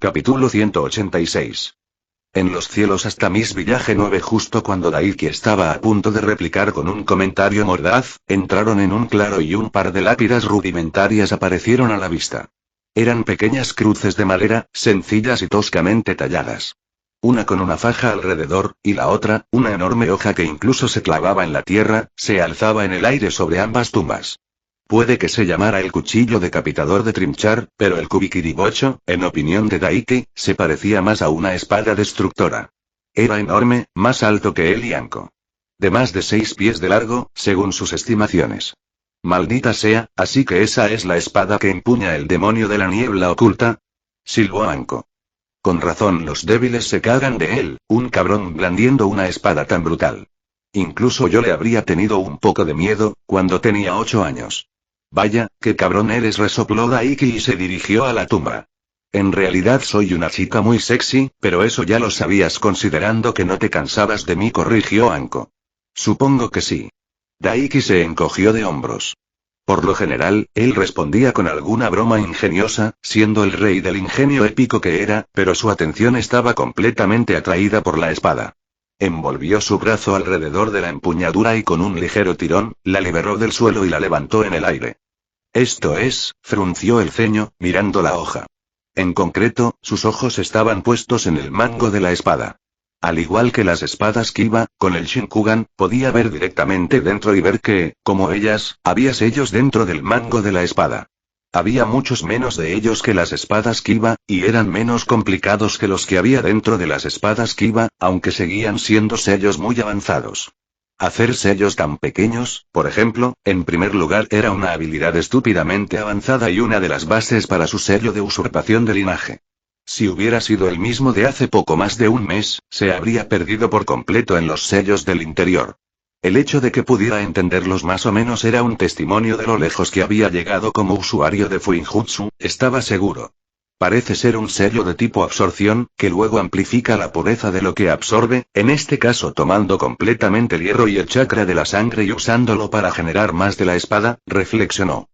Capítulo 186. En los cielos hasta Miss Village 9. Justo cuando Daiki estaba a punto de replicar con un comentario mordaz, entraron en un claro y un par de lápidas rudimentarias aparecieron a la vista. Eran pequeñas cruces de madera, sencillas y toscamente talladas. Una con una faja alrededor, y la otra, una enorme hoja que incluso se clavaba en la tierra, se alzaba en el aire sobre ambas tumbas. Puede que se llamara el cuchillo decapitador de Trimchar, pero el Kubikiribocho, en opinión de Daiki, se parecía más a una espada destructora. Era enorme, más alto que él y Anko. De más de 6 pies de largo, según sus estimaciones. Maldita sea, así que esa es la espada que empuña el demonio de la niebla oculta. Silbó Anko. Con razón los débiles se cagan de él, un cabrón blandiendo una espada tan brutal. Incluso yo le habría tenido un poco de miedo, cuando tenía 8 años. Vaya, qué cabrón eres, resopló Daiki y se dirigió a la tumba. En realidad soy una chica muy sexy, pero eso ya lo sabías considerando que no te cansabas de mí, corrigió Anko. Supongo que sí. Daiki se encogió de hombros. Por lo general, él respondía con alguna broma ingeniosa, siendo el rey del ingenio épico que era, pero su atención estaba completamente atraída por la espada. Envolvió su brazo alrededor de la empuñadura y con un ligero tirón, la liberó del suelo y la levantó en el aire. Esto es, frunció el ceño, mirando la hoja. En concreto, sus ojos estaban puestos en el mango de la espada. Al igual que las espadas Kiba, con el Shinkugan, podía ver directamente dentro y ver que, como ellas, había sellos dentro del mango de la espada. Había muchos menos de ellos que las espadas Kiba, y eran menos complicados que los que había dentro de las espadas Kiba, aunque seguían siendo sellos muy avanzados. Hacer sellos tan pequeños, por ejemplo, en primer lugar era una habilidad estúpidamente avanzada y una de las bases para su sello de usurpación de linaje. Si hubiera sido el mismo de hace poco más de un mes, se habría perdido por completo en los sellos del interior. El hecho de que pudiera entenderlos más o menos era un testimonio de lo lejos que había llegado como usuario de Fuinjutsu, estaba seguro. Parece ser un sello de tipo absorción, que luego amplifica la pureza de lo que absorbe, en este caso tomando completamente el hierro y el chakra de la sangre y usándolo para generar más de la espada, reflexionó.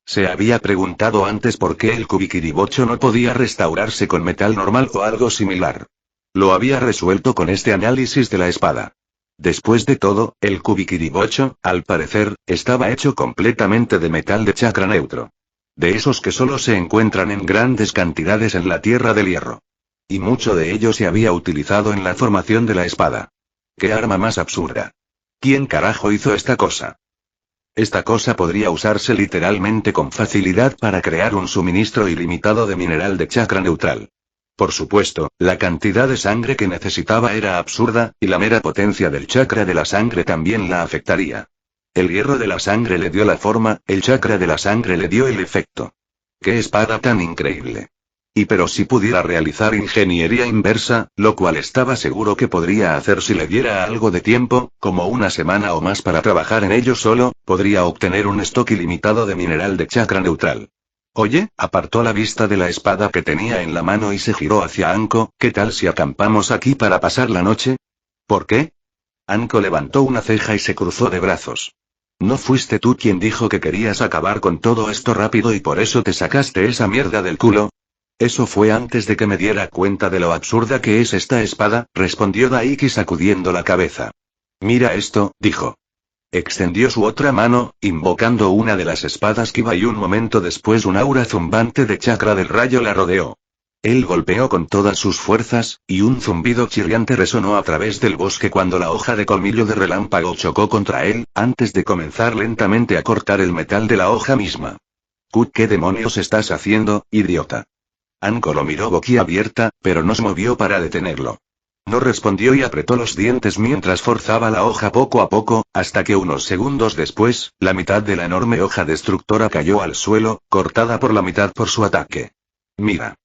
Se había preguntado antes por qué el Kubikiribocho no podía restaurarse con metal normal o algo similar. Lo había resuelto con este análisis de la espada. Después de todo, el Kubikiribocho, al parecer, estaba hecho completamente de metal de chakra neutro. De esos que solo se encuentran en grandes cantidades en la Tierra del Hierro. Y mucho de ello se había utilizado en la formación de la espada. ¡Qué arma más absurda! ¿Quién carajo hizo esta cosa? Esta cosa podría usarse literalmente con facilidad para crear un suministro ilimitado de mineral de chakra neutral. Por supuesto, la cantidad de sangre que necesitaba era absurda, y la mera potencia del chakra de la sangre también la afectaría. El hierro de la sangre le dio la forma, el chakra de la sangre le dio el efecto. ¡Qué espada tan increíble! Y pero si pudiera realizar ingeniería inversa, lo cual estaba seguro que podría hacer si le diera algo de tiempo, como una semana o más para trabajar en ello solo, podría obtener un stock ilimitado de mineral de chakra neutral. Oye, apartó la vista de la espada que tenía en la mano y se giró hacia Anko, ¿qué tal si acampamos aquí para pasar la noche? ¿Por qué? Anko levantó una ceja y se cruzó de brazos. ¿No fuiste tú quien dijo que querías acabar con todo esto rápido y por eso te sacaste esa mierda del culo? Eso fue antes de que me diera cuenta de lo absurda que es esta espada, respondió Daiki sacudiendo la cabeza. Mira esto, dijo. Extendió su otra mano, invocando una de las espadas Kiba y un momento después un aura zumbante de chakra del rayo la rodeó. Él golpeó con todas sus fuerzas, y un zumbido chirriante resonó a través del bosque cuando la hoja de colmillo de relámpago chocó contra él, antes de comenzar lentamente a cortar el metal de la hoja misma. ¿Qué demonios estás haciendo, idiota? Anko lo miró boquiabierta, pero no se movió para detenerlo. No respondió y apretó los dientes mientras forzaba la hoja poco a poco, hasta que unos segundos después, la mitad de la enorme hoja destructora cayó al suelo, cortada por la mitad por su ataque. Mira.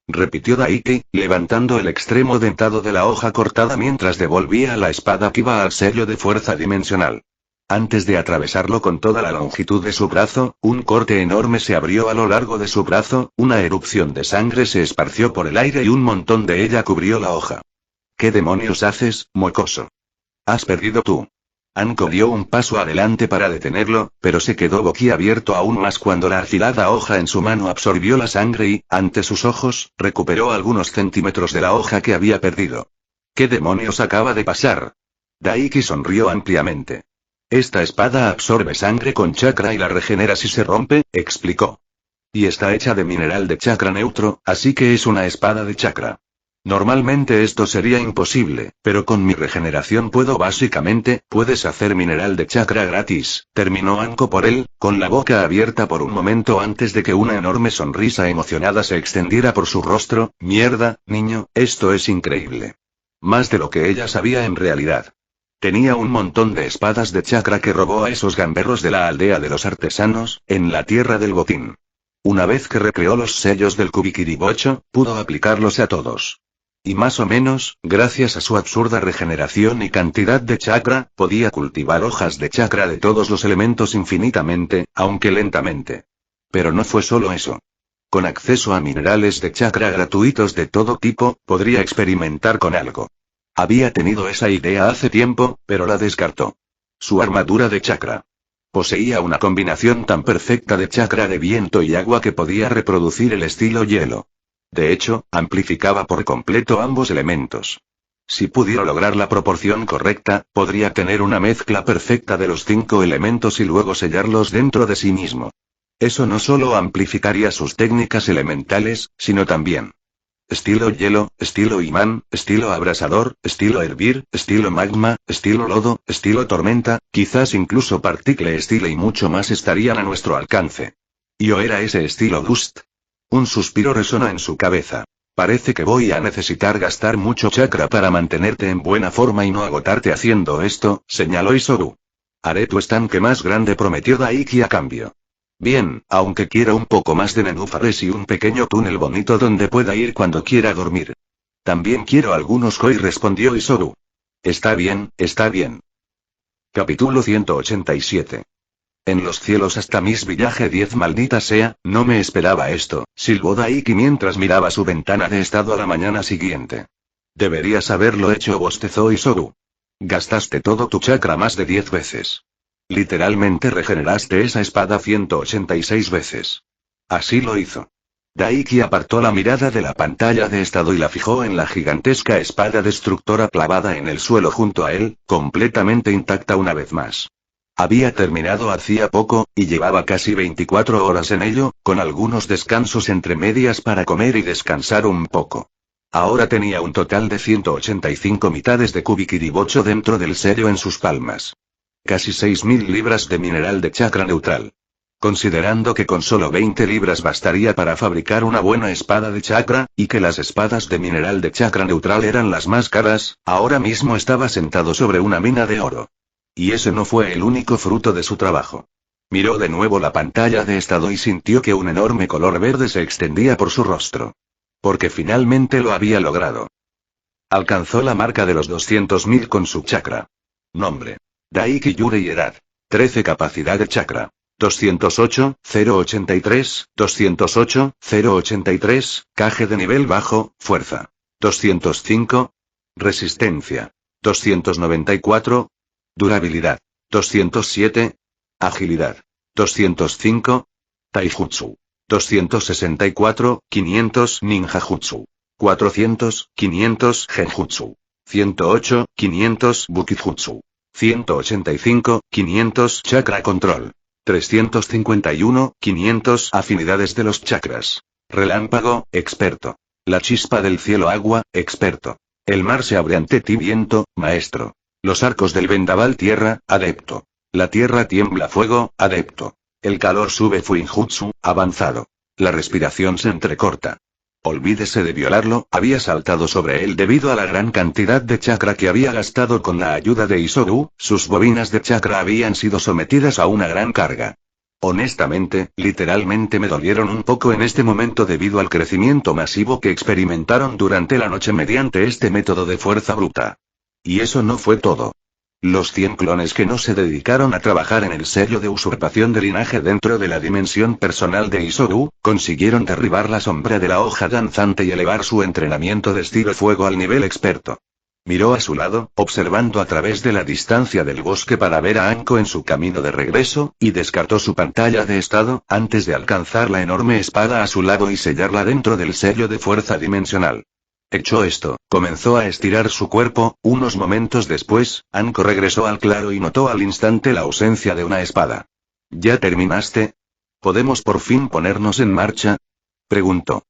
Repitió Daiki, levantando el extremo dentado de la hoja cortada mientras devolvía la espada que iba al sello de fuerza dimensional. Antes de atravesarlo con toda la longitud de su brazo, un corte enorme se abrió a lo largo de su brazo, una erupción de sangre se esparció por el aire y un montón de ella cubrió la hoja. ¿Qué demonios haces, mocoso? Has perdido tú. Anko dio un paso adelante para detenerlo, pero se quedó boquiabierto aún más cuando la afilada hoja en su mano absorbió la sangre y, ante sus ojos, recuperó algunos centímetros de la hoja que había perdido. ¿Qué demonios acaba de pasar? Daiki sonrió ampliamente. Esta espada absorbe sangre con chakra y la regenera si se rompe, explicó. Y está hecha de mineral de chakra neutro, así que es una espada de chakra. Normalmente esto sería imposible, pero con mi regeneración puedes hacer mineral de chakra gratis, terminó Anko por él, con la boca abierta por un momento antes de que una enorme sonrisa emocionada se extendiera por su rostro. Mierda, niño, esto es increíble. Más de lo que ella sabía en realidad. Tenía un montón de espadas de chakra que robó a esos gamberros de la aldea de los artesanos, en la tierra del botín. Una vez que recreó los sellos del Kubikiribocho, pudo aplicarlos a todos. Y más o menos, gracias a su absurda regeneración y cantidad de chakra, podía cultivar hojas de chakra de todos los elementos infinitamente, aunque lentamente. Pero no fue solo eso. Con acceso a minerales de chakra gratuitos de todo tipo, podría experimentar con algo. Había tenido esa idea hace tiempo, pero la descartó. Su armadura de chakra. Poseía una combinación tan perfecta de chakra de viento y agua que podía reproducir el estilo hielo. De hecho, amplificaba por completo ambos elementos. Si pudiera lograr la proporción correcta, podría tener una mezcla perfecta de los 5 elementos y luego sellarlos dentro de sí mismo. Eso no solo amplificaría sus técnicas elementales, sino también estilo hielo, estilo imán, estilo abrasador, estilo hervir, estilo magma, estilo lodo, estilo tormenta, quizás incluso particle estilo y mucho más estarían a nuestro alcance. ¿Y o era ese estilo Dust? Un suspiro resonó en su cabeza. Parece que voy a necesitar gastar mucho chakra para mantenerte en buena forma y no agotarte haciendo esto, señaló Isobu. Haré tu estanque más grande, prometió Daiki a cambio. Bien, aunque quiero un poco más de nenúfares y un pequeño túnel bonito donde pueda ir cuando quiera dormir. También quiero algunos koi, respondió Isobu. Está bien, está bien. Capítulo 187. En los cielos hasta Miss Village 10, maldita sea, no me esperaba esto, silbó Daiki mientras miraba su ventana de estado a la mañana siguiente. Deberías haberlo hecho, bostezó Isobu. Gastaste todo tu chakra más de 10 veces. Literalmente regeneraste esa espada 186 veces. Así lo hizo. Daiki apartó la mirada de la pantalla de estado y la fijó en la gigantesca espada destructora clavada en el suelo junto a él, completamente intacta una vez más. Había terminado hacía poco, y llevaba casi 24 horas en ello, con algunos descansos entre medias para comer y descansar un poco. Ahora tenía un total de 185 mitades de Kubikiribocho dentro del sello en sus palmas. Casi 6.000 libras de mineral de chakra neutral. Considerando que con solo 20 libras bastaría para fabricar una buena espada de chakra, y que las espadas de mineral de chakra neutral eran las más caras, ahora mismo estaba sentado sobre una mina de oro. Y ese no fue el único fruto de su trabajo. Miró de nuevo la pantalla de estado y sintió que un enorme color verde se extendía por su rostro. Porque finalmente lo había logrado. Alcanzó la marca de los 200.000 con su chakra. Nombre: Daiki Yurei, edad 13, capacidad de chakra 208, 083, 208, 083, caje de nivel bajo, fuerza 205, resistencia 294, durabilidad 207, agilidad 205, taijutsu 264, 500 ninjajutsu 400, 500 genjutsu 108, 500 bukijutsu 185, 500 chakra control 351, 500 afinidades de los chakras. Relámpago, experto. La chispa del cielo, agua, experto. El mar se abre ante ti, viento, maestro. Los arcos del vendaval, tierra, adepto. La tierra tiembla, fuego, adepto. El calor sube, fuinjutsu, avanzado. La respiración se entrecorta. Olvídese de violarlo, había saltado sobre él debido a la gran cantidad de chakra que había gastado con la ayuda de Isobu, sus bobinas de chakra habían sido sometidas a una gran carga. Honestamente, literalmente me dolieron un poco en este momento debido al crecimiento masivo que experimentaron durante la noche mediante este método de fuerza bruta. Y eso no fue todo. Los 100 clones que no se dedicaron a trabajar en el sello de usurpación de linaje dentro de la dimensión personal de Isobu, consiguieron derribar la sombra de la hoja danzante y elevar su entrenamiento de estilo fuego al nivel experto. Miró a su lado, observando a través de la distancia del bosque para ver a Anko en su camino de regreso, y descartó su pantalla de estado, antes de alcanzar la enorme espada a su lado y sellarla dentro del sello de fuerza dimensional. Hecho esto, comenzó a estirar su cuerpo. Unos momentos después, Anko regresó al claro y notó al instante la ausencia de una espada. ¿Ya terminaste? ¿Podemos por fin ponernos en marcha?, preguntó.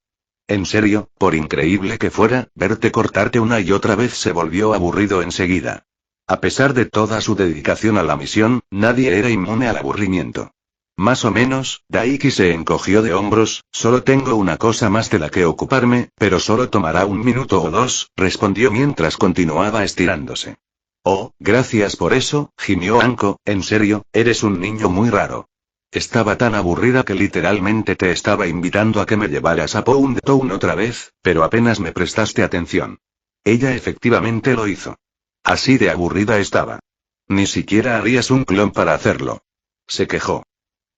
En serio, por increíble que fuera, verte cortarte una y otra vez se volvió aburrido enseguida. A pesar de toda su dedicación a la misión, nadie era inmune al aburrimiento. Más o menos, Daiki se encogió de hombros. Solo tengo una cosa más de la que ocuparme, pero solo tomará 1 minuto o 2, respondió mientras continuaba estirándose. Oh, gracias por eso, gimió Anko. En serio, eres un niño muy raro. Estaba tan aburrida que literalmente te estaba invitando a que me llevaras a Pound Town otra vez, pero apenas me prestaste atención. Ella efectivamente lo hizo. Así de aburrida estaba. Ni siquiera harías un clon para hacerlo. Se quejó.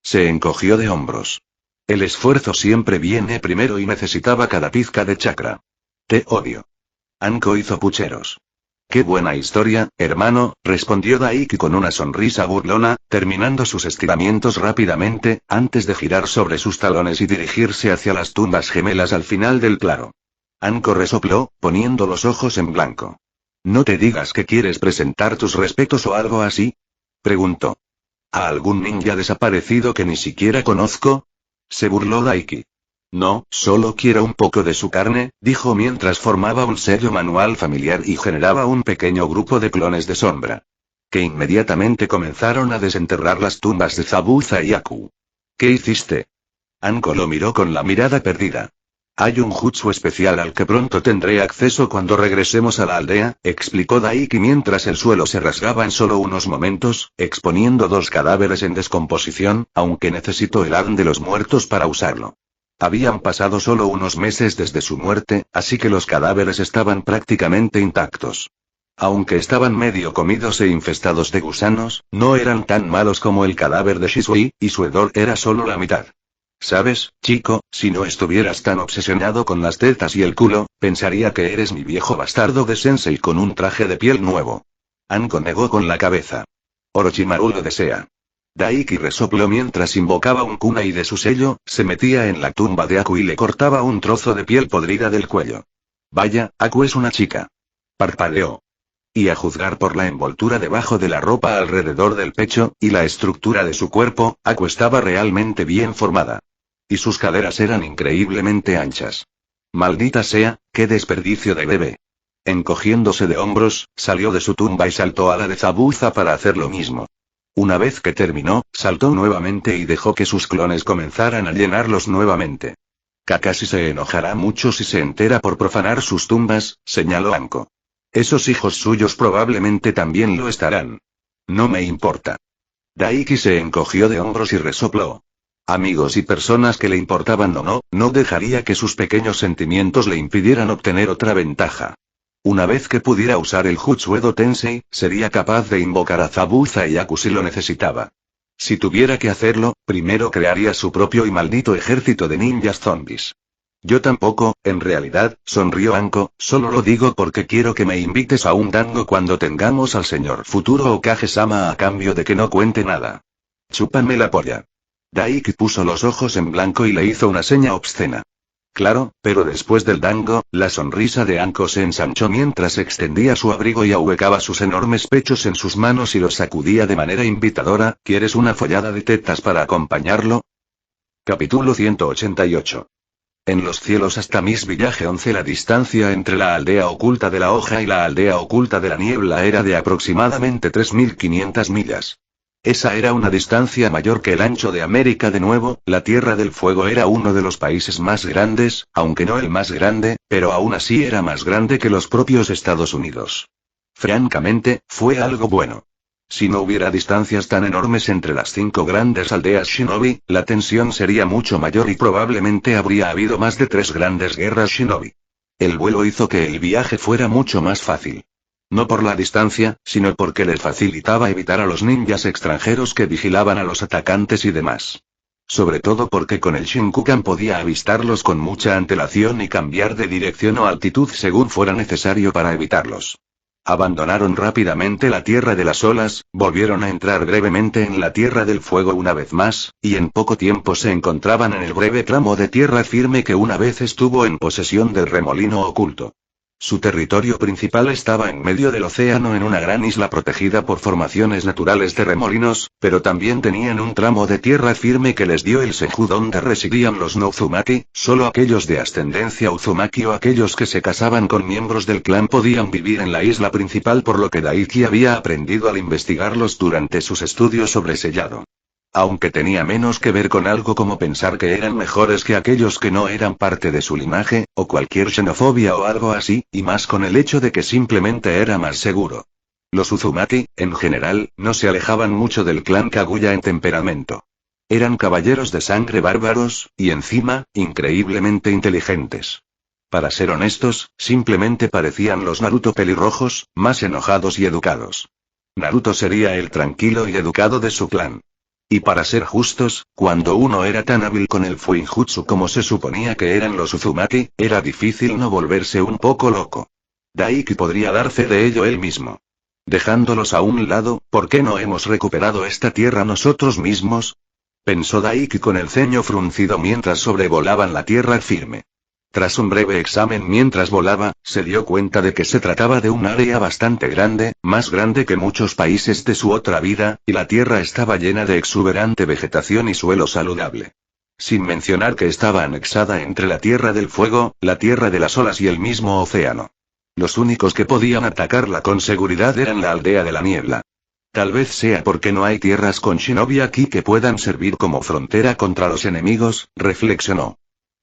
Se encogió de hombros. El esfuerzo siempre viene primero y necesitaba cada pizca de chakra. Te odio. Anko hizo pucheros. Qué buena historia, hermano, respondió Daiki con una sonrisa burlona, terminando sus estiramientos rápidamente, antes de girar sobre sus talones y dirigirse hacia las tumbas gemelas al final del claro. Anko resopló, poniendo los ojos en blanco. ¿No te digas que quieres presentar tus respetos o algo así?, preguntó. ¿A algún ninja desaparecido que ni siquiera conozco?, se burló Daiki. No, solo quiero un poco de su carne, dijo mientras formaba un sello manual familiar y generaba un pequeño grupo de clones de sombra. Que inmediatamente comenzaron a desenterrar las tumbas de Zabuza y Aku. ¿Qué hiciste? Anko lo miró con la mirada perdida. Hay un jutsu especial al que pronto tendré acceso cuando regresemos a la aldea, explicó Daiki mientras el suelo se rasgaba en solo unos momentos, exponiendo 2 cadáveres en descomposición, aunque necesito el ADN de los muertos para usarlo. Habían pasado solo unos meses desde su muerte, así que los cadáveres estaban prácticamente intactos. Aunque estaban medio comidos e infestados de gusanos, no eran tan malos como el cadáver de Shisui, y su hedor era solo la mitad. ¿Sabes, chico? Si no estuvieras tan obsesionado con las tetas y el culo, pensaría que eres mi viejo bastardo de sensei con un traje de piel nuevo. Anko negó con la cabeza. Orochimaru lo desea. Daiki resopló mientras invocaba un kunai de su sello, se metía en la tumba de Aku y le cortaba un trozo de piel podrida del cuello. Vaya, Aku es una chica. Parpadeó. Y a juzgar por la envoltura debajo de la ropa alrededor del pecho, y la estructura de su cuerpo, Aku estaba realmente bien formada. Y sus caderas eran increíblemente anchas. Maldita sea, qué desperdicio de bebé. Encogiéndose de hombros, salió de su tumba y saltó a la de Zabuza para hacer lo mismo. Una vez que terminó, saltó nuevamente y dejó que sus clones comenzaran a llenarlos nuevamente. Kakashi se enojará mucho si se entera por profanar sus tumbas, señaló Anko. Esos hijos suyos probablemente también lo estarán. No me importa. Daiki se encogió de hombros y resopló. Amigos y personas que le importaban o no, no dejaría que sus pequeños sentimientos le impidieran obtener otra ventaja. Una vez que pudiera usar el Jutsu Edo Tensei, sería capaz de invocar a Zabuza y Aku si lo necesitaba. Si tuviera que hacerlo, primero crearía su propio y maldito ejército de ninjas zombies. Yo tampoco, en realidad, sonrió Anko, solo lo digo porque quiero que me invites a un dango cuando tengamos al señor futuro Okage-sama a cambio de que no cuente nada. Chúpame la polla. Daiki puso los ojos en blanco y le hizo una seña obscena. Claro, pero después del dango, la sonrisa de Anko se ensanchó mientras extendía su abrigo y ahuecaba sus enormes pechos en sus manos y los sacudía de manera invitadora. ¿Quieres una follada de tetas para acompañarlo? Capítulo 188. En los cielos hasta Miss Village 11 la distancia entre la aldea oculta de la hoja y la aldea oculta de la niebla era de aproximadamente 3.500 millas. Esa era una distancia mayor que el ancho de América de nuevo. La Tierra del Fuego era uno de los países más grandes, aunque no el más grande, pero aún así era más grande que los propios Estados Unidos. Francamente, fue algo bueno. Si no hubiera distancias tan enormes entre las 5 grandes aldeas shinobi, la tensión sería mucho mayor y probablemente habría habido más de 3 grandes guerras shinobi. El vuelo hizo que el viaje fuera mucho más fácil. No por la distancia, sino porque les facilitaba evitar a los ninjas extranjeros que vigilaban a los atacantes y demás. Sobre todo porque con el Shinkukan podía avistarlos con mucha antelación y cambiar de dirección o altitud según fuera necesario para evitarlos. Abandonaron rápidamente la Tierra de las Olas, volvieron a entrar brevemente en la Tierra del Fuego una vez más, y en poco tiempo se encontraban en el breve tramo de tierra firme que una vez estuvo en posesión del remolino oculto. Su territorio principal estaba en medio del océano en una gran isla protegida por formaciones naturales de remolinos, pero también tenían un tramo de tierra firme que les dio el Senju donde residían los no Uzumaki, solo aquellos de ascendencia Uzumaki o aquellos que se casaban con miembros del clan podían vivir en la isla principal por lo que Daiki había aprendido al investigarlos durante sus estudios sobre sellado. Aunque tenía menos que ver con algo como pensar que eran mejores que aquellos que no eran parte de su linaje, o cualquier xenofobia o algo así, y más con el hecho de que simplemente era más seguro. Los Uzumaki, en general, no se alejaban mucho del clan Kaguya en temperamento. Eran caballeros de sangre bárbaros, y encima, increíblemente inteligentes. Para ser honestos, simplemente parecían los Naruto pelirrojos, más enojados y educados. Naruto sería el tranquilo y educado de su clan. Y para ser justos, cuando uno era tan hábil con el Fuinjutsu como se suponía que eran los Uzumaki, era difícil no volverse un poco loco. Daiki podría dar fe de ello él mismo. Dejándolos a un lado, ¿por qué no hemos recuperado esta tierra nosotros mismos? Pensó Daiki con el ceño fruncido mientras sobrevolaban la tierra firme. Tras un breve examen mientras volaba, se dio cuenta de que se trataba de un área bastante grande, más grande que muchos países de su otra vida, y la tierra estaba llena de exuberante vegetación y suelo saludable. Sin mencionar que estaba anexada entre la Tierra del Fuego, la Tierra de las Olas y el mismo océano. Los únicos que podían atacarla con seguridad eran la aldea de la niebla. Tal vez sea porque no hay tierras con shinobi aquí que puedan servir como frontera contra los enemigos, reflexionó.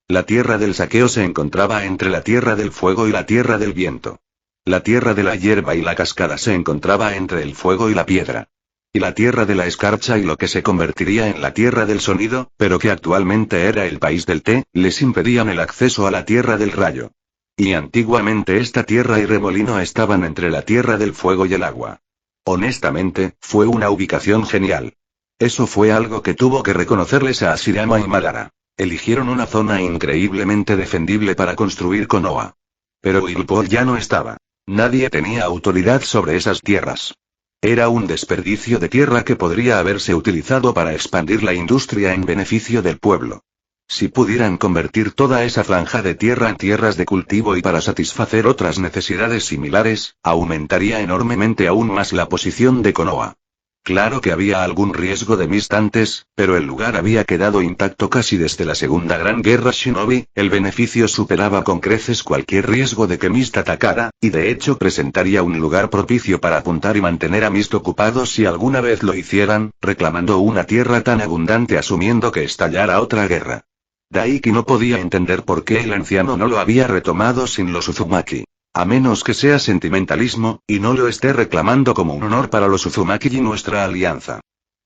La tierra del saqueo se encontraba entre la Tierra del Fuego y la Tierra del Viento. La tierra de la hierba y la cascada se encontraba entre el fuego y la piedra. Y la tierra de la escarcha y lo que se convertiría en la Tierra del Sonido, pero que actualmente era el país del té, les impedían el acceso a la Tierra del Rayo. Y antiguamente esta tierra y remolino estaban entre la Tierra del Fuego y el agua. Honestamente, fue una ubicación genial. Eso fue algo que tuvo que reconocerles a Hashirama y Madara. Eligieron una zona increíblemente defendible para construir Konoha. Pero Whirlpool ya no estaba. Nadie tenía autoridad sobre esas tierras. Era un desperdicio de tierra que podría haberse utilizado para expandir la industria en beneficio del pueblo. Si pudieran convertir toda esa franja de tierra en tierras de cultivo y para satisfacer otras necesidades similares, aumentaría enormemente aún más la posición de Konoha. Claro que había algún riesgo de Mist antes, pero el lugar había quedado intacto casi desde la Segunda Gran Guerra Shinobi, el beneficio superaba con creces cualquier riesgo de que Mist atacara, y de hecho presentaría un lugar propicio para apuntar y mantener a Mist ocupados si alguna vez lo hicieran, reclamando una tierra tan abundante asumiendo que estallara otra guerra. Daiki no podía entender por qué el anciano no lo había retomado sin los Uzumaki. A menos que sea sentimentalismo, y no lo esté reclamando como un honor para los Uzumaki y nuestra alianza.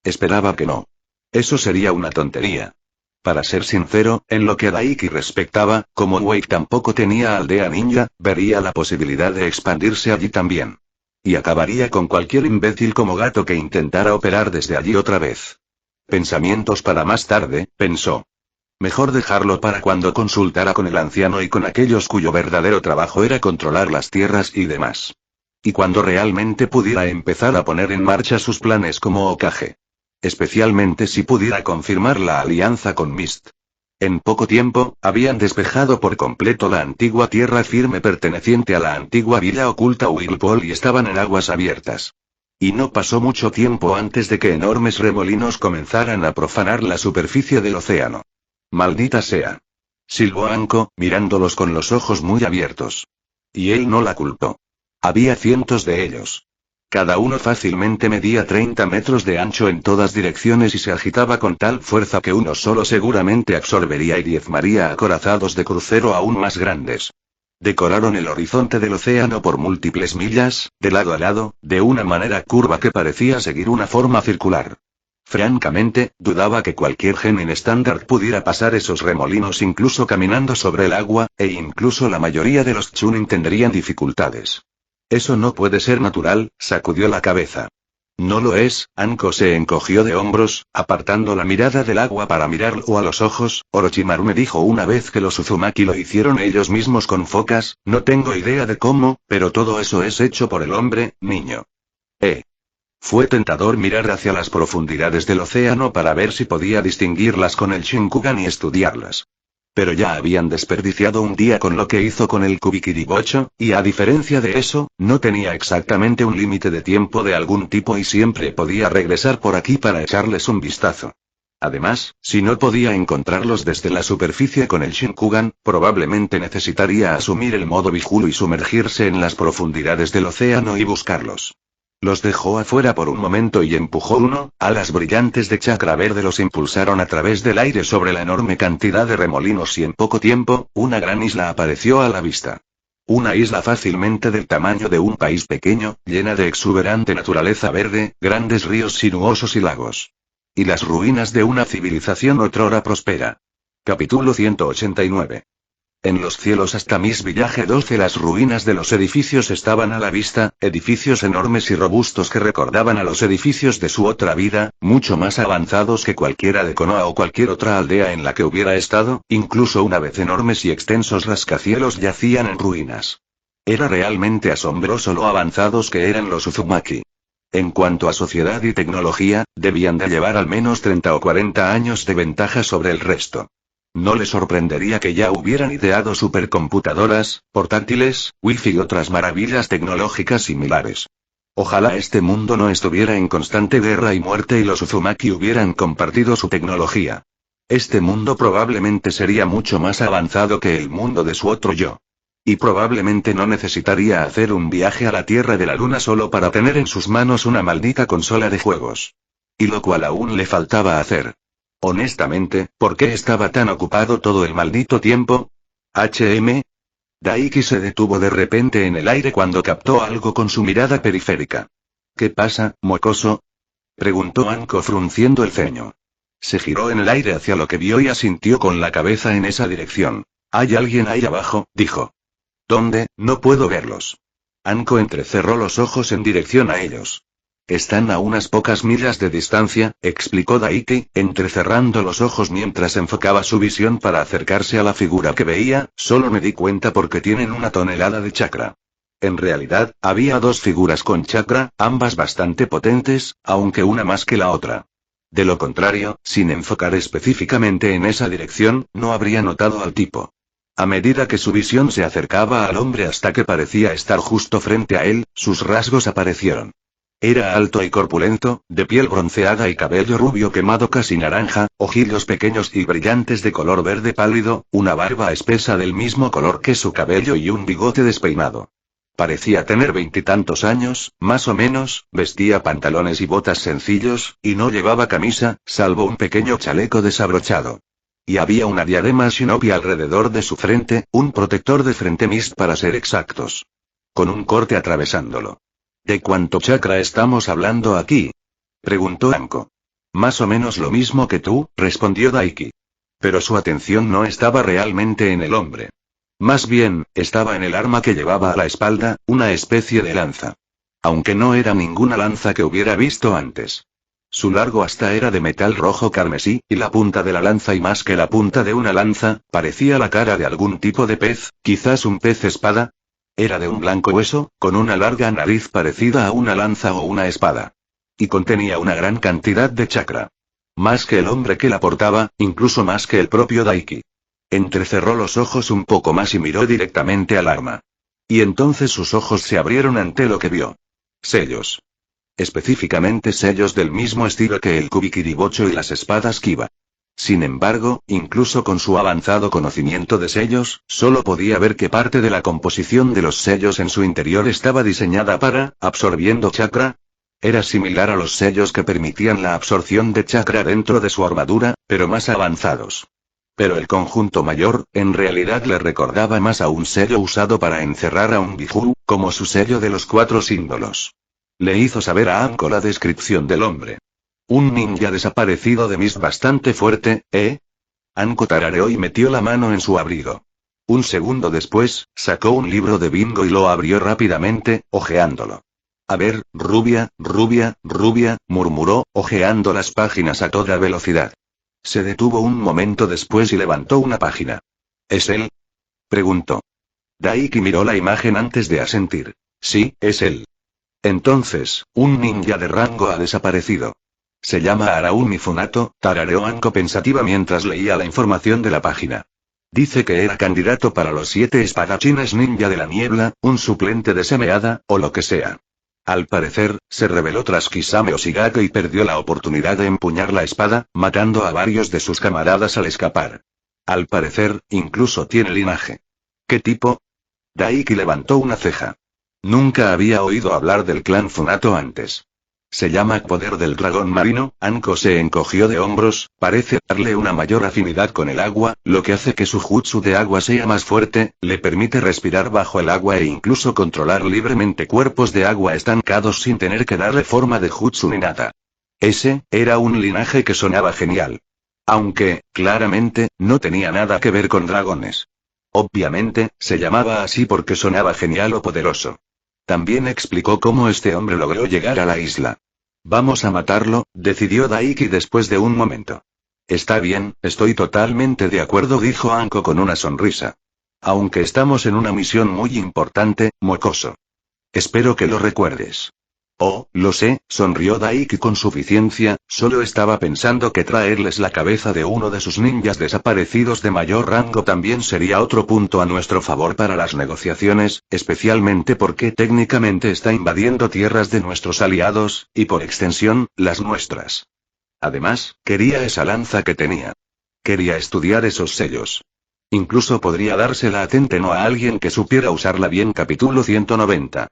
Esperaba que no. Eso sería una tontería. Para ser sincero, en lo que a Daiki respectaba, como Wake tampoco tenía aldea ninja, vería la posibilidad de expandirse allí también. Y acabaría con cualquier imbécil como Gato que intentara operar desde allí otra vez. Pensamientos para más tarde, pensó. Mejor dejarlo para cuando consultara con el anciano y con aquellos cuyo verdadero trabajo era controlar las tierras y demás. Y cuando realmente pudiera empezar a poner en marcha sus planes como Hokage. Especialmente si pudiera confirmar la alianza con Mist. En poco tiempo, habían despejado por completo la antigua tierra firme perteneciente a la antigua villa oculta Whirlpool y estaban en aguas abiertas. Y no pasó mucho tiempo antes de que enormes remolinos comenzaran a profanar la superficie del océano. Maldita sea. Silbó Anko, mirándolos con los ojos muy abiertos. Y él no la culpó. Había cientos de ellos. Cada uno fácilmente medía 30 metros de ancho en todas direcciones y se agitaba con tal fuerza que uno solo seguramente absorbería y diezmaría acorazados de crucero aún más grandes. Decoraron el horizonte del océano por múltiples millas, de lado a lado, de una manera curva que parecía seguir una forma circular. Francamente, dudaba que cualquier genin estándar pudiera pasar esos remolinos incluso caminando sobre el agua, e incluso la mayoría de los Chunin tendrían dificultades. Eso no puede ser natural, sacudió la cabeza. No lo es. Anko se encogió de hombros, apartando la mirada del agua para mirarlo a los ojos. Orochimaru me dijo una vez que los Uzumaki lo hicieron ellos mismos con focas, no tengo idea de cómo, pero todo eso es hecho por el hombre, niño. Fue tentador mirar hacia las profundidades del océano para ver si podía distinguirlas con el Shinkugan y estudiarlas. Pero ya habían desperdiciado un día con lo que hizo con el Kubikiribocho, y a diferencia de eso, no tenía exactamente un límite de tiempo de algún tipo y siempre podía regresar por aquí para echarles un vistazo. Además, si no podía encontrarlos desde la superficie con el Shinkugan, probablemente necesitaría asumir el modo Bihulu y sumergirse en las profundidades del océano y buscarlos. Los dejó afuera por un momento y empujó uno, alas brillantes de chakra verde los impulsaron a través del aire sobre la enorme cantidad de remolinos y en poco tiempo, una gran isla apareció a la vista. Una isla fácilmente del tamaño de un país pequeño, llena de exuberante naturaleza verde, grandes ríos sinuosos y lagos. Y las ruinas de una civilización otrora próspera. Capítulo 189. En los cielos hasta Miss Village 12 las ruinas de los edificios estaban a la vista, edificios enormes y robustos que recordaban a los edificios de su otra vida, mucho más avanzados que cualquiera de Konoha o cualquier otra aldea en la que hubiera estado, incluso una vez enormes y extensos rascacielos yacían en ruinas. Era realmente asombroso lo avanzados que eran los Uzumaki. En cuanto a sociedad y tecnología, debían de llevar al menos 30 o 40 años de ventaja sobre el resto. No le sorprendería que ya hubieran ideado supercomputadoras, portátiles, wifi y otras maravillas tecnológicas similares. Ojalá este mundo no estuviera en constante guerra y muerte y los Uzumaki hubieran compartido su tecnología. Este mundo probablemente sería mucho más avanzado que el mundo de su otro yo. Y probablemente no necesitaría hacer un viaje a la Tierra de la Luna solo para tener en sus manos una maldita consola de juegos. Y lo cual aún le faltaba hacer. Honestamente, ¿por qué estaba tan ocupado todo el maldito tiempo? Daiki se detuvo de repente en el aire cuando captó algo con su mirada periférica. ¿Qué pasa, mocoso? Preguntó Anko frunciendo el ceño. Se giró en el aire hacia lo que vio y asintió con la cabeza en esa dirección. Hay alguien ahí abajo, dijo. ¿Dónde? No puedo verlos. Anko entrecerró los ojos en dirección a ellos. Están a unas pocas millas de distancia, explicó Daiki, entrecerrando los ojos mientras enfocaba su visión para acercarse a la figura que veía, solo me di cuenta porque tienen una tonelada de chakra. En realidad, había dos figuras con chakra, ambas bastante potentes, aunque una más que la otra. De lo contrario, sin enfocar específicamente en esa dirección, no habría notado al tipo. A medida que su visión se acercaba al hombre hasta que parecía estar justo frente a él, sus rasgos aparecieron. Era alto y corpulento, de piel bronceada y cabello rubio quemado casi naranja, ojillos pequeños y brillantes de color verde pálido, una barba espesa del mismo color que su cabello y un bigote despeinado. Parecía tener 20 y tantos años, más o menos, vestía pantalones y botas sencillos, y no llevaba camisa, salvo un pequeño chaleco desabrochado. Y había una diadema shinobi alrededor de su frente, un protector de frente mist para ser exactos. Con un corte atravesándolo. ¿De cuánto chakra estamos hablando aquí? Preguntó Anko. Más o menos lo mismo que tú, respondió Daiki. Pero su atención no estaba realmente en el hombre. Más bien, estaba en el arma que llevaba a la espalda, una especie de lanza. Aunque no era ninguna lanza que hubiera visto antes. Su largo asta era de metal rojo carmesí, y la punta de la lanza y más que la punta de una lanza, parecía la cara de algún tipo de pez, quizás un pez espada. Era de un blanco hueso, con una larga nariz parecida a una lanza o una espada. Y contenía una gran cantidad de chakra. Más que el hombre que la portaba, incluso más que el propio Daiki. Entrecerró los ojos un poco más y miró directamente al arma. Y entonces sus ojos se abrieron ante lo que vio. Sellos. Específicamente sellos del mismo estilo que el Kubikiribocho y las espadas Kiba. Sin embargo, incluso con su avanzado conocimiento de sellos, solo podía ver que parte de la composición de los sellos en su interior estaba diseñada para, absorbiendo chakra. Era similar a los sellos que permitían la absorción de chakra dentro de su armadura, pero más avanzados. Pero el conjunto mayor, en realidad le recordaba más a un sello usado para encerrar a un Bihulu, como su sello de los 4 símbolos. Le hizo saber a Anko la descripción del hombre. Un ninja desaparecido de Mist bastante fuerte, ¿eh? Anko tarareó y metió la mano en su abrigo. Un segundo después, sacó un libro de bingo y lo abrió rápidamente, hojeándolo. A ver, rubia, rubia, rubia, murmuró, hojeando las páginas a toda velocidad. Se detuvo un momento después y levantó una página. ¿Es él? Preguntó. Daiki miró la imagen antes de asentir. Sí, es él. Entonces, un ninja de rango ha desaparecido. Se llama Araumi Funato, tarareó Anko pensativa mientras leía la información de la página. Dice que era candidato para los 7 espadachines ninja de la niebla, un suplente de Semeada, o lo que sea. Al parecer, se rebeló tras Kisame Oshigake y perdió la oportunidad de empuñar la espada, matando a varios de sus camaradas al escapar. Al parecer, incluso tiene linaje. ¿Qué tipo? Daiki levantó una ceja. Nunca había oído hablar del clan Funato antes. Se llama Poder del Dragón Marino. Anko se encogió de hombros, parece darle una mayor afinidad con el agua, lo que hace que su jutsu de agua sea más fuerte, le permite respirar bajo el agua e incluso controlar libremente cuerpos de agua estancados sin tener que darle forma de jutsu ni nada. Ese, era un linaje que sonaba genial. Aunque, claramente, no tenía nada que ver con dragones. Obviamente, se llamaba así porque sonaba genial o poderoso. También explicó cómo este hombre logró llegar a la isla. Vamos a matarlo, decidió Daiki después de un momento. Está bien, estoy totalmente de acuerdo, dijo Anko con una sonrisa. Aunque estamos en una misión muy importante, mocoso. Espero que lo recuerdes. Oh, lo sé, sonrió Daiki con suficiencia, solo estaba pensando que traerles la cabeza de uno de sus ninjas desaparecidos de mayor rango también sería otro punto a nuestro favor para las negociaciones, especialmente porque técnicamente está invadiendo tierras de nuestros aliados, y por extensión, las nuestras. Además, quería esa lanza que tenía. Quería estudiar esos sellos. Incluso podría dársela a Tenteno a alguien que supiera usarla bien. Capítulo 190.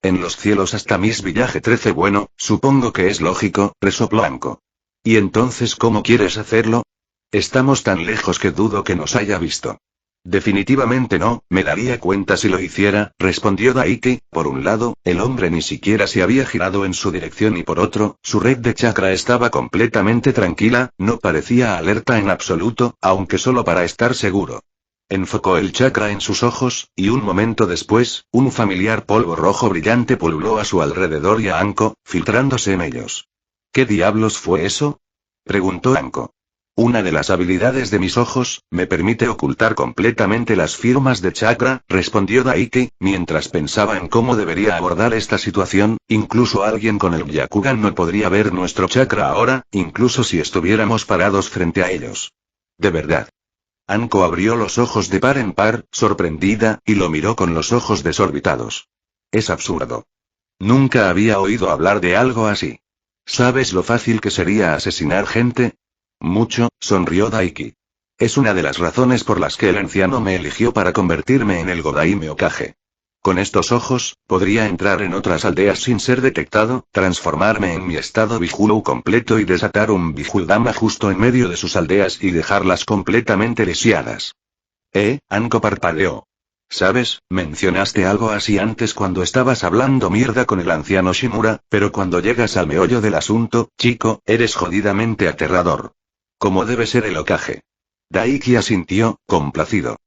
En los cielos hasta Miss Village 13. Bueno, supongo que es lógico, resopló Anko. ¿Y entonces cómo quieres hacerlo? Estamos tan lejos que dudo que nos haya visto. Definitivamente no, me daría cuenta si lo hiciera, respondió Daiki. Por un lado, el hombre ni siquiera se había girado en su dirección y por otro, su red de chakra estaba completamente tranquila, no parecía alerta en absoluto, aunque solo para estar seguro. Enfocó el chakra en sus ojos, y un momento después, un familiar polvo rojo brillante pululó a su alrededor y a Anko, filtrándose en ellos. ¿Qué diablos fue eso? Preguntó Anko. Una de las habilidades de mis ojos, me permite ocultar completamente las firmas de chakra, respondió Daiki, mientras pensaba en cómo debería abordar esta situación. Incluso alguien con el Byakugan no podría ver nuestro chakra ahora, incluso si estuviéramos parados frente a ellos. ¿De verdad? Anko abrió los ojos de par en par, sorprendida, y lo miró con los ojos desorbitados. Es absurdo. Nunca había oído hablar de algo así. ¿Sabes lo fácil que sería asesinar gente? Mucho, sonrió Daiki. Es una de las razones por las que el anciano me eligió para convertirme en el Godaime Hokage. Con estos ojos, podría entrar en otras aldeas sin ser detectado, transformarme en mi estado Bijulu completo y desatar un Bijuldama justo en medio de sus aldeas y dejarlas completamente lisiadas. Anko parpadeó. ¿Sabes? Mencionaste algo así antes cuando estabas hablando mierda con el anciano Shimura, pero cuando llegas al meollo del asunto, chico, eres jodidamente aterrador. ¿Cómo debe ser el Hokage? Daiki asintió, complacido.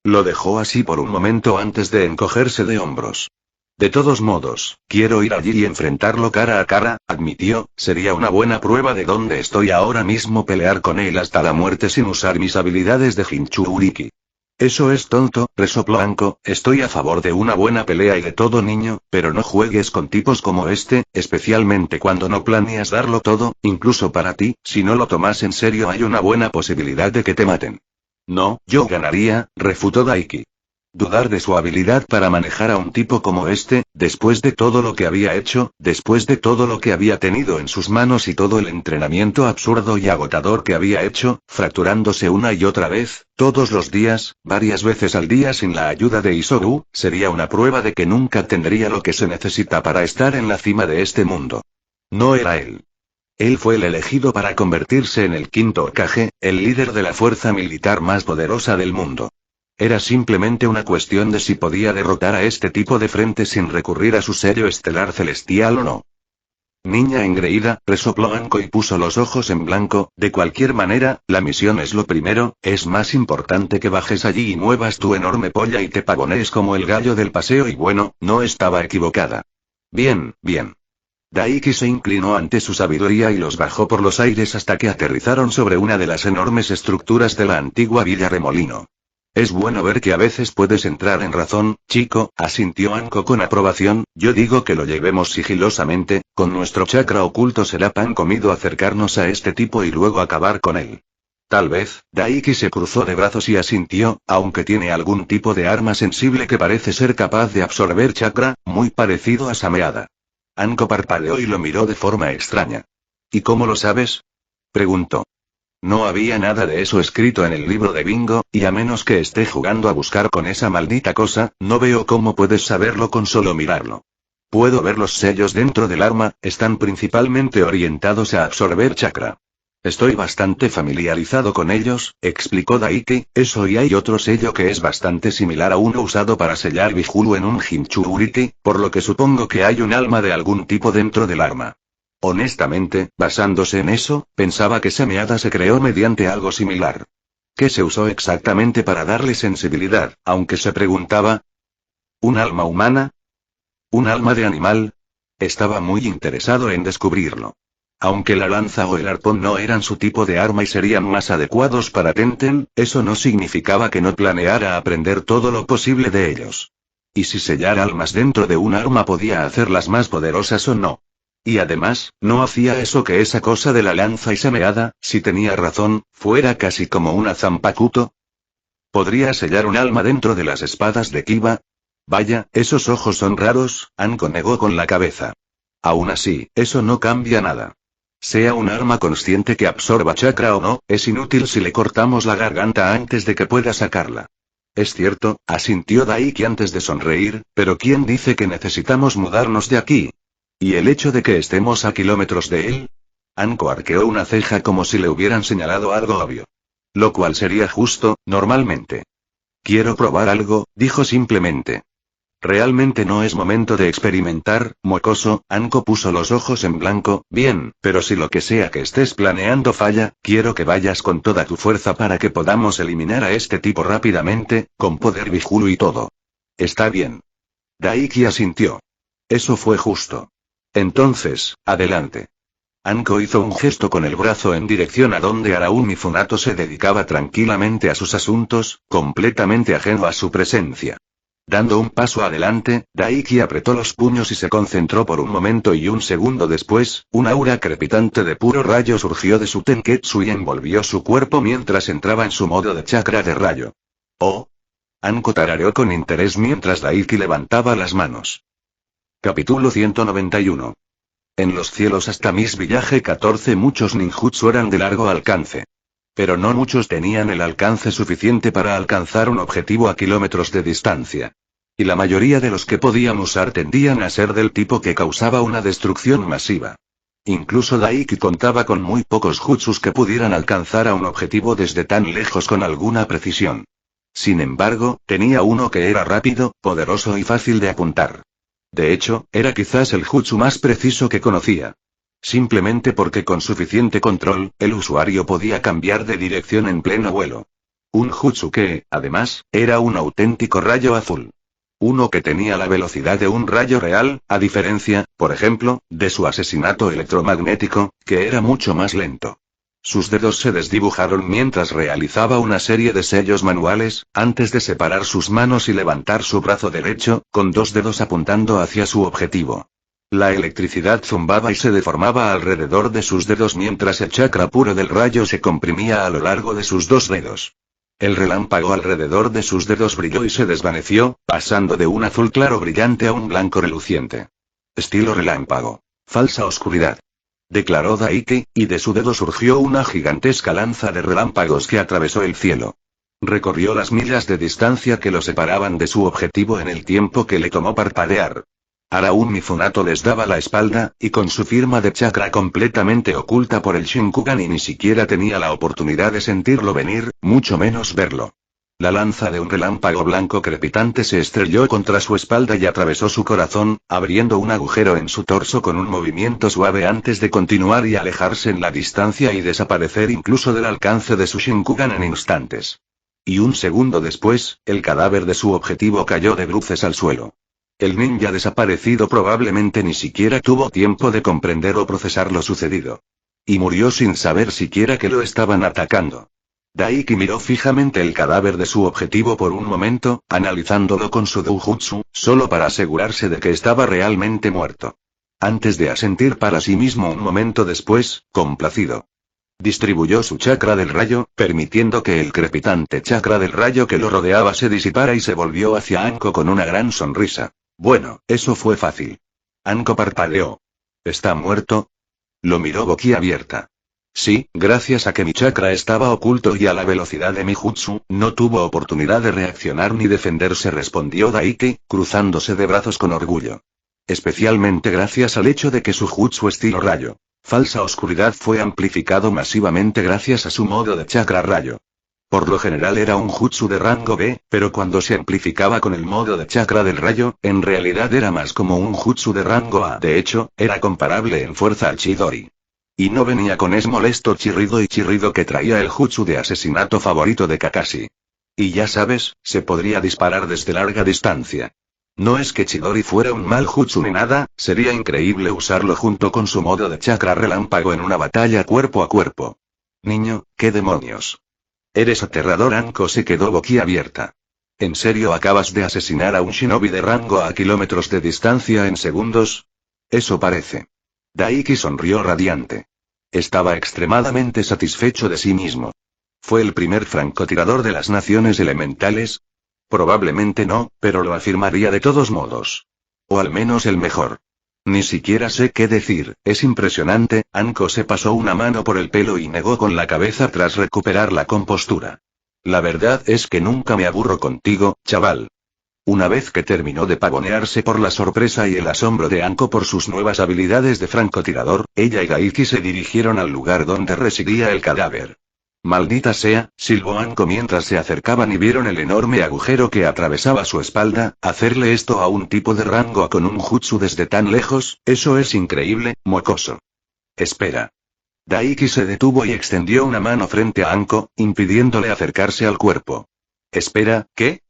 Lo dejó así por un momento antes de encogerse de hombros. De todos modos, quiero ir allí y enfrentarlo cara a cara, admitió, sería una buena prueba de dónde estoy ahora mismo, pelear con él hasta la muerte sin usar mis habilidades de Jinchuriki. Eso es tonto, resopló Anko, estoy a favor de una buena pelea y de todo niño, pero no juegues con tipos como este, especialmente cuando no planeas darlo todo, incluso para ti, si no lo tomas en serio hay una buena posibilidad de que te maten. No, yo ganaría, refutó Daiki. Dudar de su habilidad para manejar a un tipo como este, después de todo lo que había hecho, después de todo lo que había tenido en sus manos y todo el entrenamiento absurdo y agotador que había hecho, fracturándose una y otra vez, todos los días, varias veces al día sin la ayuda de Isoru, sería una prueba de que nunca tendría lo que se necesita para estar en la cima de este mundo. No era él. Él fue el elegido para convertirse en el quinto Hokage, el líder de la fuerza militar más poderosa del mundo. Era simplemente una cuestión de si podía derrotar a este tipo de frente sin recurrir a su sello estelar celestial o no. Niña engreída, resopló Anko y puso los ojos en blanco, de cualquier manera, la misión es lo primero, es más importante que bajes allí y muevas tu enorme polla y te pavonees como el gallo del paseo y bueno, no estaba equivocada. Bien, bien. Daiki se inclinó ante su sabiduría y los bajó por los aires hasta que aterrizaron sobre una de las enormes estructuras de la antigua Villa Remolino. Es bueno ver que a veces puedes entrar en razón, chico, asintió Anko con aprobación. Yo digo que lo llevemos sigilosamente, con nuestro chakra oculto será pan comido acercarnos a este tipo y luego acabar con él. Tal vez. Daiki se cruzó de brazos y asintió, aunque tiene algún tipo de arma sensible que parece ser capaz de absorber chakra, muy parecido a Sameada. Anko parpadeó y lo miró de forma extraña. ¿Y cómo lo sabes? Preguntó. No había nada de eso escrito en el libro de Bingo, y a menos que esté jugando a buscar con esa maldita cosa, no veo cómo puedes saberlo con solo mirarlo. Puedo ver los sellos dentro del arma, están principalmente orientados a absorber chakra. Estoy bastante familiarizado con ellos, explicó Daiki, eso y hay otro sello que es bastante similar a uno usado para sellar Bijulu en un Jinchuriki, por lo que supongo que hay un alma de algún tipo dentro del arma. Honestamente, basándose en eso, pensaba que Sameada se creó mediante algo similar. ¿Qué se usó exactamente para darle sensibilidad? Aunque se preguntaba. ¿Un alma humana? ¿Un alma de animal? Estaba muy interesado en descubrirlo. Aunque la lanza o el arpón no eran su tipo de arma y serían más adecuados para Tenten, eso no significaba que no planeara aprender todo lo posible de ellos. ¿Y si sellar almas dentro de un arma podía hacerlas más poderosas o no? Y además, ¿no hacía eso que esa cosa de la lanza y Sameada, si tenía razón, fuera casi como una Zanpakuto? ¿Podría sellar un alma dentro de las espadas de Kiba? Vaya, esos ojos son raros, Anko negó con la cabeza. Aún así, eso no cambia nada. Sea un arma consciente que absorba chakra o no, es inútil si le cortamos la garganta antes de que pueda sacarla. Es cierto, asintió Daiki antes de sonreír, pero ¿quién dice que necesitamos mudarnos de aquí? ¿Y el hecho de que estemos a kilómetros de él? Anko arqueó una ceja como si le hubieran señalado algo obvio. Lo cual sería justo, normalmente. Quiero probar algo, dijo simplemente. Realmente no es momento de experimentar, mocoso. Anko puso los ojos en blanco. Bien, pero si lo que sea que estés planeando falla, quiero que vayas con toda tu fuerza para que podamos eliminar a este tipo rápidamente, con poder Bijulu y todo. Está bien. Daiki asintió. Eso fue justo. Entonces, adelante. Anko hizo un gesto con el brazo en dirección a donde Araumi Funato se dedicaba tranquilamente a sus asuntos, completamente ajeno a su presencia. Dando un paso adelante, Daiki apretó los puños y se concentró por un momento y un segundo después, un aura crepitante de puro rayo surgió de su Tenketsu y envolvió su cuerpo mientras entraba en su modo de chakra de rayo. ¡Oh! Anko tarareó con interés mientras Daiki levantaba las manos. Capítulo 191. En los cielos hasta Miss Village 14 muchos ninjutsu eran de largo alcance. Pero no muchos tenían el alcance suficiente para alcanzar un objetivo a kilómetros de distancia. Y la mayoría de los que podían usar tendían a ser del tipo que causaba una destrucción masiva. Incluso Daiki contaba con muy pocos jutsus que pudieran alcanzar a un objetivo desde tan lejos con alguna precisión. Sin embargo, tenía uno que era rápido, poderoso y fácil de apuntar. De hecho, era quizás el jutsu más preciso que conocía. Simplemente porque con suficiente control, el usuario podía cambiar de dirección en pleno vuelo. Un jutsu que, además, era un auténtico rayo azul. Uno que tenía la velocidad de un rayo real, a diferencia, por ejemplo, de su asesinato electromagnético, que era mucho más lento. Sus dedos se desdibujaron mientras realizaba una serie de sellos manuales, antes de separar sus manos y levantar su brazo derecho, con dos dedos apuntando hacia su objetivo. La electricidad zumbaba y se deformaba alrededor de sus dedos mientras el chakra puro del rayo se comprimía a lo largo de sus dos dedos. El relámpago alrededor de sus dedos brilló y se desvaneció, pasando de un azul claro brillante a un blanco reluciente. Estilo relámpago. Falsa oscuridad. Declaró Daiki, y de su dedo surgió una gigantesca lanza de relámpagos que atravesó el cielo. Recorrió las millas de distancia que lo separaban de su objetivo en el tiempo que le tomó parpadear. Araumi Funato les daba la espalda, y con su firma de chakra completamente oculta por el Shinkugan y ni siquiera tenía la oportunidad de sentirlo venir, mucho menos verlo. La lanza de un relámpago blanco crepitante se estrelló contra su espalda y atravesó su corazón, abriendo un agujero en su torso con un movimiento suave antes de continuar y alejarse en la distancia y desaparecer incluso del alcance de su Shinkugan en instantes. Y un segundo después, el cadáver de su objetivo cayó de bruces al suelo. El ninja desaparecido probablemente ni siquiera tuvo tiempo de comprender o procesar lo sucedido. Y murió sin saber siquiera que lo estaban atacando. Daiki miró fijamente el cadáver de su objetivo por un momento, analizándolo con su doujutsu, solo para asegurarse de que estaba realmente muerto. Antes de asentir para sí mismo un momento después, complacido. Distribuyó su chakra del rayo, permitiendo que el crepitante chakra del rayo que lo rodeaba se disipara y se volvió hacia Anko con una gran sonrisa. Bueno, eso fue fácil. Anko parpadeó. ¿Está muerto? Lo miró boquiabierta. Sí, gracias a que mi chakra estaba oculto y a la velocidad de mi jutsu, no tuvo oportunidad de reaccionar ni defenderse, respondió Daiki, cruzándose de brazos con orgullo. Especialmente gracias al hecho de que su jutsu estilo rayo, falsa oscuridad, fue amplificado masivamente gracias a su modo de chakra rayo. Por lo general era un jutsu de rango B, pero cuando se amplificaba con el modo de chakra del rayo, en realidad era más como un jutsu de rango A. De hecho, era comparable en fuerza al Chidori. Y no venía con ese molesto chirrido que traía el jutsu de asesinato favorito de Kakashi. Y ya sabes, se podría disparar desde larga distancia. No es que Chidori fuera un mal jutsu ni nada, sería increíble usarlo junto con su modo de chakra relámpago en una batalla cuerpo a cuerpo. Niño, ¿qué demonios? Eres aterrador. Anko se quedó boquiabierta. ¿En serio acabas de asesinar a un shinobi de rango a kilómetros de distancia en segundos? Eso parece. Daiki sonrió radiante. Estaba extremadamente satisfecho de sí mismo. ¿Fue el primer francotirador de las naciones elementales? Probablemente no, pero lo afirmaría de todos modos. O al menos el mejor. Ni siquiera sé qué decir, es impresionante. Anko se pasó una mano por el pelo y negó con la cabeza tras recuperar la compostura. La verdad es que nunca me aburro contigo, chaval. Una vez que terminó de pavonearse por la sorpresa y el asombro de Anko por sus nuevas habilidades de francotirador, ella y Daiki se dirigieron al lugar donde residía el cadáver. Maldita sea, silbó Anko mientras se acercaban y vieron el enorme agujero que atravesaba su espalda. Hacerle esto a un tipo de rango A con un jutsu desde tan lejos, eso es increíble, mocoso. Espera. Daiki se detuvo y extendió una mano frente a Anko, impidiéndole acercarse al cuerpo. Espera, ¿qué?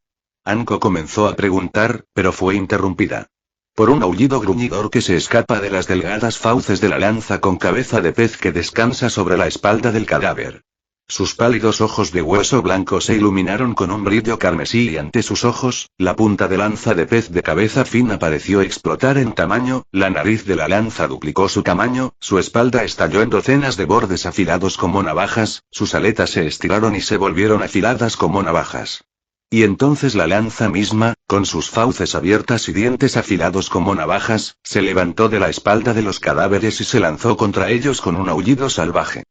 Anko comenzó a preguntar, pero fue interrumpida por un aullido gruñidor que se escapa de las delgadas fauces de la lanza con cabeza de pez que descansa sobre la espalda del cadáver. Sus pálidos ojos de hueso blanco se iluminaron con un brillo carmesí y ante sus ojos, la punta de lanza de pez de cabeza fina pareció explotar en tamaño, la nariz de la lanza duplicó su tamaño, su espalda estalló en docenas de bordes afilados como navajas, sus aletas se estiraron y se volvieron afiladas como navajas. Y entonces la lanza misma, con sus fauces abiertas y dientes afilados como navajas, se levantó de la espalda de los cadáveres y se lanzó contra ellos con un aullido salvaje.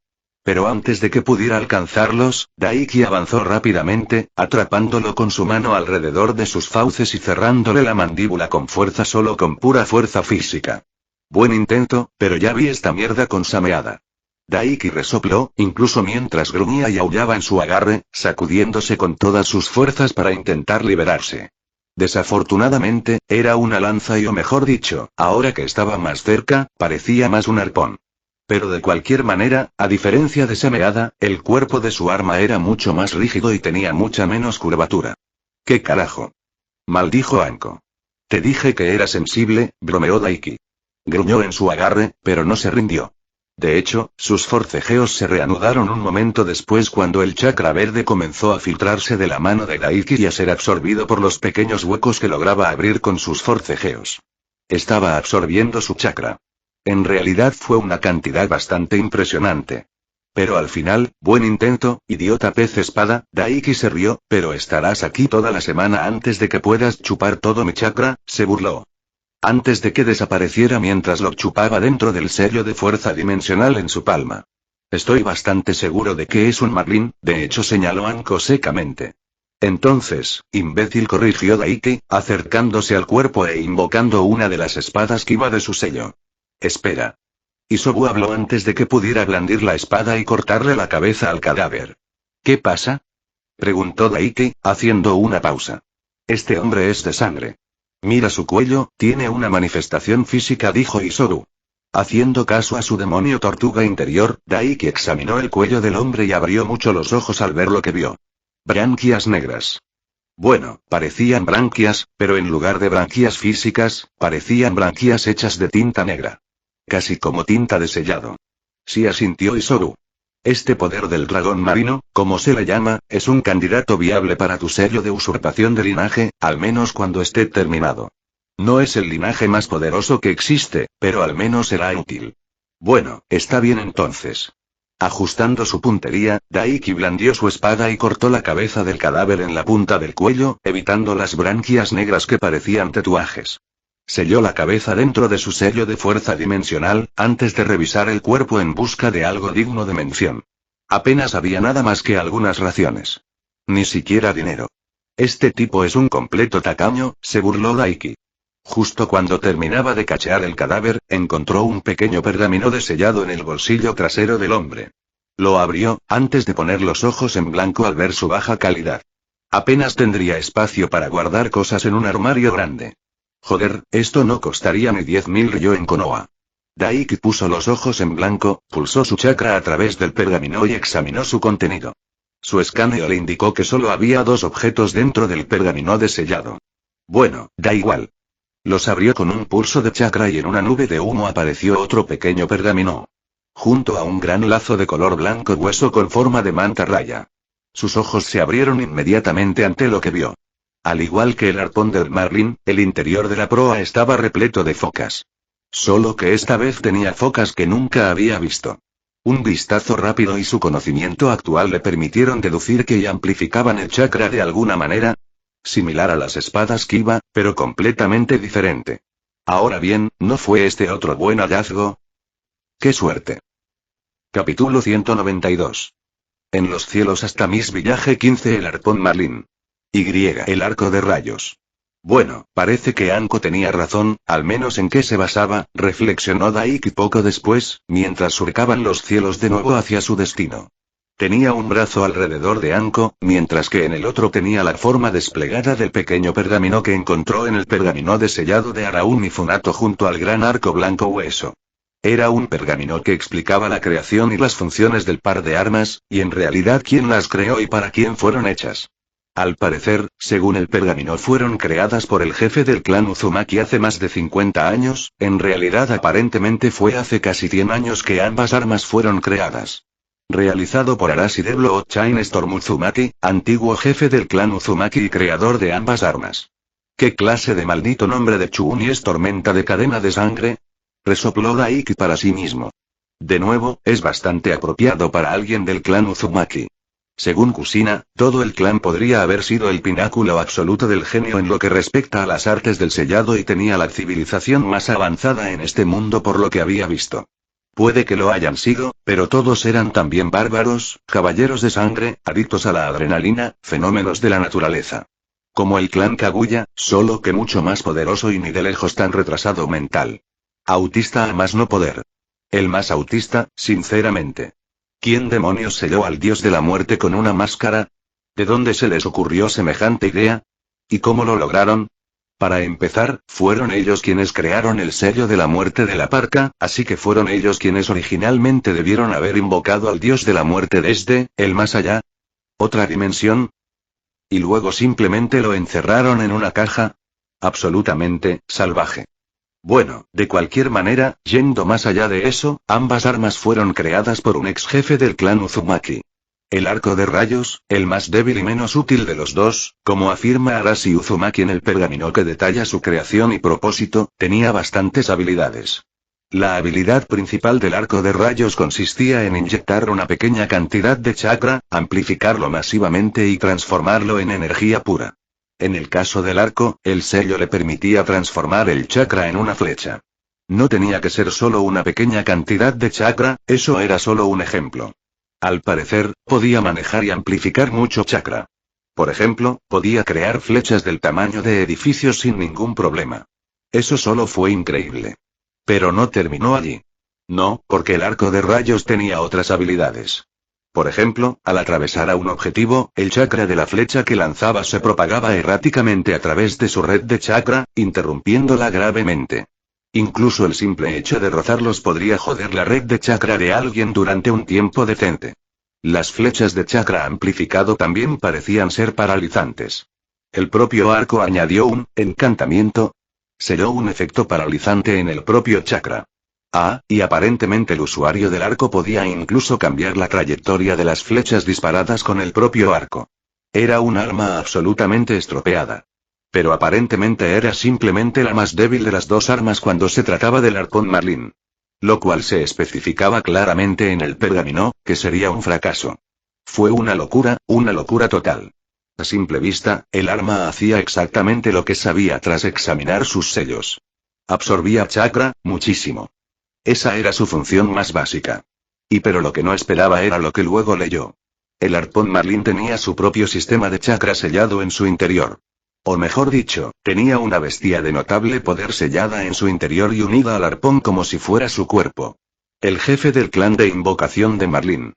Pero antes de que pudiera alcanzarlos, Daiki avanzó rápidamente, atrapándolo con su mano alrededor de sus fauces y cerrándole la mandíbula con fuerza, solo con pura fuerza física. Buen intento, pero ya vi esta mierda consameada. Daiki resopló, incluso mientras gruñía y aullaba en su agarre, sacudiéndose con todas sus fuerzas para intentar liberarse. Desafortunadamente, era una lanza y, o mejor dicho, ahora que estaba más cerca, parecía más un arpón. Pero de cualquier manera, a diferencia de Sameada, el cuerpo de su arma era mucho más rígido y tenía mucha menos curvatura. ¿Qué carajo? Maldijo Anko. Te dije que era sensible, bromeó Daiki. Gruñó en su agarre, pero no se rindió. De hecho, sus forcejeos se reanudaron un momento después cuando el chakra verde comenzó a filtrarse de la mano de Daiki y a ser absorbido por los pequeños huecos que lograba abrir con sus forcejeos. Estaba absorbiendo su chakra. En realidad fue una cantidad bastante impresionante. Pero al final, buen intento, idiota pez espada. Daiki se rió, pero estarás aquí toda la semana antes de que puedas chupar todo mi chakra, se burló. Antes de que desapareciera mientras lo chupaba dentro del sello de fuerza dimensional en su palma. Estoy bastante seguro de que es un marlin, de hecho, señaló Anko secamente. Entonces, imbécil, corrigió Daiki, acercándose al cuerpo e invocando una de las espadas que iba de su sello. Espera. Isobu habló antes de que pudiera blandir la espada y cortarle la cabeza al cadáver. ¿Qué pasa? Preguntó Daiki, haciendo una pausa. Este hombre es de sangre. Mira su cuello, tiene una manifestación física, dijo Isobu. Haciendo caso a su demonio tortuga interior, Daiki examinó el cuello del hombre y abrió mucho los ojos al ver lo que vio. Branquias negras. Bueno, parecían branquias, pero en lugar de branquias físicas, parecían branquias hechas de tinta negra. Casi como tinta de sellado. Sí, asintió Isoru. Este poder del dragón marino, como se le llama, es un candidato viable para tu sello de usurpación de linaje, al menos cuando esté terminado. No es el linaje más poderoso que existe, pero al menos será útil. Bueno, está bien entonces. Ajustando su puntería, Daiki blandió su espada y cortó la cabeza del cadáver en la punta del cuello, evitando las branquias negras que parecían tatuajes. Selló la cabeza dentro de su sello de fuerza dimensional, antes de revisar el cuerpo en busca de algo digno de mención. Apenas había nada más que algunas raciones. Ni siquiera dinero. Este tipo es un completo tacaño, se burló Daiki. Justo cuando terminaba de cachear el cadáver, encontró un pequeño pergamino desellado en el bolsillo trasero del hombre. Lo abrió, antes de poner los ojos en blanco al ver su baja calidad. Apenas tendría espacio para guardar cosas en un armario grande. Joder, esto no costaría ni 10.000 ryo en Konoha. Daiki puso los ojos en blanco, pulsó su chakra a través del pergamino y examinó su contenido. Su escaneo le indicó que solo había 2 objetos dentro del pergamino desellado. Bueno, da igual. Los abrió con un pulso de chakra y en una nube de humo apareció otro pequeño pergamino. Junto a un gran lazo de color blanco hueso con forma de manta raya. Sus ojos se abrieron inmediatamente ante lo que vio. Al igual que el arpón del Marlin, el interior de la proa estaba repleto de focas. Solo que esta vez tenía focas que nunca había visto. Un vistazo rápido y su conocimiento actual le permitieron deducir que amplificaban el chakra de alguna manera. Similar a las espadas Kiba, pero completamente diferente. Ahora bien, ¿no fue este otro buen hallazgo? ¡Qué suerte! Capítulo 192. En los cielos hasta Miss Village 15 el arpón Marlin. El arco de rayos. Bueno, parece que Anko tenía razón, al menos en qué se basaba, reflexionó Daiki poco después, mientras surcaban los cielos de nuevo hacia su destino. Tenía un brazo alrededor de Anko, mientras que en el otro tenía la forma desplegada del pequeño pergamino que encontró en el pergamino desellado de Araun Mifunato junto al gran arco blanco hueso. Era un pergamino que explicaba la creación y las funciones del par de armas, y en realidad quién las creó y para quién fueron hechas. Al parecer, según el pergamino fueron creadas por el jefe del clan Uzumaki hace más de 50 años, en realidad aparentemente fue hace casi 100 años que ambas armas fueron creadas. Realizado por Arashi de Bloodchain Storm Uzumaki, antiguo jefe del clan Uzumaki y creador de ambas armas. ¿Qué clase de maldito nombre de Chun y es tormenta de cadena de sangre? Resopló Daiki para sí mismo. De nuevo, es bastante apropiado para alguien del clan Uzumaki. Según Kusina, todo el clan podría haber sido el pináculo absoluto del genio en lo que respecta a las artes del sellado y tenía la civilización más avanzada en este mundo por lo que había visto. Puede que lo hayan sido, pero todos eran también bárbaros, caballeros de sangre, adictos a la adrenalina, fenómenos de la naturaleza. Como el clan Kaguya, solo que mucho más poderoso y ni de lejos tan retrasado mental. Autista a más no poder. El más autista, sinceramente. ¿Quién demonios selló al dios de la muerte con una máscara? ¿De dónde se les ocurrió semejante idea? ¿Y cómo lo lograron? Para empezar, fueron ellos quienes crearon el sello de la muerte de la parca, así que fueron ellos quienes originalmente debieron haber invocado al dios de la muerte desde, el más allá. ¿Otra dimensión? Y luego simplemente lo encerraron en una caja. Absolutamente, salvaje. Bueno, de cualquier manera, yendo más allá de eso, ambas armas fueron creadas por un ex jefe del clan Uzumaki. El arco de rayos, el más débil y menos útil de los dos, como afirma Arashi Uzumaki en el pergamino que detalla su creación y propósito, tenía bastantes habilidades. La habilidad principal del arco de rayos consistía en inyectar una pequeña cantidad de chakra, amplificarlo masivamente y transformarlo en energía pura. En el caso del arco, el sello le permitía transformar el chakra en una flecha. No tenía que ser solo una pequeña cantidad de chakra, eso era solo un ejemplo. Al parecer, podía manejar y amplificar mucho chakra. Por ejemplo, podía crear flechas del tamaño de edificios sin ningún problema. Eso solo fue increíble. Pero no terminó allí. No, porque el arco de rayos tenía otras habilidades. Por ejemplo, al atravesar a un objetivo, el chakra de la flecha que lanzaba se propagaba erráticamente a través de su red de chakra, interrumpiéndola gravemente. Incluso el simple hecho de rozarlos podría joder la red de chakra de alguien durante un tiempo decente. Las flechas de chakra amplificado también parecían ser paralizantes. El propio arco añadió un encantamiento. Selló un efecto paralizante en el propio chakra. Y aparentemente el usuario del arco podía incluso cambiar la trayectoria de las flechas disparadas con el propio arco. Era un arma absolutamente estropeada. Pero aparentemente era simplemente la más débil de las dos armas cuando se trataba del arpón marlín. Lo cual se especificaba claramente en el pergamino, que sería un fracaso. Fue una locura total. A simple vista, el arma hacía exactamente lo que sabía tras examinar sus sellos. Absorbía chakra, muchísimo. Esa era su función más básica. Pero lo que no esperaba era lo que luego leyó. El arpón marlín tenía su propio sistema de chakra sellado en su interior. O mejor dicho, tenía una bestia de notable poder sellada en su interior y unida al arpón como si fuera su cuerpo. El jefe del clan de invocación de Marlin.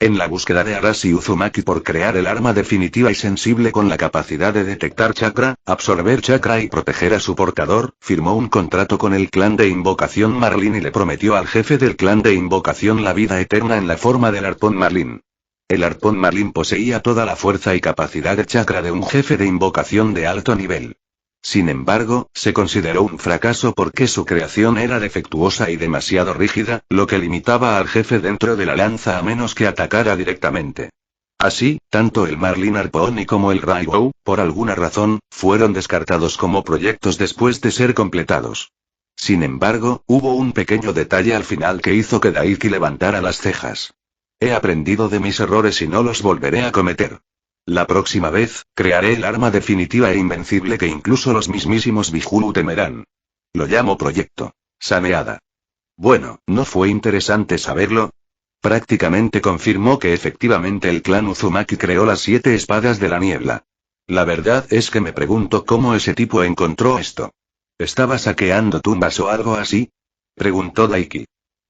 En la búsqueda de Arashi Uzumaki por crear el arma definitiva y sensible con la capacidad de detectar chakra, absorber chakra y proteger a su portador, firmó un contrato con el clan de invocación Marlin y le prometió al jefe del clan de invocación la vida eterna en la forma del arpón Marlin. El arpón marlín poseía toda la fuerza y capacidad de chakra de un jefe de invocación de alto nivel. Sin embargo, se consideró un fracaso porque su creación era defectuosa y demasiado rígida, lo que limitaba al jefe dentro de la lanza a menos que atacara directamente. Así, tanto el Marlin Arpón como el Raikou, por alguna razón, fueron descartados como proyectos después de ser completados. Sin embargo, hubo un pequeño detalle al final que hizo que Daiki levantara las cejas. He aprendido de mis errores y no los volveré a cometer. La próxima vez, crearé el arma definitiva e invencible que incluso los mismísimos Bihulu temerán. Lo llamo Proyecto Sameada. Bueno, ¿no fue interesante saberlo? Prácticamente confirmó que efectivamente el clan Uzumaki creó las 7 espadas de la niebla. La verdad es que me pregunto cómo ese tipo encontró esto. ¿Estaba saqueando tumbas o algo así? Preguntó Daiki.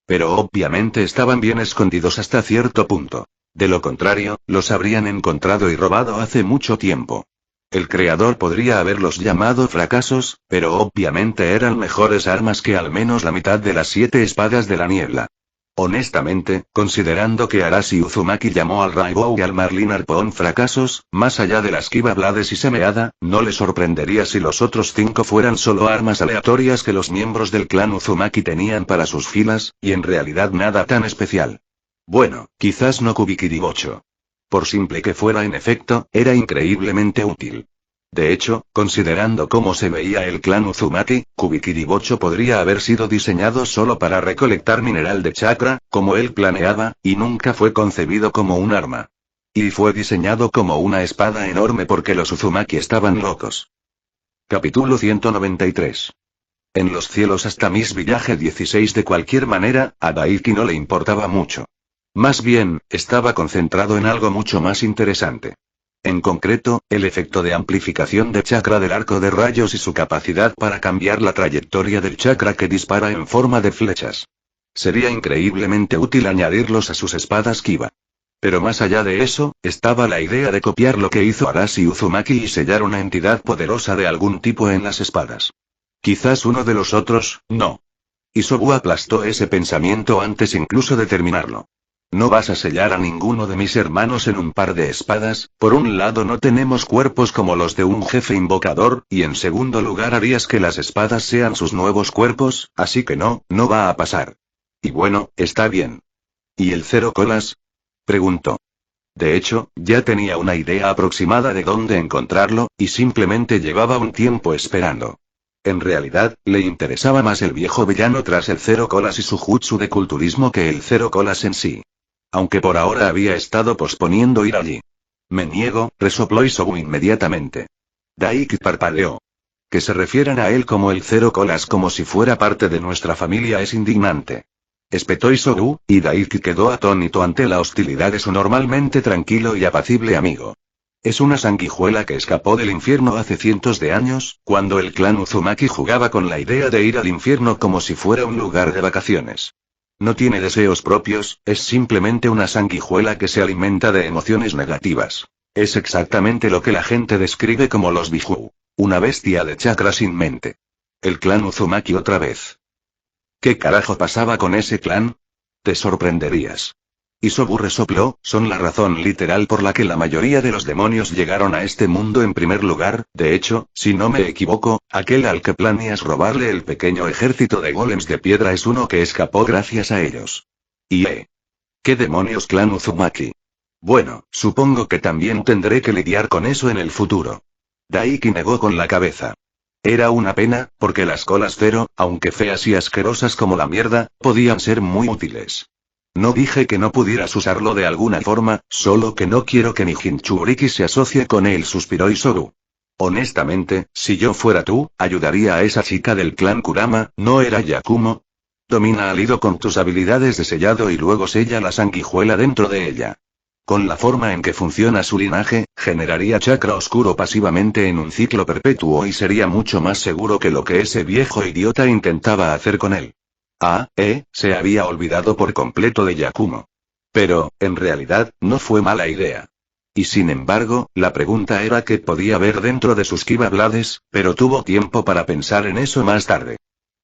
Pero obviamente estaban bien escondidos hasta cierto punto. De lo contrario, los habrían encontrado y robado hace mucho tiempo. El creador podría haberlos llamado fracasos, pero obviamente eran mejores armas que al menos la mitad de las 7 espadas de la niebla. Honestamente, considerando que Arashi Uzumaki llamó al Raikou y al Marlin Arpón fracasos, más allá de las Kiba Blades y Semeada, no le sorprendería si los otros 5 fueran solo armas aleatorias que los miembros del clan Uzumaki tenían para sus filas, y en realidad nada tan especial. Bueno, quizás no Kubikiribocho. Por simple que fuera en efecto, era increíblemente útil. De hecho, considerando cómo se veía el clan Uzumaki, Kubikiribocho podría haber sido diseñado solo para recolectar mineral de chakra, como él planeaba, y nunca fue concebido como un arma. Y fue diseñado como una espada enorme porque los Uzumaki estaban locos. Capítulo 193. En los cielos hasta Miss Village 16. De cualquier manera, a Daiki no le importaba mucho. Más bien, estaba concentrado en algo mucho más interesante. En concreto, el efecto de amplificación de chakra del arco de rayos y su capacidad para cambiar la trayectoria del chakra que dispara en forma de flechas. Sería increíblemente útil añadirlos a sus espadas Kiba. Pero más allá de eso, estaba la idea de copiar lo que hizo Arashi Uzumaki y sellar una entidad poderosa de algún tipo en las espadas. Quizás uno de los otros, no. Isobu aplastó ese pensamiento antes incluso de terminarlo. No vas a sellar a ninguno de mis hermanos en un par de espadas, por un lado no tenemos cuerpos como los de un jefe invocador, y en segundo lugar harías que las espadas sean sus nuevos cuerpos, así que no va a pasar. Y bueno, está bien. ¿Y el Cero Colas? Preguntó. De hecho, ya tenía una idea aproximada de dónde encontrarlo, y simplemente llevaba un tiempo esperando. En realidad, le interesaba más el viejo villano tras el Cero Colas y su jutsu de culturismo que el Cero Colas en sí. Aunque por ahora había estado posponiendo ir allí. Me niego, resopló Isobu inmediatamente. Daiki parpadeó. Que se refieran a él como el Cero Colas como si fuera parte de nuestra familia es indignante. Espetó Isobu, y Daiki quedó atónito ante la hostilidad de su normalmente tranquilo y apacible amigo. Es una sanguijuela que escapó del infierno hace cientos de años, cuando el clan Uzumaki jugaba con la idea de ir al infierno como si fuera un lugar de vacaciones. No tiene deseos propios, es simplemente una sanguijuela que se alimenta de emociones negativas. Es exactamente lo que la gente describe como los Bihuu. Una bestia de chakra sin mente. El clan Uzumaki otra vez. ¿Qué carajo pasaba con ese clan? Te sorprenderías. Isobu resopló, son la razón literal por la que la mayoría de los demonios llegaron a este mundo en primer lugar. De hecho, si no me equivoco, aquel al que planeas robarle el pequeño ejército de golems de piedra es uno que escapó gracias a ellos. ¿Qué demonios clan Uzumaki? Bueno, supongo que también tendré que lidiar con eso en el futuro. Daiki negó con la cabeza. Era una pena, porque las colas cero, aunque feas y asquerosas como la mierda, podían ser muy útiles. No dije que no pudieras usarlo de alguna forma, solo que no quiero que mi Jinchuriki se asocie con él, suspiró Isobu. Honestamente, si yo fuera tú, ayudaría a esa chica del clan Kurama, ¿no era Yakumo? Domina al hilo con tus habilidades de sellado y luego sella la sanguijuela dentro de ella. Con la forma en que funciona su linaje, generaría chakra oscuro pasivamente en un ciclo perpetuo y sería mucho más seguro que lo que ese viejo idiota intentaba hacer con él. Se había olvidado por completo de Yakumo. Pero, en realidad, no fue mala idea. Y sin embargo, la pregunta era qué podía haber dentro de sus Kiba Blades, pero tuvo tiempo para pensar en eso más tarde.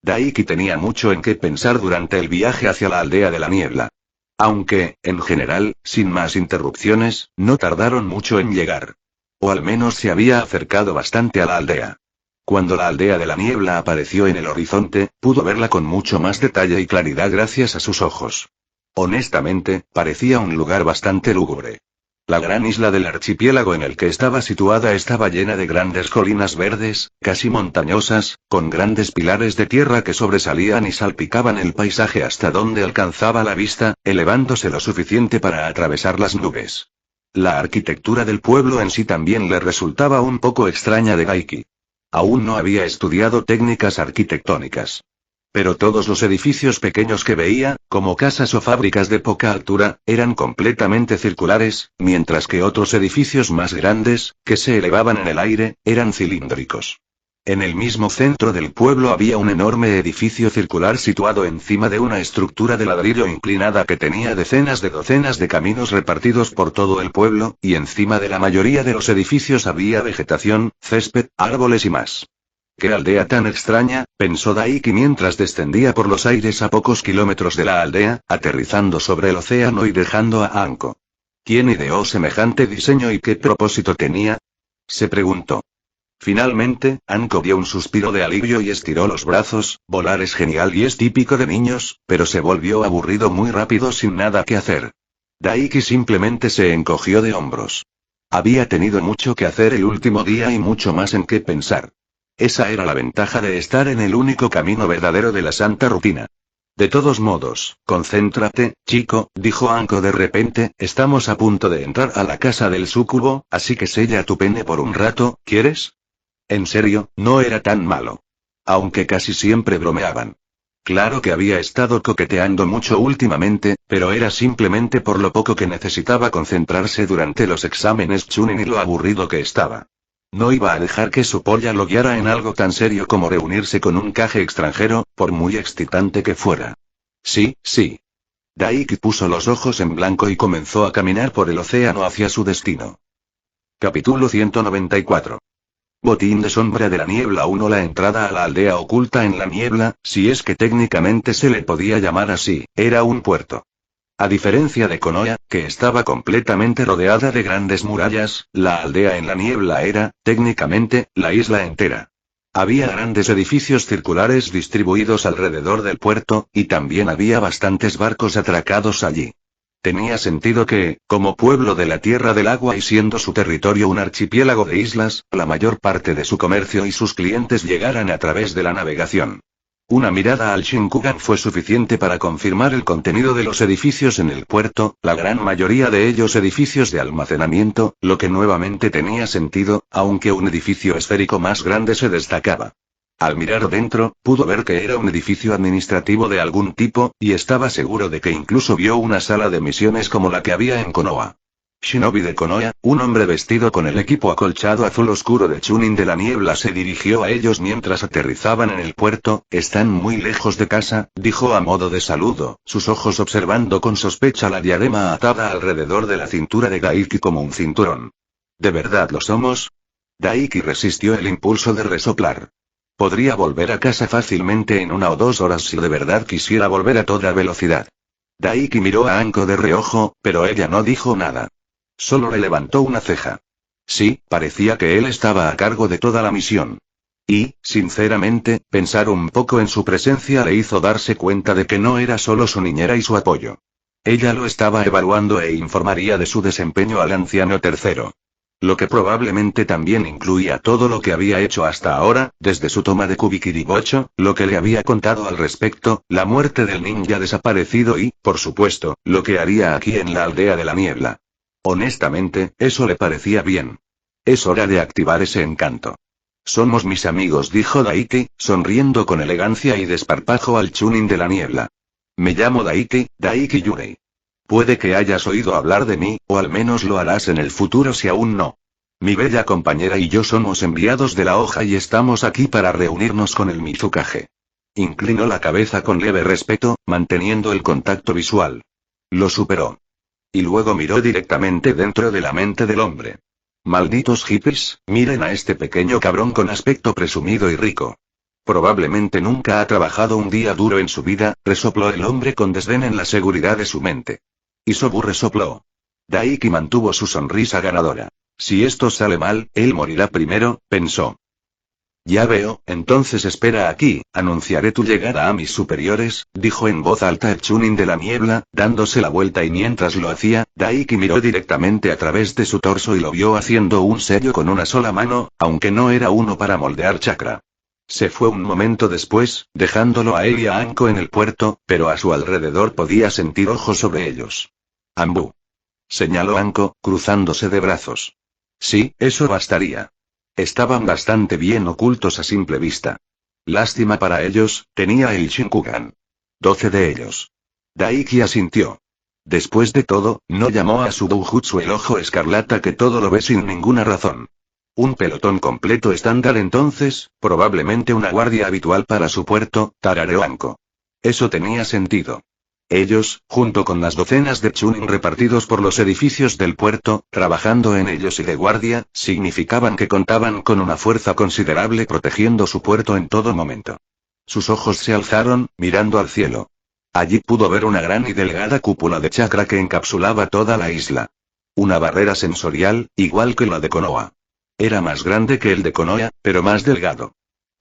Daiki tenía mucho en qué pensar durante el viaje hacia la aldea de la niebla. Aunque, en general, sin más interrupciones, no tardaron mucho en llegar. O al menos se había acercado bastante a la aldea. Cuando la aldea de la niebla apareció en el horizonte, pudo verla con mucho más detalle y claridad gracias a sus ojos. Honestamente, parecía un lugar bastante lúgubre. La gran isla del archipiélago en el que estaba situada estaba llena de grandes colinas verdes, casi montañosas, con grandes pilares de tierra que sobresalían y salpicaban el paisaje hasta donde alcanzaba la vista, elevándose lo suficiente para atravesar las nubes. La arquitectura del pueblo en sí también le resultaba un poco extraña de Daiki. Aún no había estudiado técnicas arquitectónicas. Pero todos los edificios pequeños que veía, como casas o fábricas de poca altura, eran completamente circulares, mientras que otros edificios más grandes, que se elevaban en el aire, eran cilíndricos. En el mismo centro del pueblo había un enorme edificio circular situado encima de una estructura de ladrillo inclinada que tenía decenas de docenas de caminos repartidos por todo el pueblo, y encima de la mayoría de los edificios había vegetación, césped, árboles y más. ¡Qué aldea tan extraña!, pensó Daiki mientras descendía por los aires a pocos kilómetros de la aldea, aterrizando sobre el océano y dejando a Anko. ¿Quién ideó semejante diseño y qué propósito tenía?, se preguntó. Finalmente, Anko dio un suspiro de alivio y estiró los brazos. Volar es genial y es típico de niños, pero se volvió aburrido muy rápido sin nada que hacer. Daiki simplemente se encogió de hombros. Había tenido mucho que hacer el último día y mucho más en qué pensar. Esa era la ventaja de estar en el único camino verdadero de la santa rutina. De todos modos, concéntrate, chico, dijo Anko de repente, estamos a punto de entrar a la casa del súcubo, así que sella tu pene por un rato, ¿quieres? En serio, no era tan malo. Aunque casi siempre bromeaban. Claro que había estado coqueteando mucho últimamente, pero era simplemente por lo poco que necesitaba concentrarse durante los exámenes Chunin y lo aburrido que estaba. No iba a dejar que su polla lo guiara en algo tan serio como reunirse con un caje extranjero, por muy excitante que fuera. Sí. Daiki puso los ojos en blanco y comenzó a caminar por el océano hacia su destino. Capítulo 194. Botín de sombra de la niebla 1. La entrada a la aldea oculta en la niebla, si es que técnicamente se le podía llamar así, era un puerto. A diferencia de Konoha, que estaba completamente rodeada de grandes murallas, la aldea en la niebla era, técnicamente, la isla entera. Había grandes edificios circulares distribuidos alrededor del puerto, y también había bastantes barcos atracados allí. Tenía sentido que, como pueblo de la Tierra del Agua y siendo su territorio un archipiélago de islas, la mayor parte de su comercio y sus clientes llegaran a través de la navegación. Una mirada al Shinkugan fue suficiente para confirmar el contenido de los edificios en el puerto, la gran mayoría de ellos edificios de almacenamiento, lo que nuevamente tenía sentido, aunque un edificio esférico más grande se destacaba. Al mirar dentro, pudo ver que era un edificio administrativo de algún tipo, y estaba seguro de que incluso vio una sala de misiones como la que había en Konoha. Shinobi de Konoha, un hombre vestido con el equipo acolchado azul oscuro de Chunin de la niebla se dirigió a ellos mientras aterrizaban en el puerto. Están muy lejos de casa, dijo a modo de saludo, sus ojos observando con sospecha la diadema atada alrededor de la cintura de Daiki como un cinturón. ¿De verdad lo somos? Daiki resistió el impulso de resoplar. Podría volver a casa fácilmente en 1 o 2 horas si de verdad quisiera volver a toda velocidad. Daiki miró a Anko de reojo, pero ella no dijo nada. Solo le levantó una ceja. Sí, parecía que él estaba a cargo de toda la misión. Y, sinceramente, pensar un poco en su presencia le hizo darse cuenta de que no era solo su niñera y su apoyo. Ella lo estaba evaluando e informaría de su desempeño al anciano tercero. Lo que probablemente también incluía todo lo que había hecho hasta ahora, desde su toma de Kubikiribocho, lo que le había contado al respecto, la muerte del ninja desaparecido y, por supuesto, lo que haría aquí en la aldea de la niebla. Honestamente, eso le parecía bien. Es hora de activar ese encanto. Somos mis amigos, dijo Daiki, sonriendo con elegancia y desparpajo al Chunin de la niebla. Me llamo Daiki, Daiki Yurei. Puede que hayas oído hablar de mí, o al menos lo harás en el futuro si aún no. Mi bella compañera y yo somos enviados de la hoja y estamos aquí para reunirnos con el Mizukage. Inclinó la cabeza con leve respeto, manteniendo el contacto visual. Lo superó. Y luego miró directamente dentro de la mente del hombre. Malditos hippies, miren a este pequeño cabrón con aspecto presumido y rico. Probablemente nunca ha trabajado un día duro en su vida, resopló el hombre con desdén en la seguridad de su mente. Isobu resopló. Daiki mantuvo su sonrisa ganadora. Si esto sale mal, él morirá primero, pensó. Ya veo, entonces espera aquí, anunciaré tu llegada a mis superiores, dijo en voz alta el Chunin de la niebla, dándose la vuelta y mientras lo hacía, Daiki miró directamente a través de su torso y lo vio haciendo un sello con una sola mano, aunque no era uno para moldear chakra. Se fue un momento después, dejándolo a él y a Anko en el puerto, pero a su alrededor podía sentir ojos sobre ellos. Ambu. Señaló Anko, cruzándose de brazos. Sí, eso bastaría. Estaban bastante bien ocultos a simple vista. Lástima para ellos, tenía el Shinkugan. 12 de ellos. Daiki asintió. Después de todo, no llamó a su doujutsu el ojo escarlata que todo lo ve sin ninguna razón. Un pelotón completo estándar entonces, probablemente una guardia habitual para su puerto, tarareó Anko. Eso tenía sentido. Ellos, junto con las docenas de Chunin repartidos por los edificios del puerto, trabajando en ellos y de guardia, significaban que contaban con una fuerza considerable protegiendo su puerto en todo momento. Sus ojos se alzaron, mirando al cielo. Allí pudo ver una gran y delgada cúpula de chakra que encapsulaba toda la isla. Una barrera sensorial, igual que la de Konoha. Era más grande que el de Konoha, pero más delgado.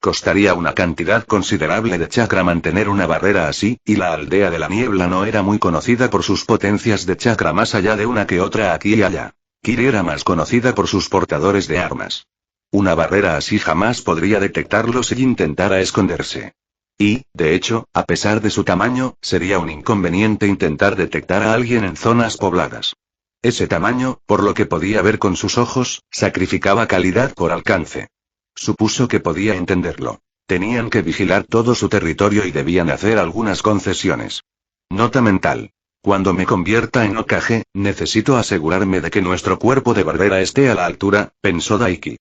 Costaría una cantidad considerable de chakra mantener una barrera así, y la aldea de la niebla no era muy conocida por sus potencias de chakra más allá de una que otra aquí y allá. Kiri era más conocida por sus portadores de armas. Una barrera así jamás podría detectarlo si intentara esconderse. Y, de hecho, a pesar de su tamaño, sería un inconveniente intentar detectar a alguien en zonas pobladas. Ese tamaño, por lo que podía ver con sus ojos, sacrificaba calidad por alcance. Supuso que podía entenderlo. Tenían que vigilar todo su territorio y debían hacer algunas concesiones. Nota mental. Cuando me convierta en Hokage, necesito asegurarme de que nuestro cuerpo de barbera esté a la altura, pensó Daiki.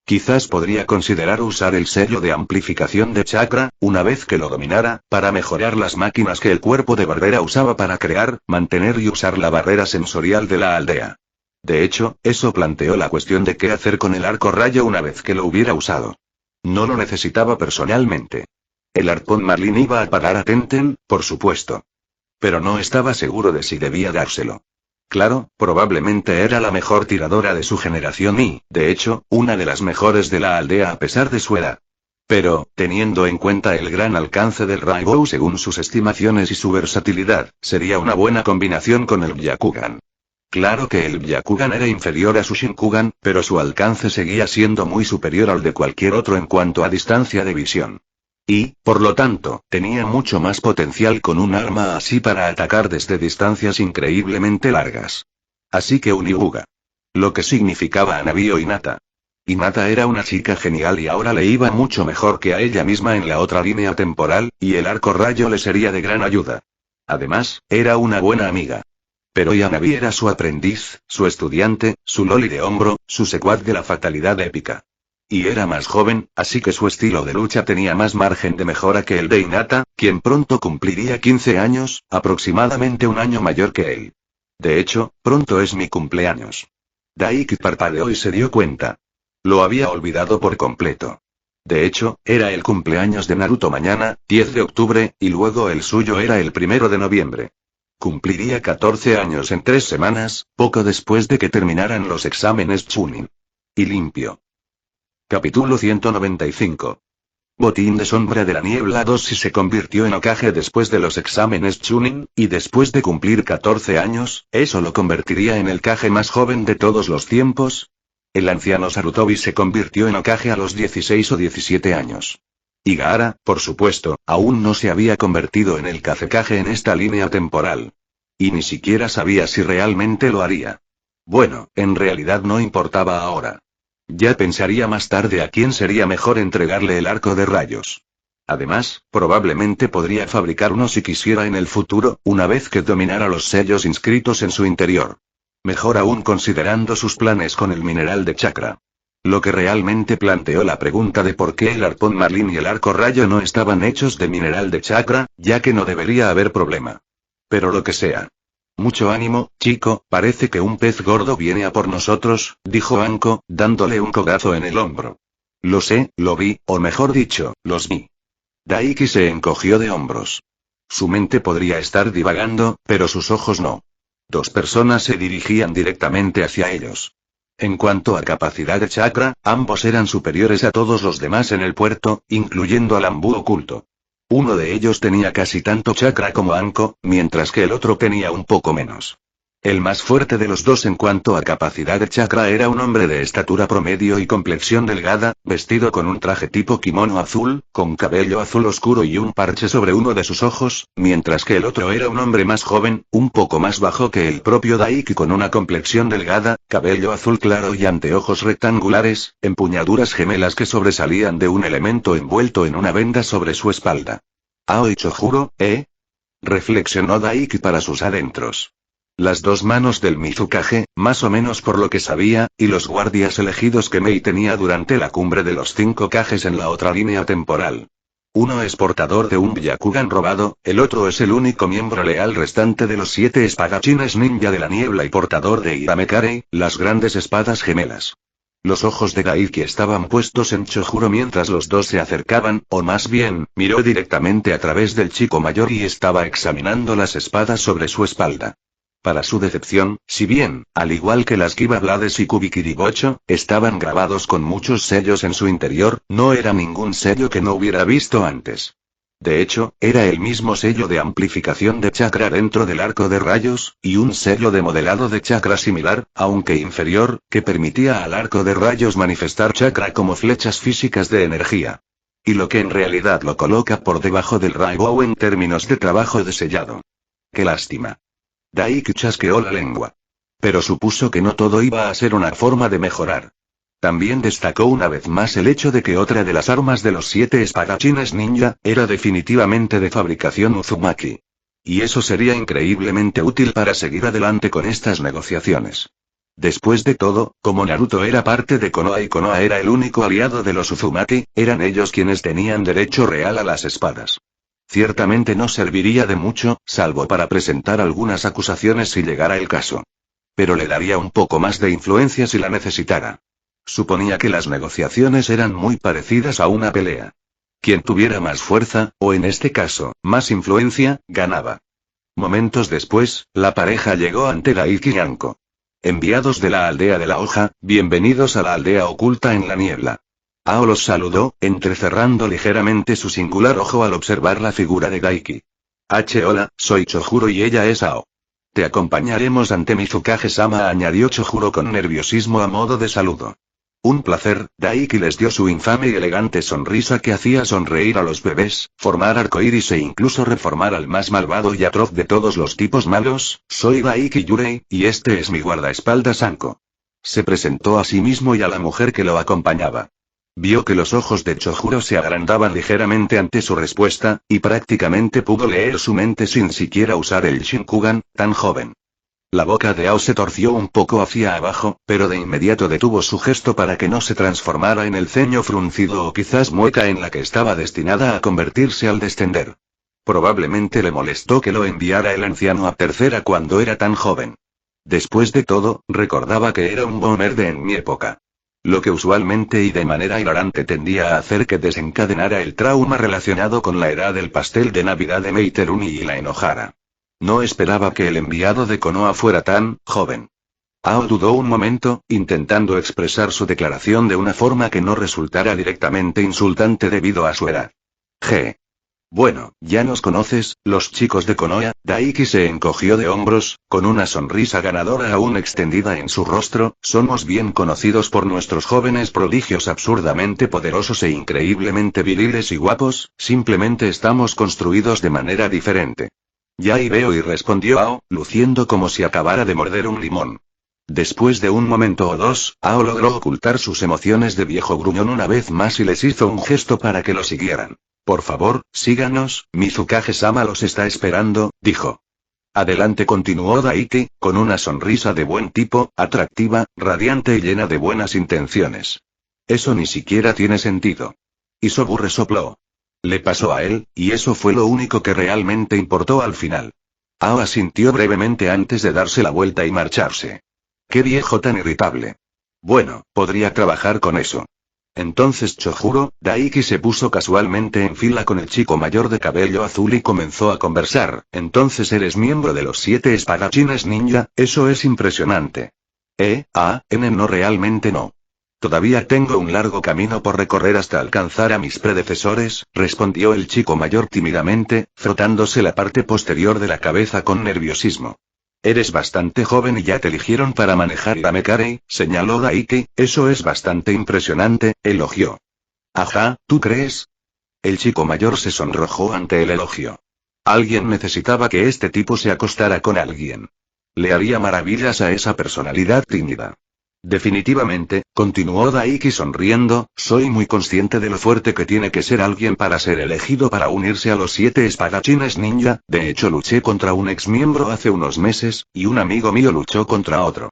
Quizás podría considerar usar el sello de amplificación de chakra, una vez que lo dominara, para mejorar las máquinas que el cuerpo de barbera usaba para crear, mantener y usar la barrera sensorial de la aldea. De hecho, eso planteó la cuestión de qué hacer con el arco rayo una vez que lo hubiera usado. No lo necesitaba personalmente. El arpón Marlin iba a parar a Tenten, por supuesto. Pero no estaba seguro de si debía dárselo. Claro, probablemente era la mejor tiradora de su generación y, de hecho, una de las mejores de la aldea a pesar de su edad. Pero, teniendo en cuenta el gran alcance del Raibou según sus estimaciones y su versatilidad, sería una buena combinación con el Byakugan. Claro que el Byakugan era inferior a su Shinkugan, pero su alcance seguía siendo muy superior al de cualquier otro en cuanto a distancia de visión. Y, por lo tanto, tenía mucho más potencial con un arma así para atacar desde distancias increíblemente largas. Así que Unibuga. Lo que significaba a Nabi o Hinata. Hinata era una chica genial y ahora le iba mucho mejor que a ella misma en la otra línea temporal, y el arco rayo le sería de gran ayuda. Además, era una buena amiga. Pero Yanabi era su aprendiz, su estudiante, su loli de hombro, su secuaz de la fatalidad épica. Y era más joven, así que su estilo de lucha tenía más margen de mejora que el de Hinata, quien pronto cumpliría 15 años, aproximadamente un año mayor que él. De hecho, pronto es mi cumpleaños. Daiki parpadeó y se dio cuenta. Lo había olvidado por completo. De hecho, era el cumpleaños de Naruto mañana, 10 de octubre, y luego el suyo era el 1 de noviembre. Cumpliría 14 años en 3 semanas, poco después de que terminaran los exámenes Chunin. Y limpio. Capítulo 195. Botín de Sombra de la Niebla 2. Si se convirtió en Hokage después de los exámenes Chunin, y después de cumplir 14 años, ¿eso lo convertiría en el Kage más joven de todos los tiempos? El anciano Sarutobi se convirtió en Hokage a los 16 o 17 años. Y Gaara, por supuesto, aún no se había convertido en el Kazekage en esta línea temporal. Y ni siquiera sabía si realmente lo haría. Bueno, en realidad no importaba ahora. Ya pensaría más tarde a quién sería mejor entregarle el arco de rayos. Además, probablemente podría fabricar uno si quisiera en el futuro, una vez que dominara los sellos inscritos en su interior. Mejor aún considerando sus planes con el mineral de chakra. Lo que realmente planteó la pregunta de por qué el arpón marlín y el arco rayo no estaban hechos de mineral de chakra, ya que no debería haber problema. Pero lo que sea. Mucho ánimo, chico, parece que un pez gordo viene a por nosotros, dijo Anko, dándole un codazo en el hombro. Lo sé, lo vi, o mejor dicho, los vi. Daiki se encogió de hombros. Su mente podría estar divagando, pero sus ojos no. 2 personas se dirigían directamente hacia ellos. En cuanto a capacidad de chakra, ambos eran superiores a todos los demás en el puerto, incluyendo al Ambú oculto. Uno de ellos tenía casi tanto chakra como Anko, mientras que el otro tenía un poco menos. El más fuerte de los dos en cuanto a capacidad de chakra era un hombre de estatura promedio y complexión delgada, vestido con un traje tipo kimono azul, con cabello azul oscuro y un parche sobre uno de sus ojos, mientras que el otro era un hombre más joven, un poco más bajo que el propio Daiki con una complexión delgada, cabello azul claro y anteojos rectangulares, empuñaduras gemelas que sobresalían de un elemento envuelto en una venda sobre su espalda. Aoi Chojuro, ¿eh? Reflexionó Daiki para sus adentros. Las 2 manos del Mizukage, más o menos por lo que sabía, y los guardias elegidos que Mei tenía durante la cumbre de los 5 Kages en la otra línea temporal. Uno es portador de un Byakugan robado, el otro es el único miembro leal restante de los 7 espadachines ninja de la niebla y portador de Iramekarei, las grandes espadas gemelas. Los ojos de Daiki estaban puestos en Chojuro mientras los dos se acercaban, o más bien, miró directamente a través del chico mayor y estaba examinando las espadas sobre su espalda. Para su decepción, si bien, al igual que las Kiba Blades y Kubikiribocho, estaban grabados con muchos sellos en su interior, no era ningún sello que no hubiera visto antes. De hecho, era el mismo sello de amplificación de chakra dentro del arco de rayos, y un sello de modelado de chakra similar, aunque inferior, que permitía al arco de rayos manifestar chakra como flechas físicas de energía. Y lo que en realidad lo coloca por debajo del Rainbow en términos de trabajo de sellado. ¡Qué lástima! Daiki chasqueó la lengua. Pero supuso que no todo iba a ser una forma de mejorar. También destacó una vez más el hecho de que otra de las armas de los 7 espadachines ninja, era definitivamente de fabricación Uzumaki. Y eso sería increíblemente útil para seguir adelante con estas negociaciones. Después de todo, como Naruto era parte de Konoha y Konoha era el único aliado de los Uzumaki, eran ellos quienes tenían derecho real a las espadas. Ciertamente no serviría de mucho, salvo para presentar algunas acusaciones si llegara el caso. Pero le daría un poco más de influencia si la necesitara. Suponía que las negociaciones eran muy parecidas a una pelea. Quien tuviera más fuerza, o en este caso, más influencia, ganaba. Momentos después, la pareja llegó ante Daiki y Anko. Enviados de la aldea de la hoja, bienvenidos a la aldea oculta en la niebla. Ao los saludó, entrecerrando ligeramente su singular ojo al observar la figura de Daiki. Hola, soy Chojuro y ella es Ao. Te acompañaremos ante Mizukage-sama, añadió Chojuro con nerviosismo a modo de saludo. Un placer, Daiki les dio su infame y elegante sonrisa que hacía sonreír a los bebés, formar arcoíris e incluso reformar al más malvado y atroz de todos los tipos malos. Soy Daiki Yurei, y este es mi guardaespaldas Anko. Se presentó a sí mismo y a la mujer que lo acompañaba. Vio que los ojos de Chojuro se agrandaban ligeramente ante su respuesta, y prácticamente pudo leer su mente sin siquiera usar el Shinkugan, tan joven. La boca de Ao se torció un poco hacia abajo, pero de inmediato detuvo su gesto para que no se transformara en el ceño fruncido o quizás mueca en la que estaba destinada a convertirse al descender. Probablemente le molestó que lo enviara el anciano a tercera cuando era tan joven. Después de todo, recordaba que era un bomerde en mi época. Lo que usualmente y de manera hilarante tendía a hacer que desencadenara el trauma relacionado con la edad del pastel de Navidad de Meiteruni y la enojara. No esperaba que el enviado de Konoha fuera tan joven. Ao dudó un momento, intentando expresar su declaración de una forma que no resultara directamente insultante debido a su edad. G. Bueno, ya nos conoces, los chicos de Konoha. Daiki se encogió de hombros, con una sonrisa ganadora aún extendida en su rostro. Somos bien conocidos por nuestros jóvenes prodigios absurdamente poderosos e increíblemente viriles y guapos, simplemente estamos construidos de manera diferente. Ya y veo, y respondió Ao, luciendo como si acabara de morder un limón. Después de un momento o dos, Ao logró ocultar sus emociones de viejo gruñón una vez más y les hizo un gesto para que lo siguieran. Por favor, síganos, Mizukage-sama los está esperando, dijo. Adelante, continuó Daiki, con una sonrisa de buen tipo, atractiva, radiante y llena de buenas intenciones. Eso ni siquiera tiene sentido. Isobu resopló. Le pasó a él, y eso fue lo único que realmente importó al final. Ao asintió brevemente antes de darse la vuelta y marcharse. ¡Qué viejo tan irritable! Bueno, podría trabajar con eso. Entonces Chojuro, Daiki se puso casualmente en fila con el chico mayor de cabello azul y comenzó a conversar. Entonces eres miembro de los 7 espadachines ninja, eso es impresionante. No, realmente no. Todavía tengo un largo camino por recorrer hasta alcanzar a mis predecesores, respondió el chico mayor tímidamente, frotándose la parte posterior de la cabeza con nerviosismo. Eres bastante joven y ya te eligieron para manejar Iramekarei, señaló Daiki. Eso es bastante impresionante, elogió. Ajá, ¿tú crees? El chico mayor se sonrojó ante el elogio. Alguien necesitaba que este tipo se acostara con alguien. Le haría maravillas a esa personalidad tímida. Definitivamente, continuó Daiki sonriendo, soy muy consciente de lo fuerte que tiene que ser alguien para ser elegido para unirse a los 7 espadachines ninja. De hecho, luché contra un ex miembro hace unos meses, y un amigo mío luchó contra otro.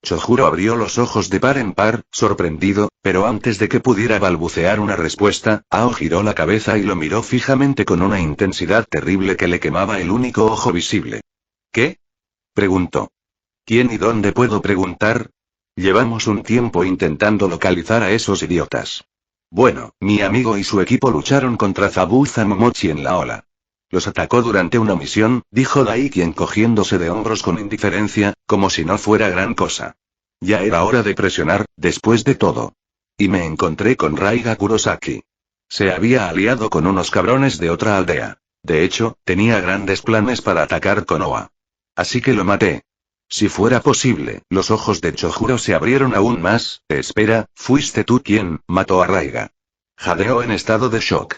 Chojuro abrió los ojos de par en par, sorprendido, pero antes de que pudiera balbucear una respuesta, Ao giró la cabeza y lo miró fijamente con una intensidad terrible que le quemaba el único ojo visible. ¿Qué? Preguntó. ¿Quién y dónde puedo preguntar? Llevamos un tiempo intentando localizar a esos idiotas. Bueno, mi amigo y su equipo lucharon contra Zabuza Momochi en la ola. Los atacó durante una misión, dijo Daiki encogiéndose de hombros con indiferencia, como si no fuera gran cosa. Ya era hora de presionar, después de todo. Y me encontré con Raiga Kurosaki. Se había aliado con unos cabrones de otra aldea. De hecho, tenía grandes planes para atacar Konoha. Así que lo maté. Si fuera posible, los ojos de Chojuro se abrieron aún más. Espera, ¿fuiste tú quien mató a Raiga? Jadeó en estado de shock.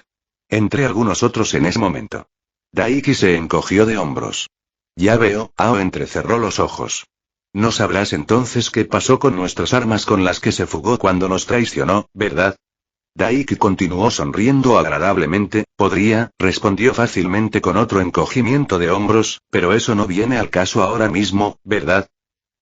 Entre algunos otros en ese momento. Daiki se encogió de hombros. Ya veo, Ao entrecerró los ojos. No sabrás entonces qué pasó con nuestras armas con las que se fugó cuando nos traicionó, ¿verdad? Daiki continuó sonriendo agradablemente. Podría, respondió fácilmente con otro encogimiento de hombros, pero eso no viene al caso ahora mismo, ¿verdad?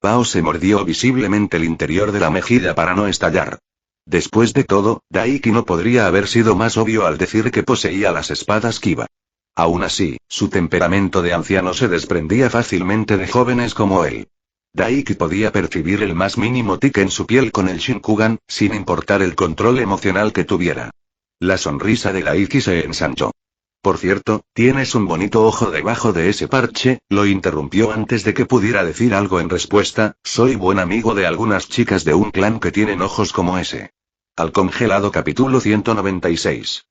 Ao se mordió visiblemente el interior de la mejilla para no estallar. Después de todo, Daiki no podría haber sido más obvio al decir que poseía las espadas Kiba. Aún así, su temperamento de anciano se desprendía fácilmente de jóvenes como él. Daiki podía percibir el más mínimo tic en su piel con el Shinkugan, sin importar el control emocional que tuviera. La sonrisa de Daiki se ensanchó. Por cierto, tienes un bonito ojo debajo de ese parche, lo interrumpió antes de que pudiera decir algo en respuesta. Soy buen amigo de algunas chicas de un clan que tienen ojos como ese. Al congelado capítulo 196.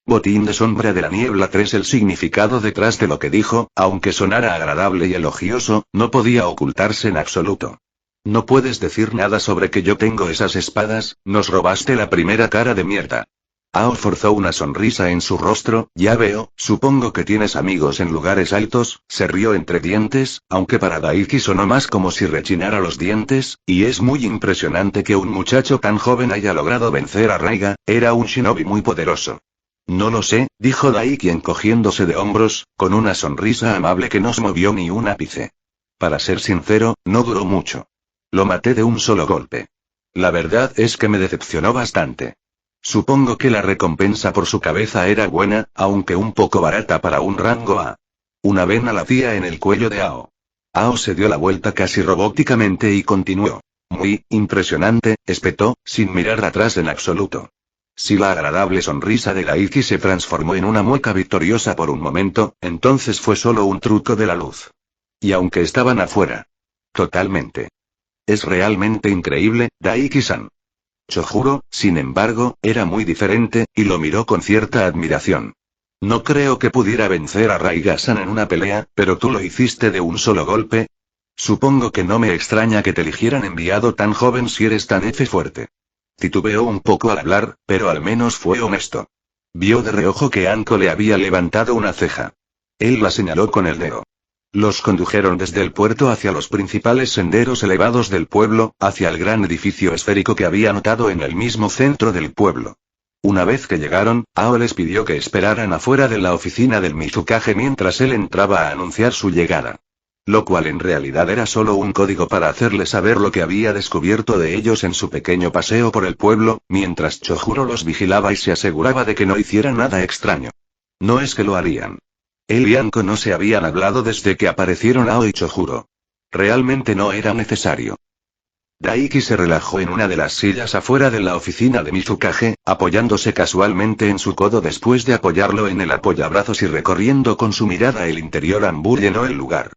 Botín de sombra de la niebla 3. El significado detrás de lo que dijo, aunque sonara agradable y elogioso, no podía ocultarse en absoluto. No puedes decir nada sobre que yo tengo esas espadas, nos robaste la primera cara de mierda. Ao forzó una sonrisa en su rostro. Ya veo, supongo que tienes amigos en lugares altos, se rió entre dientes, aunque para Daiki sonó más como si rechinara los dientes, y es muy impresionante que un muchacho tan joven haya logrado vencer a Raiga, era un shinobi muy poderoso. No lo sé, dijo Daiki encogiéndose de hombros, con una sonrisa amable que no se movió ni un ápice. Para ser sincero, no duró mucho. Lo maté de un solo golpe. La verdad es que me decepcionó bastante. Supongo que la recompensa por su cabeza era buena, aunque un poco barata para un rango A. Una vena latía en el cuello de Ao. Ao se dio la vuelta casi robóticamente y continuó. Muy impresionante, espetó, sin mirar atrás en absoluto. Si la agradable sonrisa de Daiki se transformó en una mueca victoriosa por un momento, entonces fue solo un truco de la luz. Y aunque estaban afuera. Totalmente. Es realmente increíble, Daiki-san. Chojuro, sin embargo, era muy diferente, y lo miró con cierta admiración. No creo que pudiera vencer a Raiga-san en una pelea, pero tú lo hiciste de un solo golpe. Supongo que no me extraña que te eligieran enviado tan joven si eres tan fuerte. Titubeó un poco al hablar, pero al menos fue honesto. Vio de reojo que Anko le había levantado una ceja. Él la señaló con el dedo. Los condujeron desde el puerto hacia los principales senderos elevados del pueblo, hacia el gran edificio esférico que había notado en el mismo centro del pueblo. Una vez que llegaron, Ao les pidió que esperaran afuera de la oficina del Mizukage mientras él entraba a anunciar su llegada. Lo cual en realidad era solo un código para hacerles saber lo que había descubierto de ellos en su pequeño paseo por el pueblo, mientras Chojuro los vigilaba y se aseguraba de que no hicieran nada extraño. No es que lo harían. Él y Anko no se habían hablado desde que aparecieron Ao y Chojuro. Realmente no era necesario. Daiki se relajó en una de las sillas afuera de la oficina de Mizukage, apoyándose casualmente en su codo después de apoyarlo en el apoyabrazos y recorriendo con su mirada el interior. Ambú llenó el lugar.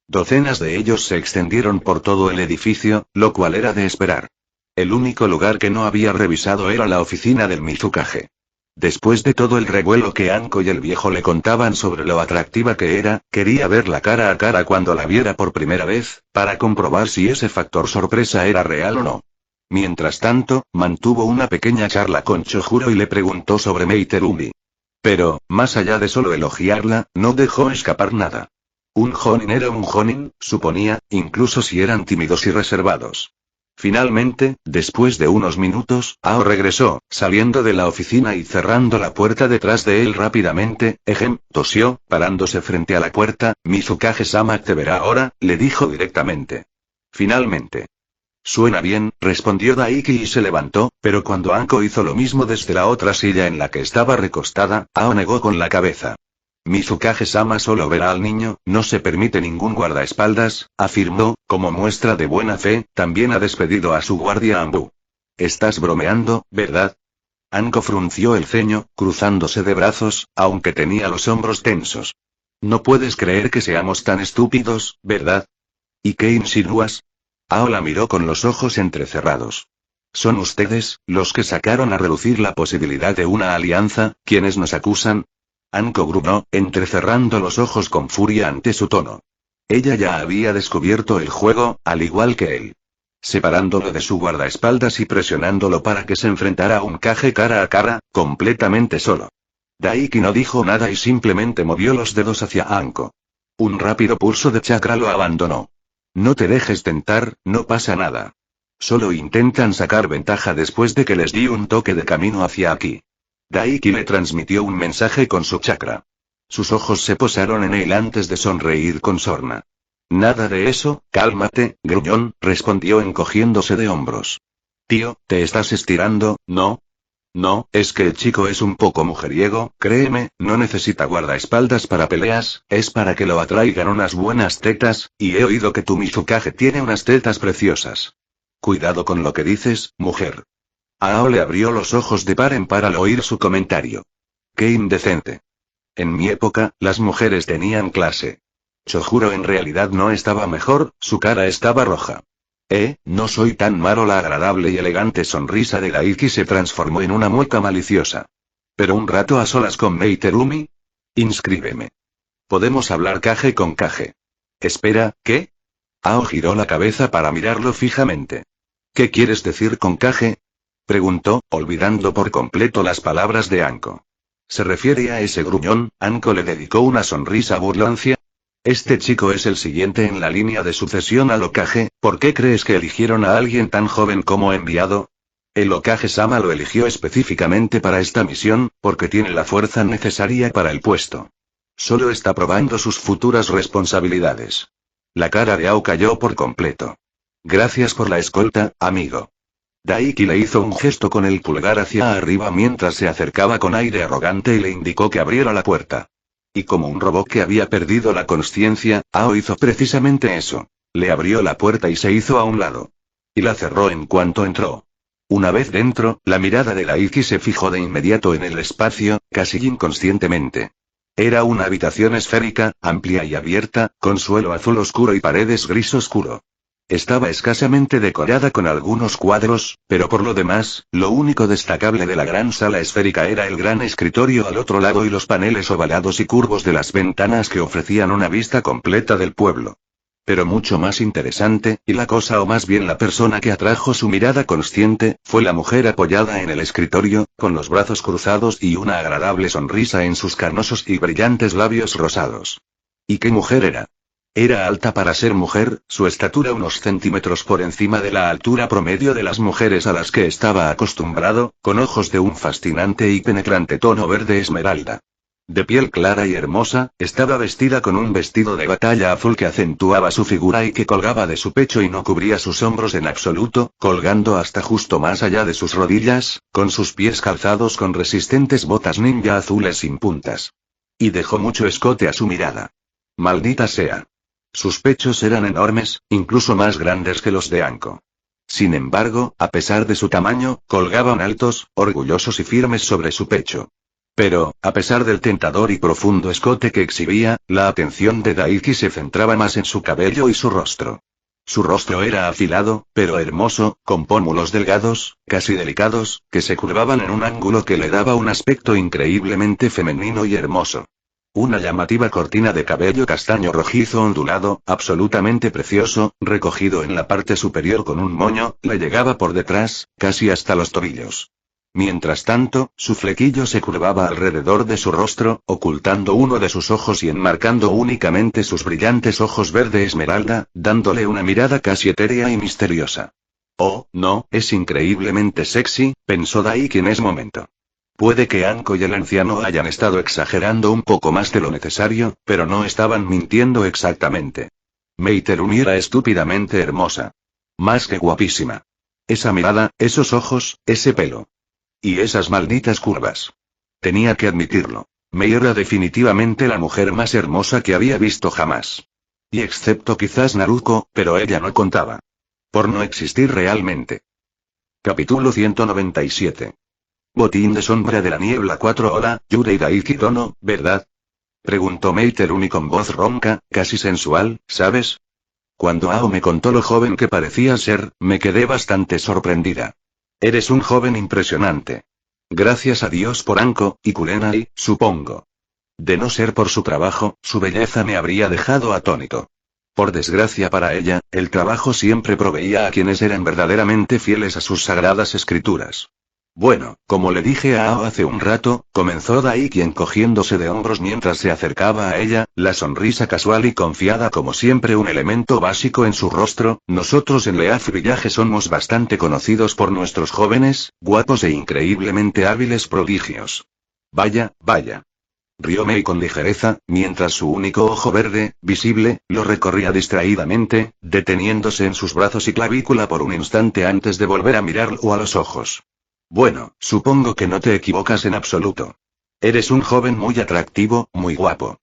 Docenas de ellos se extendieron por todo el edificio, lo cual era de esperar. El único lugar que no había revisado era la oficina del Mizukage. Después de todo el revuelo que Anko y el viejo le contaban sobre lo atractiva que era, quería verla cara a cara cuando la viera por primera vez, para comprobar si ese factor sorpresa era real o no. Mientras tanto, mantuvo una pequeña charla con Chojuro y le preguntó sobre Meiterumi. Pero, más allá de solo elogiarla, no dejó escapar nada. Un jonin era un jonin, suponía, incluso si eran tímidos y reservados. Finalmente, después de unos minutos, Ao regresó, saliendo de la oficina y cerrando la puerta detrás de él rápidamente. Tosió, parándose frente a la puerta. Mizukage-sama te verá ahora, le dijo directamente. Finalmente. Suena bien, respondió Daiki y se levantó, pero cuando Anko hizo lo mismo desde la otra silla en la que estaba recostada, Ao negó con la cabeza. Mizukage-sama solo verá al niño, no se permite ningún guardaespaldas, afirmó, como muestra de buena fe. También ha despedido a su guardia Ambú. Estás bromeando, ¿verdad? Anko frunció el ceño, cruzándose de brazos, aunque tenía los hombros tensos. No puedes creer que seamos tan estúpidos, ¿verdad? ¿Y qué insinúas? Ao la miró con los ojos entrecerrados. ¿Son ustedes, los que sacaron a relucir la posibilidad de una alianza, quienes nos acusan? Anko gruñó, entrecerrando los ojos con furia ante su tono. Ella ya había descubierto el juego, al igual que él. Separándolo de su guardaespaldas y presionándolo para que se enfrentara a un Kage cara a cara, completamente solo. Daiki no dijo nada y simplemente movió los dedos hacia Anko. Un rápido pulso de chakra lo abandonó. No te dejes tentar, no pasa nada. Solo intentan sacar ventaja después de que les di un toque de camino hacia aquí. Daiki le transmitió un mensaje con su chakra. Sus ojos se posaron en él antes de sonreír con sorna. Nada de eso, cálmate, gruñón, respondió encogiéndose de hombros. Tío, te estás estirando, ¿no? No, es que el chico es un poco mujeriego, créeme, no necesita guardaespaldas para peleas, es para que lo atraigan unas buenas tetas, y he oído que tu Mizukage tiene unas tetas preciosas. Cuidado con lo que dices, mujer. Ao le abrió los ojos de par en par al oír su comentario. ¡Qué indecente! En mi época, las mujeres tenían clase. Chojuro en realidad no estaba mejor, su cara estaba roja. No soy tan malo. La agradable y elegante sonrisa de Daiki se transformó en una mueca maliciosa. ¿Pero un rato a solas con Meiterumi? Inscríbeme. Podemos hablar Kage con Kage. Espera, ¿qué? Ao giró la cabeza para mirarlo fijamente. ¿Qué quieres decir con Kage? Preguntó, olvidando por completo las palabras de Anko. ¿Se refiere a ese gruñón? Anko le dedicó una sonrisa burlancia. Este chico es el siguiente en la línea de sucesión al Hokage. ¿Por qué crees que eligieron a alguien tan joven como enviado? El Hokage-sama lo eligió específicamente para esta misión, porque tiene la fuerza necesaria para el puesto. Solo está probando sus futuras responsabilidades. La cara de Ao cayó por completo. Gracias por la escolta, amigo. Daiki le hizo un gesto con el pulgar hacia arriba mientras se acercaba con aire arrogante y le indicó que abriera la puerta. Y como un robot que había perdido la consciencia, Ao hizo precisamente eso. Le abrió la puerta y se hizo a un lado. Y la cerró en cuanto entró. Una vez dentro, la mirada de Daiki se fijó de inmediato en el espacio, casi inconscientemente. Era una habitación esférica, amplia y abierta, con suelo azul oscuro y paredes gris oscuro. Estaba escasamente decorada con algunos cuadros, pero por lo demás, lo único destacable de la gran sala esférica era el gran escritorio al otro lado y los paneles ovalados y curvos de las ventanas que ofrecían una vista completa del pueblo. Pero mucho más interesante, y la cosa o más bien la persona que atrajo su mirada consciente, fue la mujer apoyada en el escritorio, con los brazos cruzados y una agradable sonrisa en sus carnosos y brillantes labios rosados. ¿Y qué mujer era? Era alta para ser mujer, su estatura unos centímetros por encima de la altura promedio de las mujeres a las que estaba acostumbrado, con ojos de un fascinante y penetrante tono verde esmeralda. De piel clara y hermosa, estaba vestida con un vestido de batalla azul que acentuaba su figura y que colgaba de su pecho y no cubría sus hombros en absoluto, colgando hasta justo más allá de sus rodillas, con sus pies calzados con resistentes botas ninja azules sin puntas. Y dejó mucho escote a su mirada. Maldita sea. Sus pechos eran enormes, incluso más grandes que los de Anko. Sin embargo, a pesar de su tamaño, colgaban altos, orgullosos y firmes sobre su pecho. Pero, a pesar del tentador y profundo escote que exhibía, la atención de Daiki se centraba más en su cabello y su rostro. Su rostro era afilado, pero hermoso, con pómulos delgados, casi delicados, que se curvaban en un ángulo que le daba un aspecto increíblemente femenino y hermoso. Una llamativa cortina de cabello castaño rojizo ondulado, absolutamente precioso, recogido en la parte superior con un moño, le llegaba por detrás, casi hasta los tobillos. Mientras tanto, su flequillo se curvaba alrededor de su rostro, ocultando uno de sus ojos y enmarcando únicamente sus brillantes ojos verde esmeralda, dándole una mirada casi etérea y misteriosa. Oh, no, es increíblemente sexy, pensó Daiki en ese momento. Puede que Anko y el anciano hayan estado exagerando un poco más de lo necesario, pero no estaban mintiendo exactamente. Mei Terumi era estúpidamente hermosa. Más que guapísima. Esa mirada, esos ojos, ese pelo. Y esas malditas curvas. Tenía que admitirlo. Mei era definitivamente la mujer más hermosa que había visto jamás. Y excepto quizás Naruko, pero ella no contaba. Por no existir realmente. Capítulo 197. Botín de sombra de la niebla 4. Hola, Yurei Daiki Tono, ¿verdad? Preguntó Mei Terumi con voz ronca, casi sensual, ¿sabes? Cuando Ao me contó lo joven que parecía ser, me quedé bastante sorprendida. Eres un joven impresionante. Gracias a Dios por Anko, y Kurenai, supongo. De no ser por su trabajo, su belleza me habría dejado atónito. Por desgracia para ella, el trabajo siempre proveía a quienes eran verdaderamente fieles a sus sagradas escrituras. Bueno, como le dije a Ao hace un rato, comenzó Daiki encogiéndose de hombros mientras se acercaba a ella, la sonrisa casual y confiada como siempre un elemento básico en su rostro. Nosotros en Leaf Village somos bastante conocidos por nuestros jóvenes, guapos e increíblemente hábiles prodigios. Vaya, vaya. Rió Mei con ligereza, mientras su único ojo verde, visible, lo recorría distraídamente, deteniéndose en sus brazos y clavícula por un instante antes de volver a mirarlo a los ojos. Bueno, supongo que no te equivocas en absoluto. Eres un joven muy atractivo, muy guapo.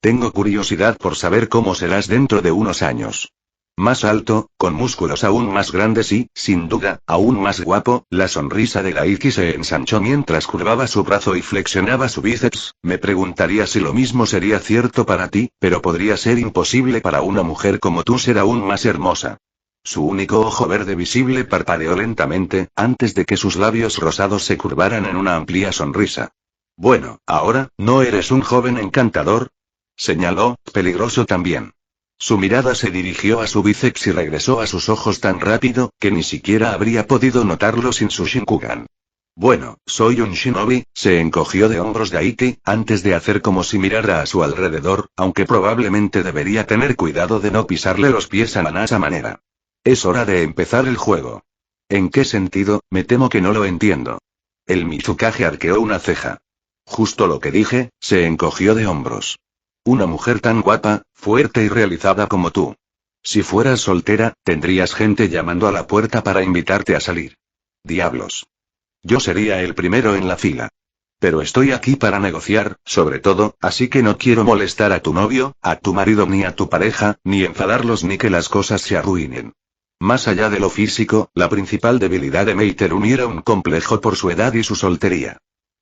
Tengo curiosidad por saber cómo serás dentro de unos años. Más alto, con músculos aún más grandes y, sin duda, aún más guapo. La sonrisa de Daiki se ensanchó mientras curvaba su brazo y flexionaba su bíceps. Me preguntaría si lo mismo sería cierto para ti, pero podría ser imposible para una mujer como tú ser aún más hermosa. Su único ojo verde visible parpadeó lentamente, antes de que sus labios rosados se curvaran en una amplia sonrisa. Bueno, ahora, ¿no eres un joven encantador? Señaló, peligroso también. Su mirada se dirigió a su bíceps y regresó a sus ojos tan rápido, que ni siquiera habría podido notarlo sin su Shinkugan. Bueno, soy un shinobi, se encogió de hombros Daiki, antes de hacer como si mirara a su alrededor, aunque probablemente debería tener cuidado de no pisarle los pies a Manasa manera. Es hora de empezar el juego. ¿En qué sentido? Me temo que no lo entiendo. El Mizukage arqueó una ceja. Justo lo que dije, se encogió de hombros. Una mujer tan guapa, fuerte y realizada como tú. Si fueras soltera, tendrías gente llamando a la puerta para invitarte a salir. Diablos. Yo sería el primero en la fila. Pero estoy aquí para negociar, sobre todo, así que no quiero molestar a tu novio, a tu marido ni a tu pareja, ni enfadarlos ni que las cosas se arruinen. Más allá de lo físico, la principal debilidad de Mei Terumi era un complejo por su edad y su soltería.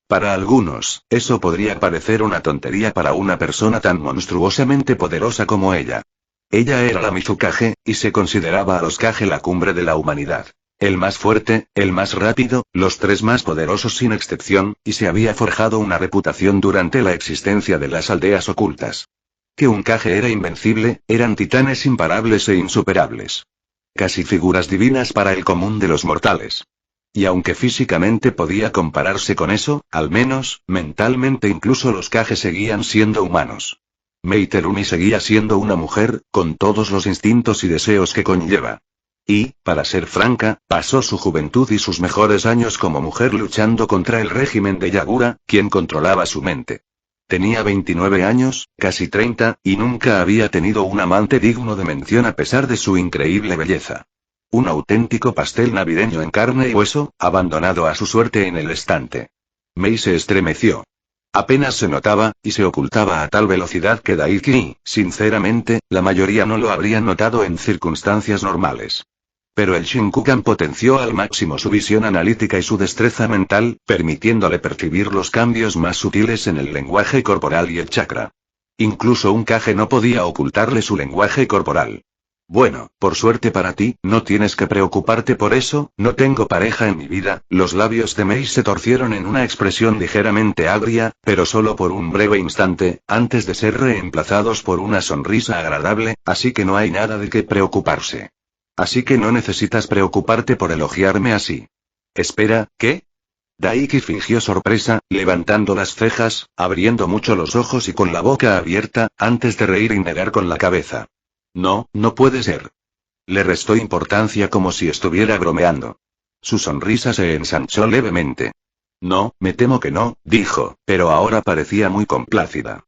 Para algunos, eso podría parecer una tontería para una persona tan monstruosamente poderosa como ella. Ella era la Mizukage, y se consideraba a los Kage la cumbre de la humanidad. El más fuerte, el más rápido, los tres más poderosos sin excepción, y se había forjado una reputación durante la existencia de las aldeas ocultas. Que un Kage era invencible, eran titanes imparables e insuperables. Casi figuras divinas para el común de los mortales. Y aunque físicamente podía compararse con eso, al menos, mentalmente incluso los Kage seguían siendo humanos. Mei Terumi seguía siendo una mujer, con todos los instintos y deseos que conlleva. Y, para ser franca, pasó su juventud y sus mejores años como mujer luchando contra el régimen de Yagura, quien controlaba su mente. Tenía 29 años, casi 30, y nunca había tenido un amante digno de mención a pesar de su increíble belleza. Un auténtico pastel navideño en carne y hueso, abandonado a su suerte en el estante. Mei se estremeció. Apenas se notaba, y se ocultaba a tal velocidad que Daiki, sinceramente, la mayoría no lo habrían notado en circunstancias normales. Pero el Shinkugan potenció al máximo su visión analítica y su destreza mental, permitiéndole percibir los cambios más sutiles en el lenguaje corporal y el chakra. Incluso un Kage no podía ocultarle su lenguaje corporal. Bueno, por suerte para ti, no tienes que preocuparte por eso, no tengo pareja en mi vida. Los labios de Mei se torcieron en una expresión ligeramente agria, pero solo por un breve instante, antes de ser reemplazados por una sonrisa agradable, así que no hay nada de qué preocuparse. Así que no necesitas preocuparte por elogiarme así. Espera, ¿qué? Daiki fingió sorpresa, levantando las cejas, abriendo mucho los ojos y con la boca abierta, antes de reír y negar con la cabeza. No, no puede ser. Le restó importancia como si estuviera bromeando. Su sonrisa se ensanchó levemente. No, me temo que no, dijo, pero ahora parecía muy complácida.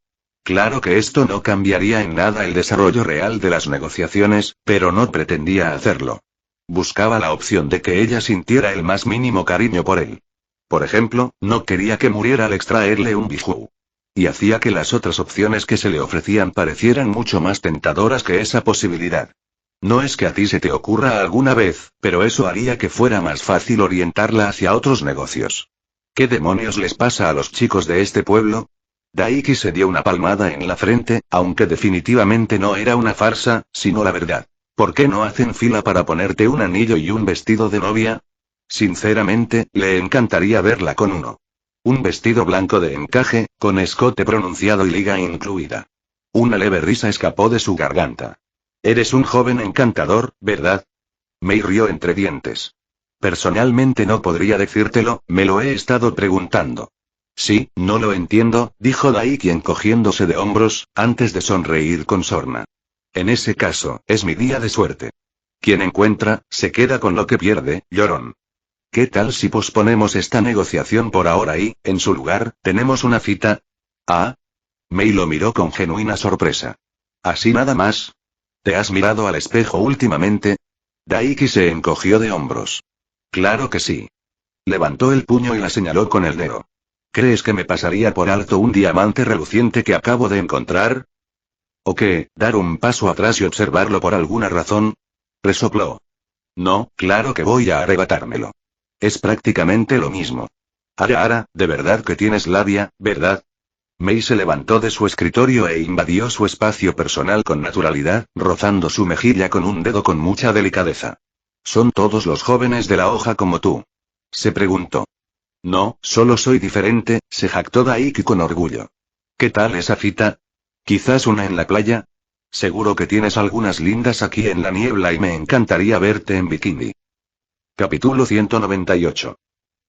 Claro que esto no cambiaría en nada el desarrollo real de las negociaciones, pero no pretendía hacerlo. Buscaba la opción de que ella sintiera el más mínimo cariño por él. Por ejemplo, no quería que muriera al extraerle un bijou. Y hacía que las otras opciones que se le ofrecían parecieran mucho más tentadoras que esa posibilidad. No es que a ti se te ocurra alguna vez, pero eso haría que fuera más fácil orientarla hacia otros negocios. ¿Qué demonios les pasa a los chicos de este pueblo? Daiki se dio una palmada en la frente, aunque definitivamente no era una farsa, sino la verdad. ¿Por qué no hacen fila para ponerte un anillo y un vestido de novia? Sinceramente, le encantaría verla con uno. Un vestido blanco de encaje, con escote pronunciado y liga incluida. Una leve risa escapó de su garganta. Eres un joven encantador, ¿verdad? Mei rió entre dientes. Personalmente no podría decírtelo, me lo he estado preguntando. Sí, no lo entiendo, dijo Daiki encogiéndose de hombros, antes de sonreír con sorna. En ese caso, es mi día de suerte. Quien encuentra, se queda con lo que pierde, llorón. ¿Qué tal si posponemos esta negociación por ahora y, en su lugar, tenemos una cita? ¿Ah? Mei lo miró con genuina sorpresa. ¿Así nada más? ¿Te has mirado al espejo últimamente? Daiki se encogió de hombros. Claro que sí. Levantó el puño y la señaló con el dedo. ¿Crees que me pasaría por alto un diamante reluciente que acabo de encontrar? ¿O qué, dar un paso atrás y observarlo por alguna razón? Resopló. No, claro que voy a arrebatármelo. Es prácticamente lo mismo. Ara, de verdad que tienes labia, ¿verdad? Mei se levantó de su escritorio e invadió su espacio personal con naturalidad, rozando su mejilla con un dedo con mucha delicadeza. ¿Son todos los jóvenes de la hoja como tú? Se preguntó. No, solo soy diferente, se jactó Daiki con orgullo. ¿Qué tal esa cita? ¿Quizás una en la playa? Seguro que tienes algunas lindas aquí en la niebla y me encantaría verte en bikini. Capítulo 198.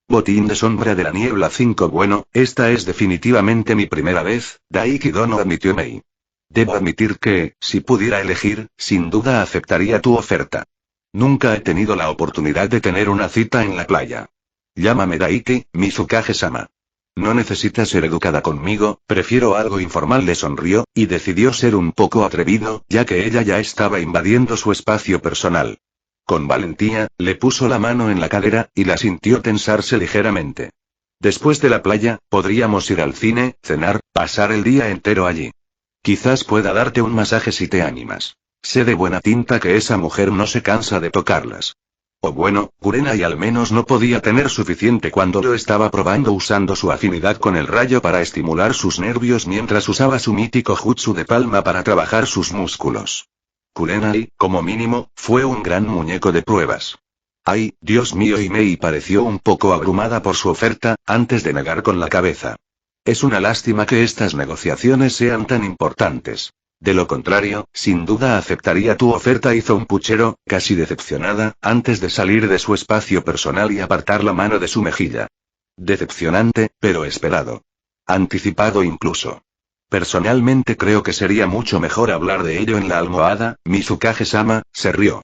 Botín de sombra de la niebla 5. Bueno, esta es definitivamente mi primera vez, Daiki Dono admitió Mei. Debo admitir que, si pudiera elegir, sin duda aceptaría tu oferta. Nunca he tenido la oportunidad de tener una cita en la playa. Llámame Daiki, Mizukage-sama. No necesitas ser educada conmigo, prefiero algo informal. Le sonrió, y decidió ser un poco atrevido, ya que ella ya estaba invadiendo su espacio personal. Con valentía, le puso la mano en la cadera, y la sintió tensarse ligeramente. Después de la playa, podríamos ir al cine, cenar, pasar el día entero allí. Quizás pueda darte un masaje si te animas. Sé de buena tinta que esa mujer no se cansa de tocarlas. O bueno, Kurenai al menos no podía tener suficiente cuando lo estaba probando usando su afinidad con el rayo para estimular sus nervios mientras usaba su mítico jutsu de palma para trabajar sus músculos. Kurenai, como mínimo, fue un gran muñeco de pruebas. ¡Ay, Dios mío! Y Mei pareció un poco abrumada por su oferta, antes de negar con la cabeza. Es una lástima que estas negociaciones sean tan importantes. De lo contrario, sin duda aceptaría tu oferta, hizo un puchero, casi decepcionada, antes de salir de su espacio personal y apartar la mano de su mejilla. Decepcionante, pero esperado. Anticipado incluso. Personalmente creo que sería mucho mejor hablar de ello en la almohada, Mizukage-sama, se rió.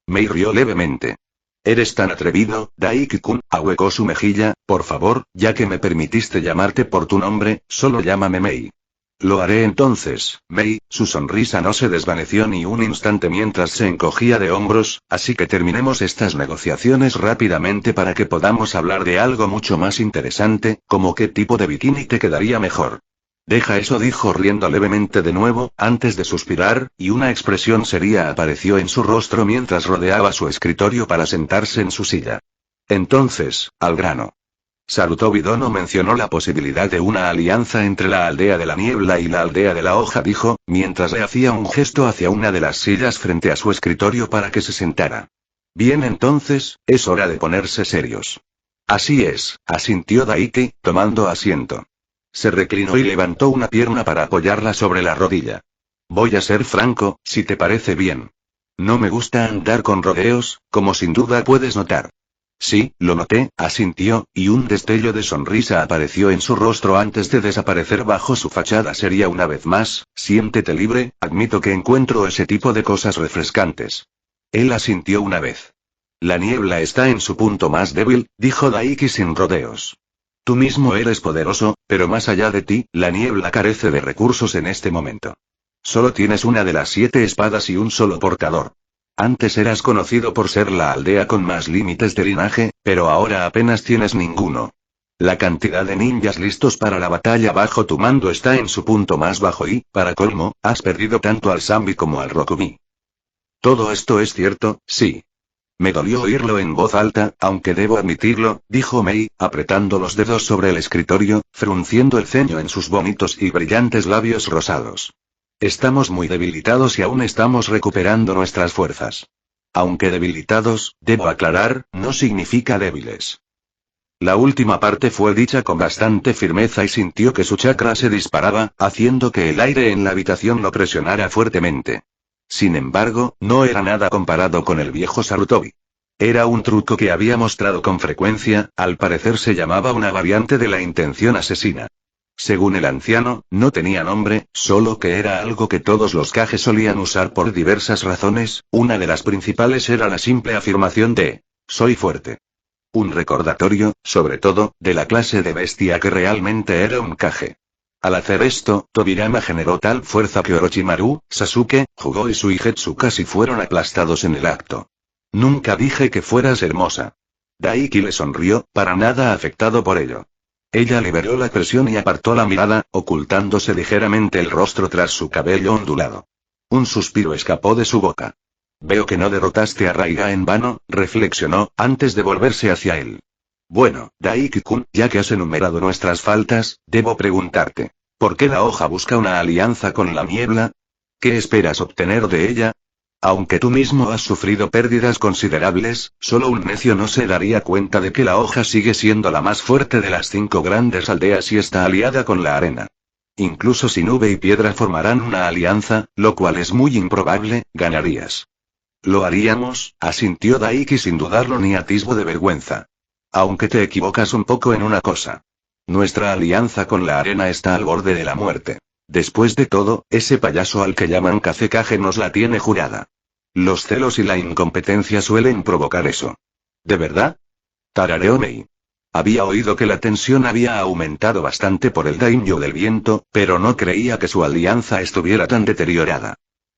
Mei rió levemente. Eres tan atrevido, Daiki-kun, ahuecó su mejilla, por favor, ya que me permitiste llamarte por tu nombre, solo llámame Mei. Lo haré entonces, Mei. Su sonrisa no se desvaneció ni un instante mientras se encogía de hombros, así que terminemos estas negociaciones rápidamente para que podamos hablar de algo mucho más interesante, como qué tipo de bikini te quedaría mejor. Deja eso, dijo riendo levemente de nuevo, antes de suspirar, y una expresión seria apareció en su rostro mientras rodeaba su escritorio para sentarse en su silla. Entonces, al grano. Sarutobi Dono mencionó la posibilidad de una alianza entre la aldea de la niebla y la aldea de la hoja, dijo, mientras le hacía un gesto hacia una de las sillas frente a su escritorio para que se sentara. Bien, entonces, es hora de ponerse serios. Así es, asintió Daiki, tomando asiento. Se reclinó y levantó una pierna para apoyarla sobre la rodilla. Voy a ser franco, si te parece bien. No me gusta andar con rodeos, como sin duda puedes notar. Sí, lo noté, asintió, y un destello de sonrisa apareció en su rostro antes de desaparecer bajo su fachada seria una vez más. Siéntete libre, admito que encuentro ese tipo de cosas refrescantes. Él asintió una vez. La niebla está en su punto más débil, dijo Daiki sin rodeos. Tú mismo eres poderoso, pero más allá de ti, la niebla carece de recursos en este momento. Solo tienes una de las 7 espadas y un solo portador. Antes eras conocido por ser la aldea con más límites de linaje, pero ahora apenas tienes ninguno. La cantidad de ninjas listos para la batalla bajo tu mando está en su punto más bajo y, para colmo, has perdido tanto al Sambi como al Rokumi. Todo esto es cierto, sí. Me dolió oírlo en voz alta, aunque debo admitirlo, dijo Mei, apretando los dedos sobre el escritorio, frunciendo el ceño en sus bonitos y brillantes labios rosados. Estamos muy debilitados y aún estamos recuperando nuestras fuerzas. Aunque debilitados, debo aclarar, no significa débiles. La última parte fue dicha con bastante firmeza y sintió que su chakra se disparaba, haciendo que el aire en la habitación lo presionara fuertemente. Sin embargo, no era nada comparado con el viejo Sarutobi. Era un truco que había mostrado con frecuencia, al parecer se llamaba una variante de la intención asesina. Según el anciano, no tenía nombre, solo que era algo que todos los Kage solían usar por diversas razones. Una de las principales era la simple afirmación de «soy fuerte». Un recordatorio, sobre todo, de la clase de bestia que realmente era un Kage. Al hacer esto, Tobirama generó tal fuerza que Orochimaru, Sasuke, Jugo y Suigetsu casi fueron aplastados en el acto. Nunca dije que fueras hermosa. Daiki le sonrió, para nada afectado por ello. Ella liberó la presión y apartó la mirada, ocultándose ligeramente el rostro tras su cabello ondulado. Un suspiro escapó de su boca. Veo que no derrotaste a Raiga en vano, reflexionó, antes de volverse hacia él. Bueno, Daiki-kun, ya que has enumerado nuestras faltas, debo preguntarte. ¿Por qué la hoja busca una alianza con la niebla? ¿Qué esperas obtener de ella? Aunque tú mismo has sufrido pérdidas considerables, solo un necio no se daría cuenta de que la hoja sigue siendo la más fuerte de las 5 grandes aldeas y está aliada con la arena. Incluso si Nube y Piedra formarán una alianza, lo cual es muy improbable, ganarías. Lo haríamos, asintió Daiki sin dudarlo ni atisbo de vergüenza. Aunque te equivocas un poco en una cosa. Nuestra alianza con la arena está al borde de la muerte. Después de todo, ese payaso al que llaman Kazekage nos la tiene jurada. Los celos y la incompetencia suelen provocar eso. ¿De verdad? Tarareó Mei. Había oído que la tensión había aumentado bastante por el daimyo del viento, pero no creía que su alianza estuviera tan deteriorada.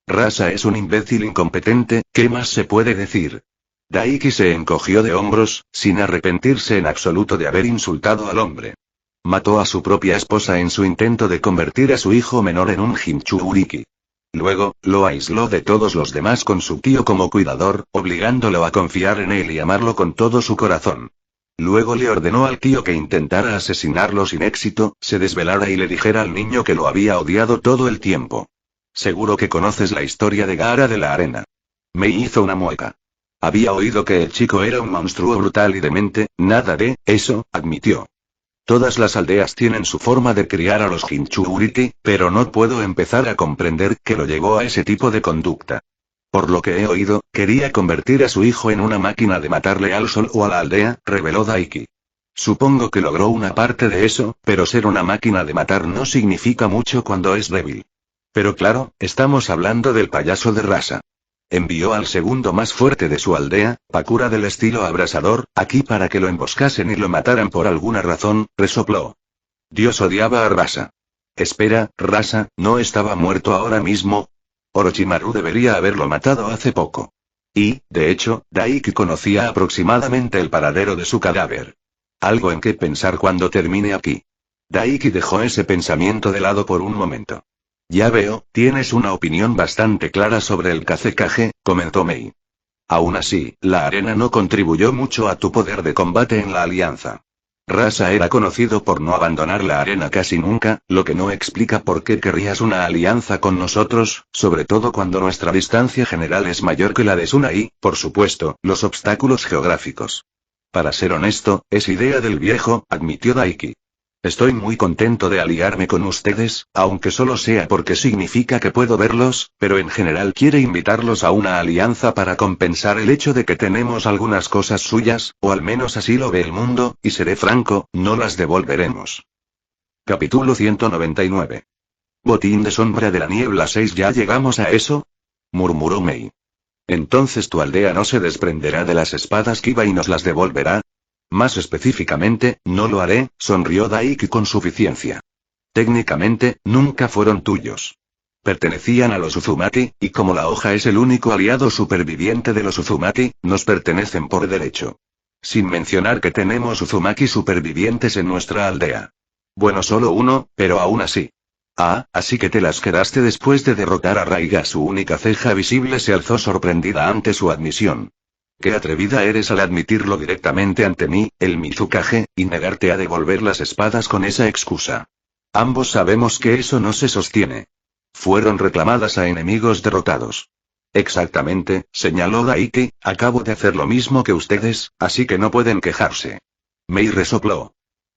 Rasa es un imbécil incompetente, ¿qué más se puede decir? Daiki se encogió de hombros, sin arrepentirse en absoluto de haber insultado al hombre. Mató a su propia esposa en su intento de convertir a su hijo menor en un Jinchuriki. Luego, lo aisló de todos los demás con su tío como cuidador, obligándolo a confiar en él y amarlo con todo su corazón. Luego le ordenó al tío que intentara asesinarlo sin éxito, se desvelara y le dijera al niño que lo había odiado todo el tiempo. Seguro que conoces la historia de Gaara de la Arena. Me hizo una mueca. Había oído que el chico era un monstruo brutal y demente, nada de eso, admitió. Todas las aldeas tienen su forma de criar a los Hinchuriti, pero no puedo empezar a comprender qué lo llevó a ese tipo de conducta. Por lo que he oído, quería convertir a su hijo en una máquina de matarle al sol o a la aldea, reveló Daiki. Supongo que logró una parte de eso, pero ser una máquina de matar no significa mucho cuando es débil. Pero claro, estamos hablando del payaso de Rasa. Envió al segundo más fuerte de su aldea, Pakura del estilo abrasador, aquí para que lo emboscasen y lo mataran por alguna razón, resopló. Dios odiaba a Rasa. Espera, Rasa, ¿no estaba muerto ahora mismo? Orochimaru debería haberlo matado hace poco. Y, de hecho, Daiki conocía aproximadamente el paradero de su cadáver. Algo en qué pensar cuando termine aquí. Daiki dejó ese pensamiento de lado por un momento. Ya veo, tienes una opinión bastante clara sobre el Kazekage, comentó Mei. Aún así, la arena no contribuyó mucho a tu poder de combate en la alianza. Rasa era conocido por no abandonar la arena casi nunca, lo que no explica por qué querrías una alianza con nosotros, sobre todo cuando nuestra distancia general es mayor que la de Suna y, por supuesto, los obstáculos geográficos. Para ser honesto, es idea del viejo, admitió Daiki. Estoy muy contento de aliarme con ustedes, aunque solo sea porque significa que puedo verlos, pero en general quiere invitarlos a una alianza para compensar el hecho de que tenemos algunas cosas suyas, o al menos así lo ve el mundo, y seré franco, no las devolveremos. Capítulo 199. Botín de sombra de la niebla 6. ¿Ya llegamos a eso?, murmuró Mei. ¿Entonces tu aldea no se desprenderá de las espadas Kiba y nos las devolverá? Más específicamente, no lo haré, sonrió Daiki con suficiencia. Técnicamente, nunca fueron tuyos. Pertenecían a los Uzumaki, y como la hoja es el único aliado superviviente de los Uzumaki, nos pertenecen por derecho. Sin mencionar que tenemos Uzumaki supervivientes en nuestra aldea. Bueno, solo uno, pero aún así. Ah, así que te las quedaste después de derrotar a Raiga. Su única ceja visible se alzó sorprendida ante su admisión. Qué atrevida eres al admitirlo directamente ante mí, el Mizukage, y negarte a devolver las espadas con esa excusa. Ambos sabemos que eso no se sostiene. Fueron reclamadas a enemigos derrotados. Exactamente, señaló Daiki, acabo de hacer lo mismo que ustedes, así que no pueden quejarse. Mei resopló.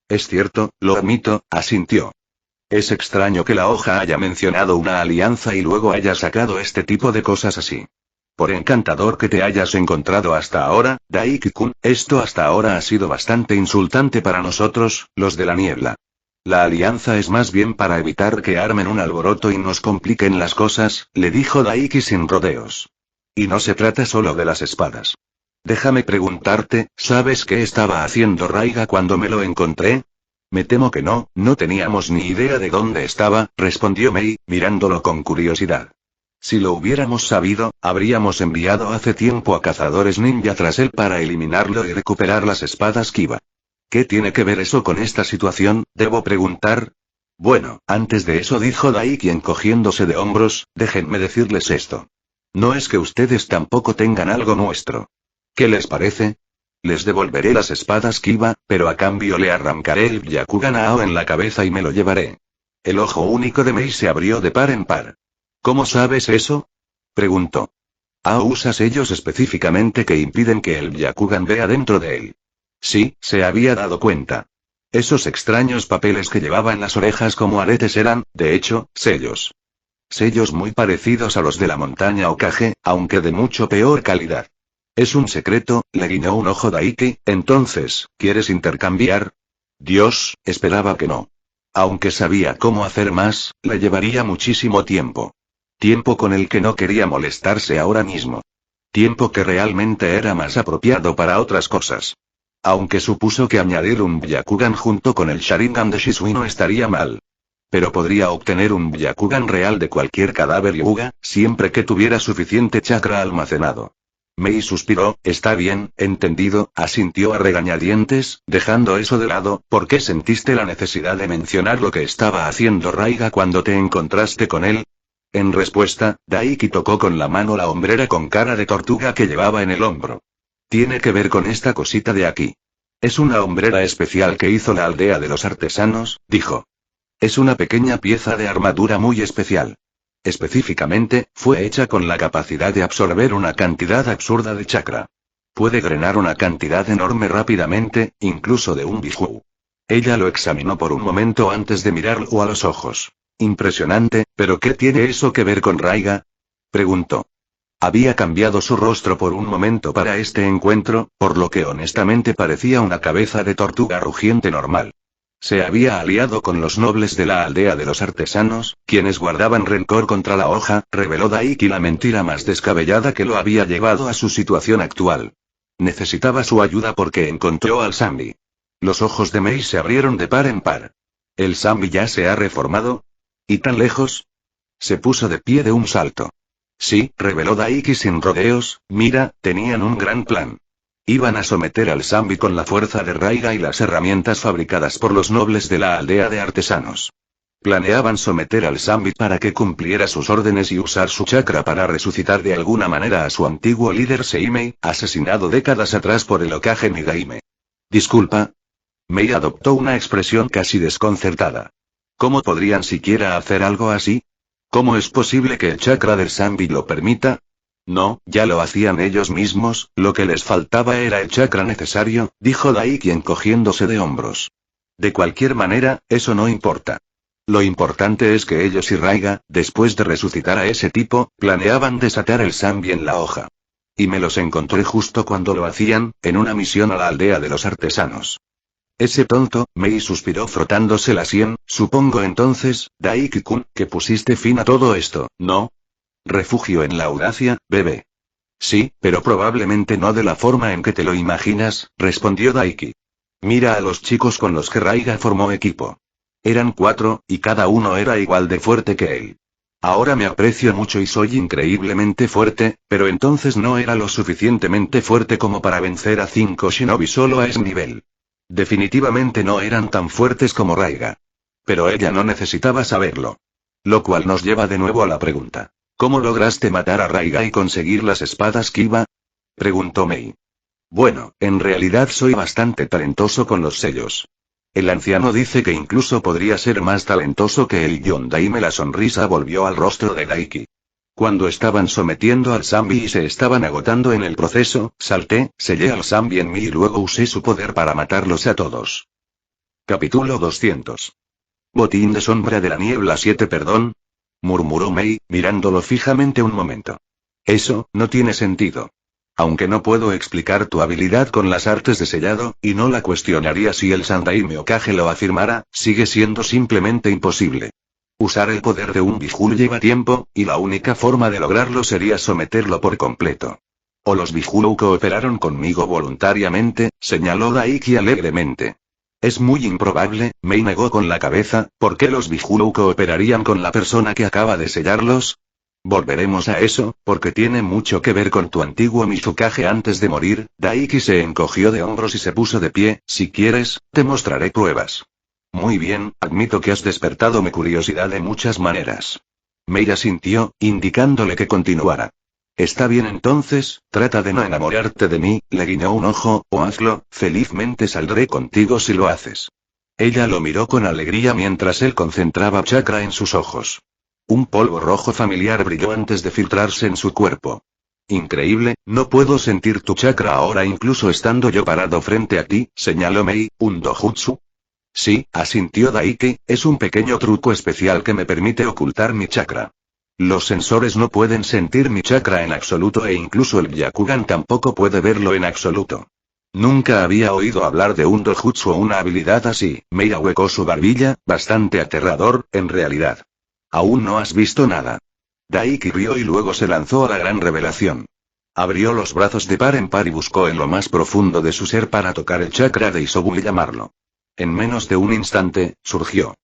Es cierto, lo admito, asintió. Es extraño que la hoja haya mencionado una alianza y luego haya sacado este tipo de cosas así. Por encantador que te hayas encontrado hasta ahora, Daiki-kun, esto hasta ahora ha sido bastante insultante para nosotros, los de la niebla. La alianza es más bien para evitar que armen un alboroto y nos compliquen las cosas, le dijo Daiki sin rodeos. Y no se trata solo de las espadas. Déjame preguntarte, ¿sabes qué estaba haciendo Raiga cuando me lo encontré? Me temo que no, no teníamos ni idea de dónde estaba, respondió Mei, mirándolo con curiosidad. Si lo hubiéramos sabido, habríamos enviado hace tiempo a cazadores ninja tras él para eliminarlo y recuperar las espadas Kiba. ¿Qué tiene que ver eso con esta situación, debo preguntar? Bueno, antes de eso, dijo Daiki encogiéndose de hombros, déjenme decirles esto. No es que ustedes tampoco tengan algo nuestro. ¿Qué les parece? Les devolveré las espadas Kiba, pero a cambio le arrancaré el Byakugan Ao en la cabeza y me lo llevaré. El ojo único de Mei se abrió de par en par. ¿Cómo sabes eso?, preguntó. Usa sellos específicamente que impiden que el Byakugan vea dentro de él. Sí, se había dado cuenta. Esos extraños papeles que llevaba en las orejas como aretes eran, de hecho, sellos. Sellos muy parecidos a los de la montaña Okage, aunque de mucho peor calidad. Es un secreto, le guiñó un ojo Daiki, entonces, ¿quieres intercambiar? Dios, esperaba que no. Aunque sabía cómo hacer más, le llevaría muchísimo tiempo. Tiempo con el que no quería molestarse ahora mismo. Tiempo que realmente era más apropiado para otras cosas. Aunque supuso que añadir un Byakugan junto con el Sharingan de Shisui no estaría mal. Pero podría obtener un Byakugan real de cualquier cadáver Hyuga, siempre que tuviera suficiente chakra almacenado. Mei suspiró, está bien, entendido, asintió a regañadientes, dejando eso de lado, ¿por qué sentiste la necesidad de mencionar lo que estaba haciendo Raiga cuando te encontraste con él? En respuesta, Daiki tocó con la mano la hombrera con cara de tortuga que llevaba en el hombro. Tiene que ver con esta cosita de aquí. Es una hombrera especial que hizo la aldea de los artesanos, dijo. Es una pequeña pieza de armadura muy especial. Específicamente, fue hecha con la capacidad de absorber una cantidad absurda de chakra. Puede drenar una cantidad enorme rápidamente, incluso de un bijou. Ella lo examinó por un momento antes de mirarlo a los ojos. Impresionante, ¿pero qué tiene eso que ver con Raiga? Preguntó. Había cambiado su rostro por un momento para este encuentro, por lo que honestamente parecía una cabeza de tortuga rugiente normal. Se había aliado con los nobles de la aldea de los artesanos, quienes guardaban rencor contra la hoja, reveló Daiki la mentira más descabellada que lo había llevado a su situación actual. Necesitaba su ayuda porque encontró al Zambi. Los ojos de Mei se abrieron de par en par. ¿El Zambi ya se ha reformado? ¿Y tan lejos? Se puso de pie de un salto. Sí, reveló Daiki sin rodeos, mira, tenían un gran plan. Iban a someter al Zambi con la fuerza de Raiga y las herramientas fabricadas por los nobles de la aldea de artesanos. Planeaban someter al Zambi para que cumpliera sus órdenes y usar su chakra para resucitar de alguna manera a su antiguo líder Seimei, asesinado décadas atrás por el Hokage Migaime. Disculpa. Mei adoptó una expresión casi desconcertada. ¿Cómo podrían siquiera hacer algo así? ¿Cómo es posible que el chakra del Zambi lo permita? No, ya lo hacían ellos mismos, lo que les faltaba era el chakra necesario, dijo Daiki encogiéndose de hombros. De cualquier manera, eso no importa. Lo importante es que ellos y Raiga, después de resucitar a ese tipo, planeaban desatar el Zambi en la hoja. Y me los encontré justo cuando lo hacían, en una misión a la aldea de los artesanos. Ese tonto, Mei suspiró frotándose la sien, supongo entonces, Daiki-kun, que pusiste fin a todo esto, ¿no? Refugio en la audacia, bebé. Sí, pero probablemente no de la forma en que te lo imaginas, respondió Daiki. Mira a los chicos con los que Raiga formó equipo. Eran 4, y cada uno era igual de fuerte que él. Ahora me aprecio mucho y soy increíblemente fuerte, pero entonces no era lo suficientemente fuerte como para vencer a 5 shinobi solo a ese nivel. Definitivamente no eran tan fuertes como Raiga. Pero ella no necesitaba saberlo. Lo cual nos lleva de nuevo a la pregunta. ¿Cómo lograste matar a Raiga y conseguir las espadas Kiba? Preguntó Mei. Bueno, en realidad soy bastante talentoso con los sellos. El anciano dice que incluso podría ser más talentoso que el Yondaime. La sonrisa volvió al rostro de Daiki. Cuando estaban sometiendo al Zambi y se estaban agotando en el proceso, salté, sellé al Zambi en mí y luego usé su poder para matarlos a todos. Capítulo 200. Botín de sombra de la niebla 7 perdón. Murmuró Mei, mirándolo fijamente un momento. Eso, no tiene sentido. Aunque no puedo explicar tu habilidad con las artes de sellado, y no la cuestionaría si el Sandaime Hokage lo afirmara, sigue siendo simplemente imposible. Usar el poder de un bijou lleva tiempo, y la única forma de lograrlo sería someterlo por completo. O los bijou cooperaron conmigo voluntariamente, señaló Daiki alegremente. Es muy improbable, Mei negó con la cabeza, ¿por qué los bijou cooperarían con la persona que acaba de sellarlos? Volveremos a eso, porque tiene mucho que ver con tu antiguo Mizukage antes de morir. Daiki se encogió de hombros y se puso de pie, si quieres, te mostraré pruebas. Muy bien, admito que has despertado mi curiosidad de muchas maneras. Mei asintió, indicándole que continuara. Está bien entonces, trata de no enamorarte de mí, le guiñó un ojo, o hazlo, felizmente saldré contigo si lo haces. Ella lo miró con alegría mientras él concentraba chakra en sus ojos. Un polvo rojo familiar brilló antes de filtrarse en su cuerpo. Increíble, no puedo sentir tu chakra ahora incluso estando yo parado frente a ti, señaló Mei, ¿un dojutsu? Sí, asintió Daiki, es un pequeño truco especial que me permite ocultar mi chakra. Los sensores no pueden sentir mi chakra en absoluto e incluso el Byakugan tampoco puede verlo en absoluto. Nunca había oído hablar de un dojutsu o una habilidad así. Mei ahuecó su barbilla, bastante aterrador, en realidad. Aún no has visto nada. Daiki rió y luego se lanzó a la gran revelación. Abrió los brazos de par en par y buscó en lo más profundo de su ser para tocar el chakra de Isobu y llamarlo. En menos de un instante, surgió.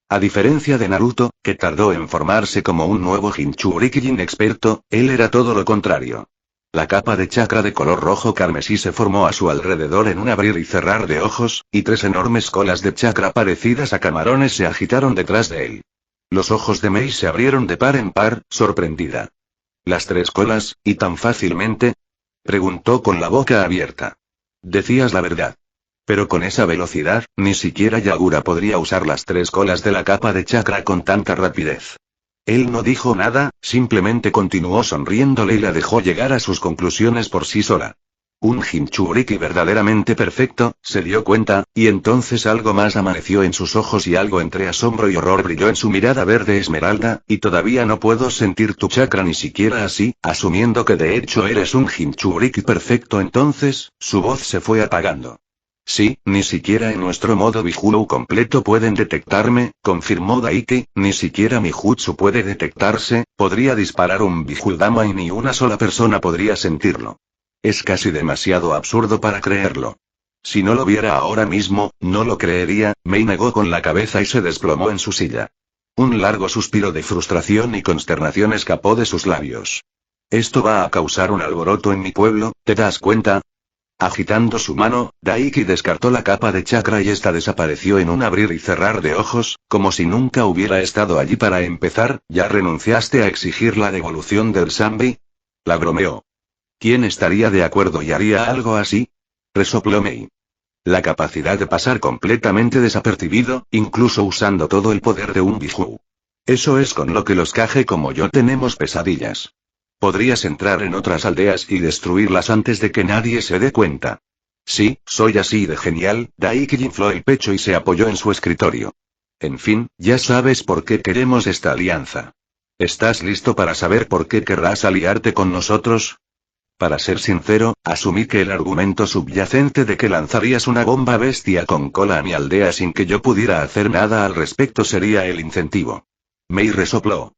A diferencia de Naruto, que tardó en formarse como un nuevo Jinchurikijin experto, él era todo lo contrario. La capa de chakra de color rojo carmesí se formó a su alrededor en un abrir y cerrar de ojos, y 3 enormes colas de chakra parecidas a camarones se agitaron detrás de él. Los ojos de Mei se abrieron de par en par, sorprendida. ¿Las 3 colas, y tan fácilmente? Preguntó con la boca abierta. Decías la verdad. Pero con esa velocidad, ni siquiera Yagura podría usar las 3 colas de la capa de chakra con tanta rapidez. Él no dijo nada, simplemente continuó sonriéndole y la dejó llegar a sus conclusiones por sí sola. Un Jinchuriki verdaderamente perfecto, se dio cuenta, y entonces algo más amaneció en sus ojos y algo entre asombro y horror brilló en su mirada verde esmeralda, y todavía no puedo sentir tu chakra ni siquiera así, asumiendo que de hecho eres un Jinchuriki perfecto. Entonces, su voz se fue apagando. Sí, ni siquiera en nuestro modo Bijuu completo pueden detectarme, confirmó Daiki, ni siquiera mi jutsu puede detectarse, podría disparar un Bijuu Dama y ni una sola persona podría sentirlo. Es casi demasiado absurdo para creerlo. Si no lo viera ahora mismo, no lo creería. Mei negó con la cabeza y se desplomó en su silla. Un largo suspiro de frustración y consternación escapó de sus labios. Esto va a causar un alboroto en mi pueblo, ¿te das cuenta? Agitando su mano, Daiki descartó la capa de chakra y esta desapareció en un abrir y cerrar de ojos, como si nunca hubiera estado allí. Para empezar, ¿ya renunciaste a exigir la devolución del Sanbi? La bromeó. ¿Quién estaría de acuerdo y haría algo así? Resopló Mei. La capacidad de pasar completamente desapercibido, incluso usando todo el poder de un Bijuu. Eso es con lo que los Kage como yo tenemos pesadillas. Podrías entrar en otras aldeas y destruirlas antes de que nadie se dé cuenta. Sí, soy así de genial. Daiki infló el pecho y se apoyó en su escritorio. En fin, ya sabes por qué queremos esta alianza. ¿Estás listo para saber por qué querrás aliarte con nosotros? Para ser sincero, asumí que el argumento subyacente de que lanzarías una bomba bestia con cola a mi aldea sin que yo pudiera hacer nada al respecto sería el incentivo. Mei resopló.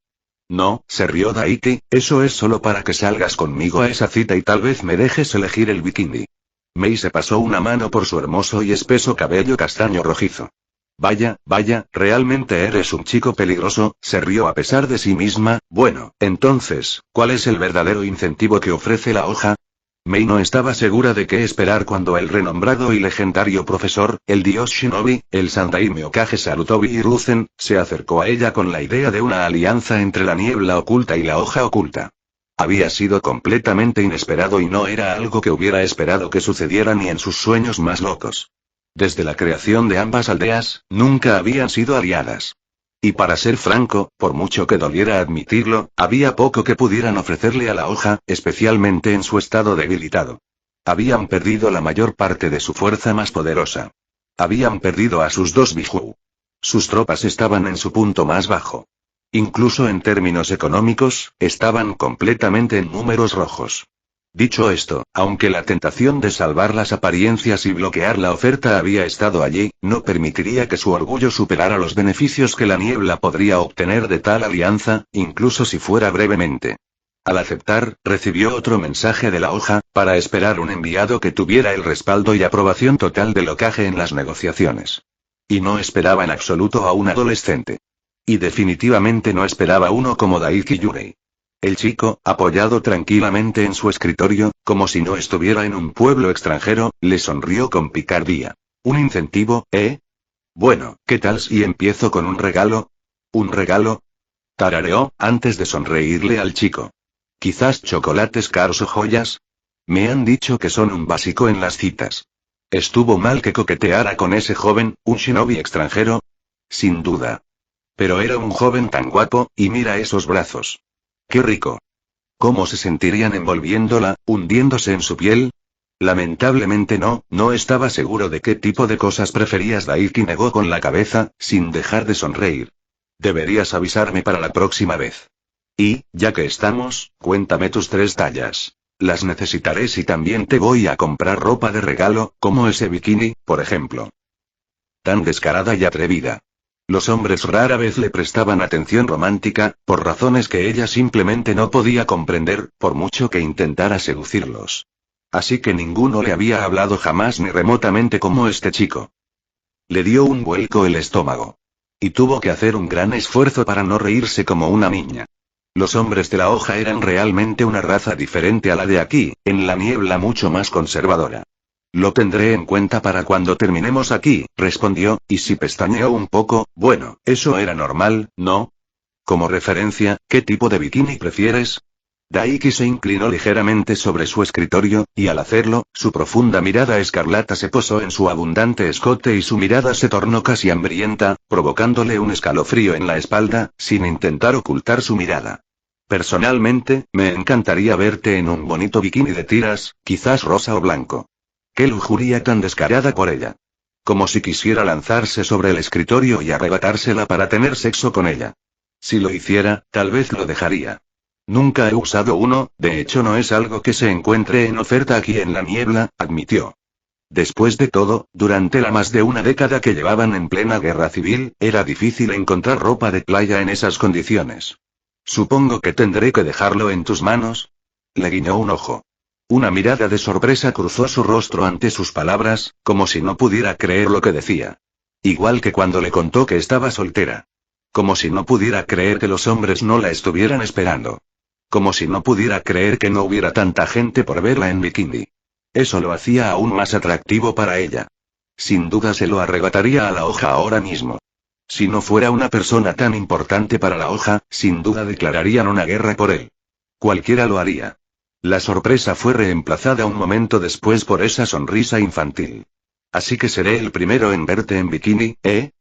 No, se rió Daiki, eso es solo para que salgas conmigo a esa cita y tal vez me dejes elegir el bikini. Mei se pasó una mano por su hermoso y espeso cabello castaño rojizo. Vaya, realmente eres un chico peligroso, se rió a pesar de sí misma. Bueno, entonces, ¿cuál es el verdadero incentivo que ofrece la hoja? Mei no estaba segura de qué esperar cuando el renombrado y legendario profesor, el dios Shinobi, el Sandaime Hokage Sarutobi Hiruzen, se acercó a ella con la idea de una alianza entre la niebla oculta y la hoja oculta. Había sido completamente inesperado y no era algo que hubiera esperado que sucediera ni en sus sueños más locos. Desde la creación de ambas aldeas, nunca habían sido aliadas. Y para ser franco, por mucho que doliera admitirlo, había poco que pudieran ofrecerle a la hoja, especialmente en su estado debilitado. Habían perdido la mayor parte de su fuerza más poderosa. Habían perdido a sus 2 Bijuu. Sus tropas estaban en su punto más bajo. Incluso en términos económicos, estaban completamente en números rojos. Dicho esto, aunque la tentación de salvar las apariencias y bloquear la oferta había estado allí, no permitiría que su orgullo superara los beneficios que la niebla podría obtener de tal alianza, incluso si fuera brevemente. Al aceptar, recibió otro mensaje de la hoja, para esperar un enviado que tuviera el respaldo y aprobación total del Hokage en las negociaciones. Y no esperaba en absoluto a un adolescente. Y definitivamente no esperaba uno como Daiki Yurei. El chico, apoyado tranquilamente en su escritorio, como si no estuviera en un pueblo extranjero, le sonrió con picardía. ¿Un incentivo, eh? Bueno, ¿qué tal si empiezo con un regalo? ¿Un regalo? Tarareó, antes de sonreírle al chico. ¿Quizás chocolates caros o joyas? Me han dicho que son un básico en las citas. ¿Estuvo mal que coqueteara con ese joven, un shinobi extranjero? Sin duda. Pero era un joven tan guapo, y mira esos brazos. ¡Qué rico! ¿Cómo se sentirían envolviéndola, hundiéndose en su piel? Lamentablemente no estaba seguro de qué tipo de cosas preferías. Daiki negó con la cabeza, sin dejar de sonreír. Deberías avisarme para la próxima vez. Y, ya que estamos, cuéntame tus 3 tallas. Las necesitaré si también te voy a comprar ropa de regalo, como ese bikini, por ejemplo. Tan descarada y atrevida. Los hombres rara vez le prestaban atención romántica, por razones que ella simplemente no podía comprender, por mucho que intentara seducirlos. Así que ninguno le había hablado jamás ni remotamente como este chico. Le dio un vuelco el estómago. Y tuvo que hacer un gran esfuerzo para no reírse como una niña. Los hombres de la hoja eran realmente una raza diferente a la de aquí, en la niebla mucho más conservadora. Lo tendré en cuenta para cuando terminemos aquí, respondió, y si pestañeó un poco. Bueno, eso era normal, ¿no? Como referencia, ¿qué tipo de bikini prefieres? Daiki se inclinó ligeramente sobre su escritorio, y al hacerlo, su profunda mirada escarlata se posó en su abundante escote y su mirada se tornó casi hambrienta, provocándole un escalofrío en la espalda, sin intentar ocultar su mirada. Personalmente, me encantaría verte en un bonito bikini de tiras, quizás rosa o blanco. Qué lujuria tan descarada por ella. Como si quisiera lanzarse sobre el escritorio y arrebatársela para tener sexo con ella. Si lo hiciera, tal vez lo dejaría. Nunca he usado uno, de hecho no es algo que se encuentre en oferta aquí en la niebla, admitió. Después de todo, durante la más de una década que llevaban en plena guerra civil, era difícil encontrar ropa de playa en esas condiciones. Supongo que tendré que dejarlo en tus manos. Le guiñó un ojo. Una mirada de sorpresa cruzó su rostro ante sus palabras, como si no pudiera creer lo que decía. Igual que cuando le contó que estaba soltera. Como si no pudiera creer que los hombres no la estuvieran esperando. Como si no pudiera creer que no hubiera tanta gente por verla en bikini. Eso lo hacía aún más atractivo para ella. Sin duda se lo arrebataría a la hoja ahora mismo. Si no fuera una persona tan importante para la hoja, sin duda declararían una guerra por él. Cualquiera lo haría. La sorpresa fue reemplazada un momento después por esa sonrisa infantil. Así que seré el primero en verte en bikini, ¿eh?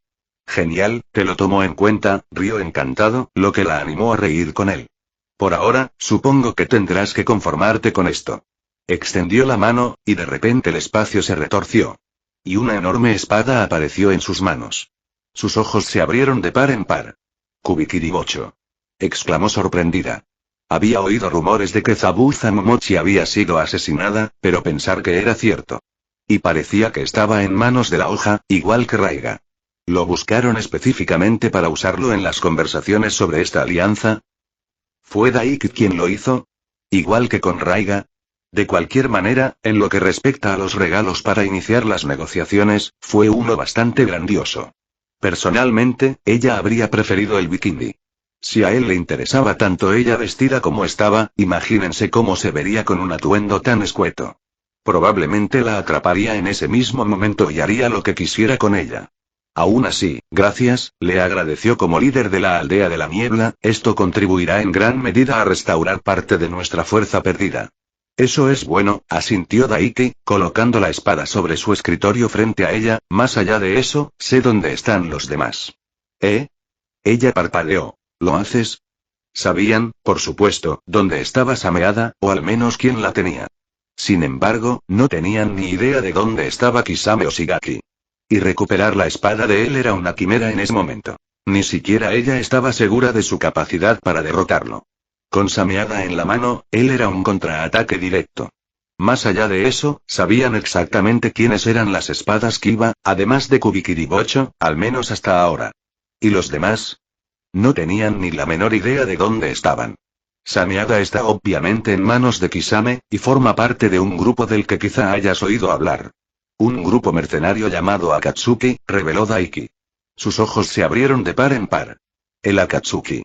Genial, te lo tomo en cuenta, rió encantado, lo que la animó a reír con él. Por ahora, supongo que tendrás que conformarte con esto. Extendió la mano, y de repente el espacio se retorció. Y una enorme espada apareció en sus manos. Sus ojos se abrieron de par en par. Kubikiribocho. Exclamó sorprendida. Había oído rumores de que Zabuza Momochi había sido asesinada, pero pensar que era cierto. Y parecía que estaba en manos de la hoja, igual que Raiga. ¿Lo buscaron específicamente para usarlo en las conversaciones sobre esta alianza? ¿Fue Daiki quien lo hizo? Igual que con Raiga. De cualquier manera, en lo que respecta a los regalos para iniciar las negociaciones, fue uno bastante grandioso. Personalmente, ella habría preferido el bikini. Si a él le interesaba tanto ella vestida como estaba, imagínense cómo se vería con un atuendo tan escueto. Probablemente la atraparía en ese mismo momento y haría lo que quisiera con ella. Aún así, gracias, le agradeció como líder de la aldea de la niebla, esto contribuirá en gran medida a restaurar parte de nuestra fuerza perdida. Eso es bueno, asintió Daiki, colocando la espada sobre su escritorio frente a ella, más allá de eso, sé dónde están los demás. ¿Eh? Ella parpadeó. ¿Lo haces? Sabían, por supuesto, dónde estaba Sameada, o al menos quién la tenía. Sin embargo, no tenían ni idea de dónde estaba Kisame o Shigaki. Y recuperar la espada de él era una quimera en ese momento. Ni siquiera ella estaba segura de su capacidad para derrotarlo. Con Sameada en la mano, él era un contraataque directo. Más allá de eso, sabían exactamente quiénes eran las espadas Kiba, además de Kubikiribocho, al menos hasta ahora. ¿Y los demás? No tenían ni la menor idea de dónde estaban. Sameada está obviamente en manos de Kisame, y forma parte de un grupo del que quizá hayas oído hablar. Un grupo mercenario llamado Akatsuki, reveló Daiki. Sus ojos se abrieron de par en par. El Akatsuki.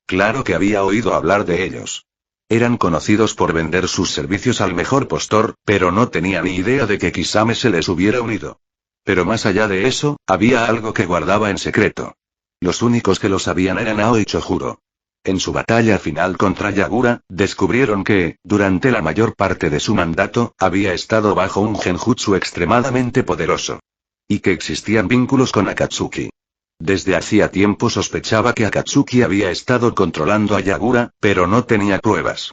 Claro que había oído hablar de ellos. Eran conocidos por vender sus servicios al mejor postor, pero no tenía ni idea de que Kisame se les hubiera unido. Pero más allá de eso, había algo que guardaba en secreto. Los únicos que lo sabían eran Ao y Chojuro. En su batalla final contra Yagura, descubrieron que, durante la mayor parte de su mandato, había estado bajo un genjutsu extremadamente poderoso. Y que existían vínculos con Akatsuki. Desde hacía tiempo sospechaba que Akatsuki había estado controlando a Yagura, pero no tenía pruebas.